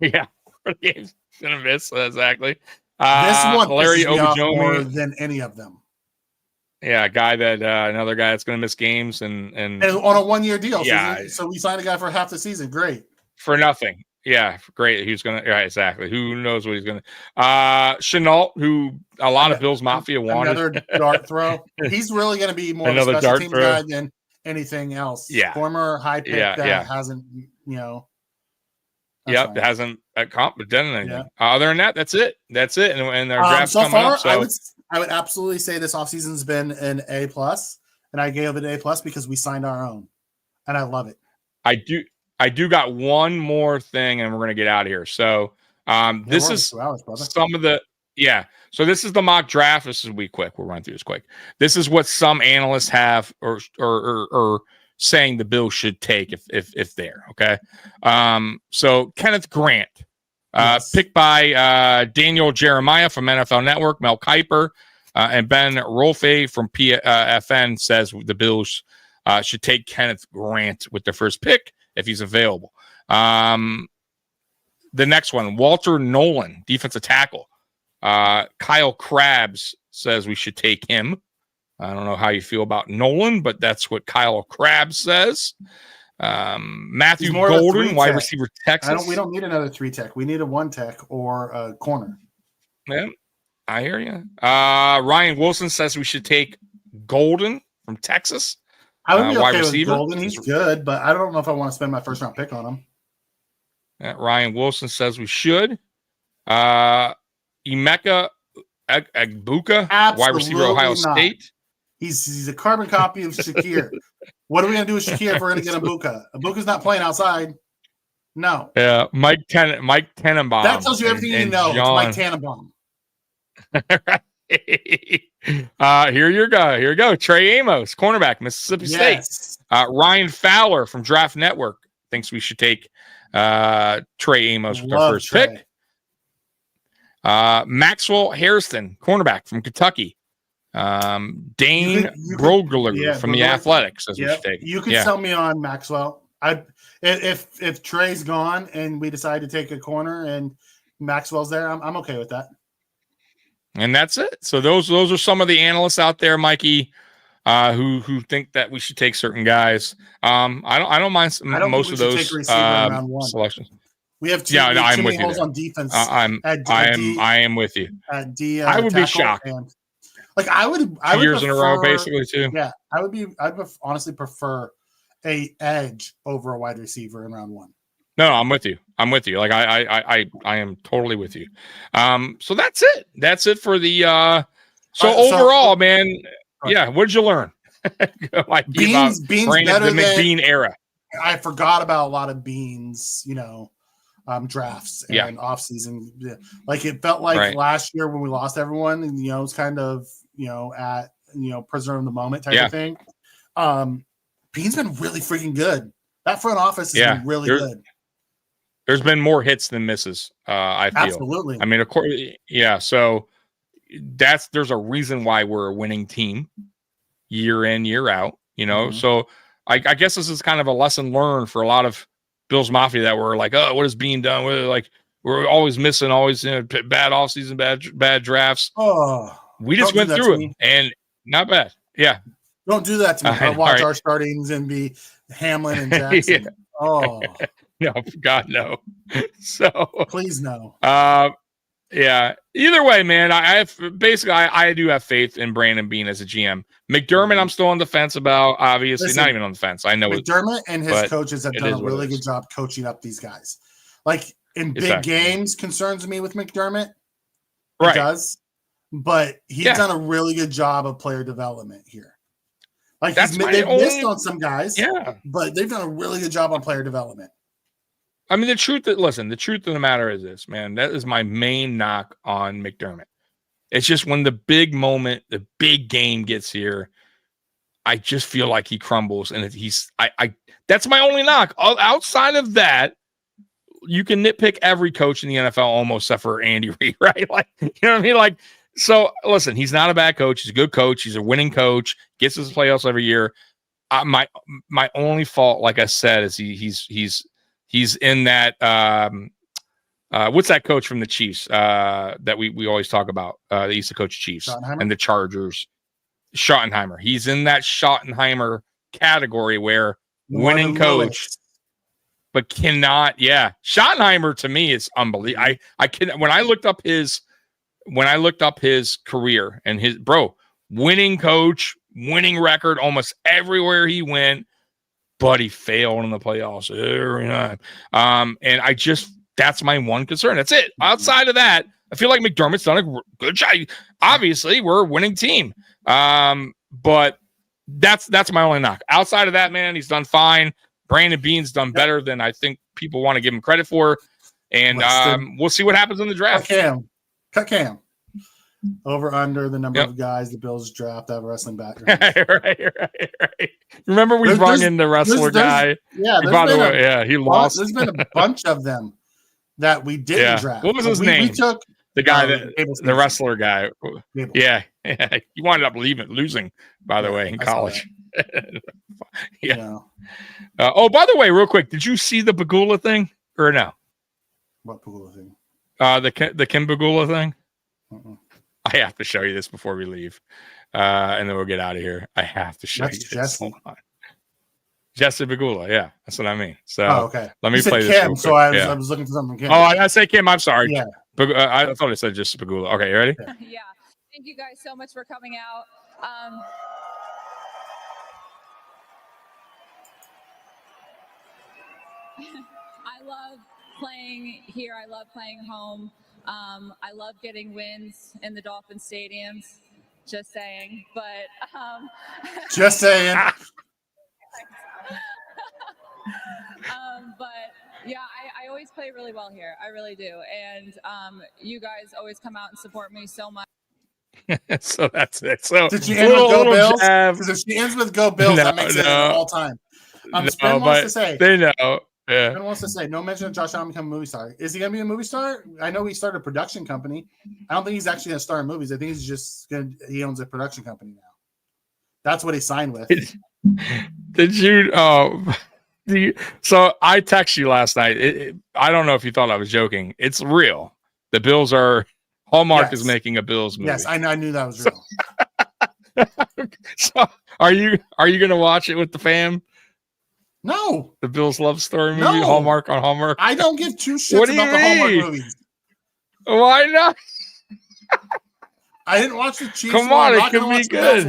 game's gonna miss exactly. This one Larry pisses me off Ogunjobi more than any of them. Yeah, another guy that's gonna miss games and on a 1-year deal. Yeah. So we signed a guy for half the season. Great. For nothing. Yeah, great. He's gonna exactly. Who knows what he's gonna Chenault, who a lot of Bills Mafia wanted. Another dart throw. He's really gonna be more of a special teams guy than anything else. Yeah. Former high pick that hasn't, hasn't done anything. Yeah. Other than that, that's it. And their draft's so coming far, up. So I would absolutely say this offseason's been an A+, and I gave it an A+ because we signed our own. And I love it. I do got one more thing, and we're going to get out of here. So this is some of the So this is the mock draft. This is quick. We'll run through this quick. This is what some analysts have or saying the Bills should take if they're okay. So Kenneth Grant, picked by Daniel Jeremiah from NFL Network, Mel Kiper, and Ben Rolfe from PFN says the Bills should take Kenneth Grant with their first pick if he's available. The next one, Walter Nolan, defensive tackle. Kyle Krabs says we should take him. I don't know how you feel about Nolan, but that's what Kyle Krabs says. Matthew Golden, wide receiver, Texas. We don't need another 3-tech. We need a 1-tech or a corner. Yeah, I hear you. Ryan Wilson says we should take Golden from Texas. I would be okay with Golden. He's good, but I don't know if I want to spend my first-round pick on him. Ryan Wilson says we should. Emeka Egbuka, wide receiver, Ohio State. He's a carbon copy of Shakir. What are we going to do with Shakir if we're going to get Egbuka? Egbuka's not playing outside. No. Yeah, Mike Tannenbaum. That tells you everything you know. It's Mike Tannenbaum. Here you go. Trey Amos, cornerback, Mississippi State. Ryan Fowler from Draft Network thinks we should take Trey Amos with our first pick. Maxwell Harrison, cornerback from Kentucky. Dane Brogler from the Athletics says we should take. You can sell me on Maxwell. If Trey's gone and we decide to take a corner and Maxwell's there, I'm okay with that. And that's it. So those are some of the analysts out there, Mikey, who think that we should take certain guys. I don't mind most of those selections. We have too many holes on defense. I am with you. I would be shocked. I would 2 years in a row, basically, too. Yeah, I'd honestly prefer a edge over a wide receiver in round 1. No, I'm with you. I am totally with you. So that's it. That's it for the overall, man. Yeah, what did you learn? Beans better than McBeane era. I forgot about a lot of Beans, drafts and off season. Yeah. It felt like last year when we lost everyone, and it was kind of at preserve the moment type of thing. Bean's been really freaking good. That front office has been really good. There's been more hits than misses. I feel absolutely. I mean, of course, So there's a reason why we're a winning team, year in, year out. So I guess this is kind of a lesson learned for a lot of Bills Mafia that were like, oh, what is being done? We're always missing, always bad offseason, bad drafts. Oh, we just went through it, and not bad. Yeah, don't do that to me. I watch our startings and be Hamlin and Jackson. Oh. No, God, no. So please no. Yeah. Either way, man, I do have faith in Brandon Beane as a GM. McDermott, I'm still on the fence about. Obviously, not even on the fence. I know McDermott and his coaches have done a really good job coaching up these guys. In big games, concerns me with McDermott. It does, but he's done a really good job of player development here. Like they've missed on some guys, but they've done a really good job on player development. I mean, the truth of the matter is this, man. That is my main knock on McDermott. It's just when the big moment, the big game gets here, I just feel like he crumbles, and that's my only knock. Outside of that, you can nitpick every coach in the NFL almost except for Andy Reid, right? Like, you know what I mean? Like, so listen, he's not a bad coach. He's a good coach. He's a winning coach. Gets us playoffs every year. My only fault, like I said, is he's in that. What's that coach from the Chiefs that we always talk about? They used to coach Chiefs and the Chargers. Schottenheimer. He's in that Schottenheimer category where winning coach, but cannot. Yeah, Schottenheimer to me is unbelievable. I can when I looked up his career and his winning coach, winning record almost everywhere he went, but he failed in the playoffs every time. And that's my one concern. That's it. Outside of that, I feel like McDermott's done a good job. Obviously, we're a winning team. But that's my only knock. Outside of that, man, he's done fine. Brandon Beane's done better than I think people want to give him credit for. And we'll see what happens in the draft. Cut Cam. Over under the number of guys the Bills draft that have wrestling background. right. Remember we brought in the wrestler guy. Yeah, he lost. There's been a bunch of them that we didn't draft. What was his name? We took the guy the wrestler guy. Yeah. He wound up losing, by the way, in college. Yeah. By the way, real quick, did you see the Pagula thing or no? What Pagula thing? The Kim Pagula thing. Uh-uh. I have to show you this before we leave, and then we'll get out of here. I have to show you this. Hold on. Jesse Pagula, yeah, that's what I mean. So, okay. Let me play Kim, this. So I was looking for something. Kim. Oh, I say Kim. I'm sorry. Yeah. I thought it said just Pagula. Okay, you ready? Yeah. Thank you guys so much for coming out. I love playing here. I love playing home. I love getting wins in the Dolphin stadiums. Just saying, but just saying. But yeah, I always play really well here. I really do, and you guys always come out and support me so much. So that's it. So did she end with Go Bills? Because if she ends with Go Bills, that makes it all time. Ben wants to say they know. Yeah. Ben wants to say no mention of Josh Allen become a movie star. Is he gonna be a movie star? I know he started a production company. I don't think he's actually gonna star in movies. I think he's just he owns a production company now. That's what he signed with. Did you? So I texted you last night. I don't know if you thought I was joking. It's real. The Bills are. Hallmark is making a Bills movie. Yes, I knew that was real. So are you going to watch it with the fam? No. The Bills love story movie, no. Hallmark on Hallmark. I don't give two shits about the Hallmark movies. Why not? I didn't watch the Chiefs. Come on, it could be good.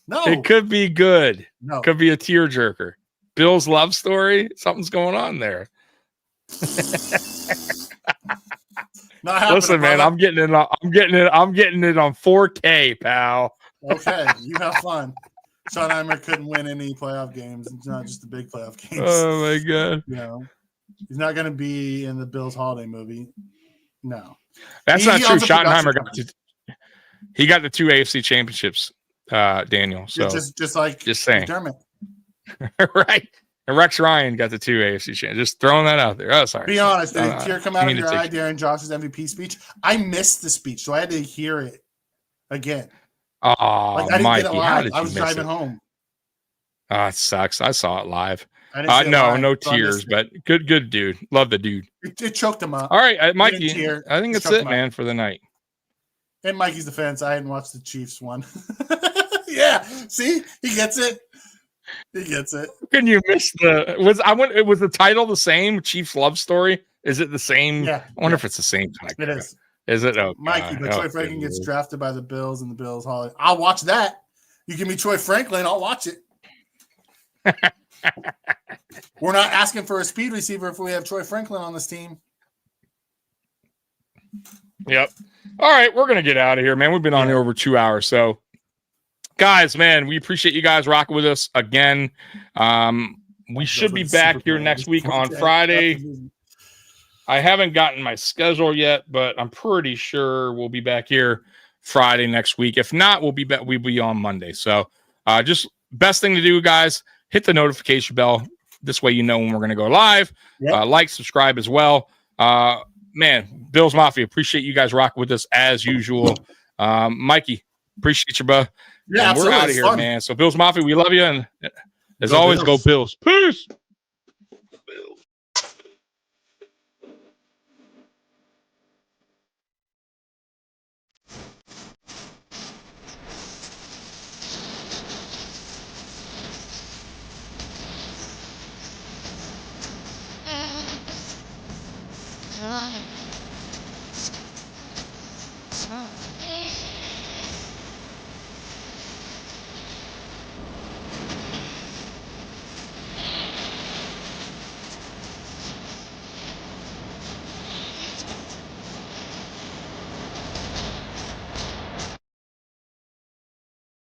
No, it could be good. No, could be a tearjerker. Bill's love story. Something's going on there. Listen, man, I'm getting it on 4K, pal. Okay, you have fun. Schottenheimer couldn't win any playoff games. It's not just the big playoff games. Oh my god! You know, he's not going to be in the Bills holiday movie. No, that's not true. Schottenheimer got he got the 2 AFC championships, Daniel. So just saying, McDermott. Right. And Rex Ryan got the 2 AFC championships. Just throwing that out there. Oh, sorry. Be honest. Did a tear come out of your eye during Josh's MVP speech? I missed the speech, so I had to hear it again. Oh, I didn't Mikey, get it live. I was driving home. Oh, it sucks. I saw it live. No tears, but good dude. Love the dude. It choked him up. All right, Mikey. I think that's it, man, for the night. In Mikey's defense, I hadn't watched the Chiefs one. Yeah, see, he gets it. He gets it. Can you miss was the title the same? Chiefs love story? Is it the same? Yeah. I wonder if it's the same kind of. It is. Is it? Oh, Mikey, but Troy Franklin gets drafted by the Bills and the Bills holiday. I'll watch that. You give me Troy Franklin, I'll watch it. We're not asking for a speed receiver if we have Troy Franklin on this team. Yep. All right, we're gonna get out of here, man. We've been on here over 2 hours, so guys, man, we appreciate you guys rocking with us again. We should be back here next week on Friday. I haven't gotten my schedule yet, but I'm pretty sure we'll be back here Friday next week. If not, we'll be on Monday. So just best thing to do, guys, hit the notification bell. This way you know when we're going to go live. Yep. Like, subscribe as well. Man, Bills Mafia, appreciate you guys rocking with us as usual. Mikey, appreciate you, bro. Yeah, we're out of here, man. So Bills Mafia, we love you. And as always, Bills. Go Bills. Peace. Bills.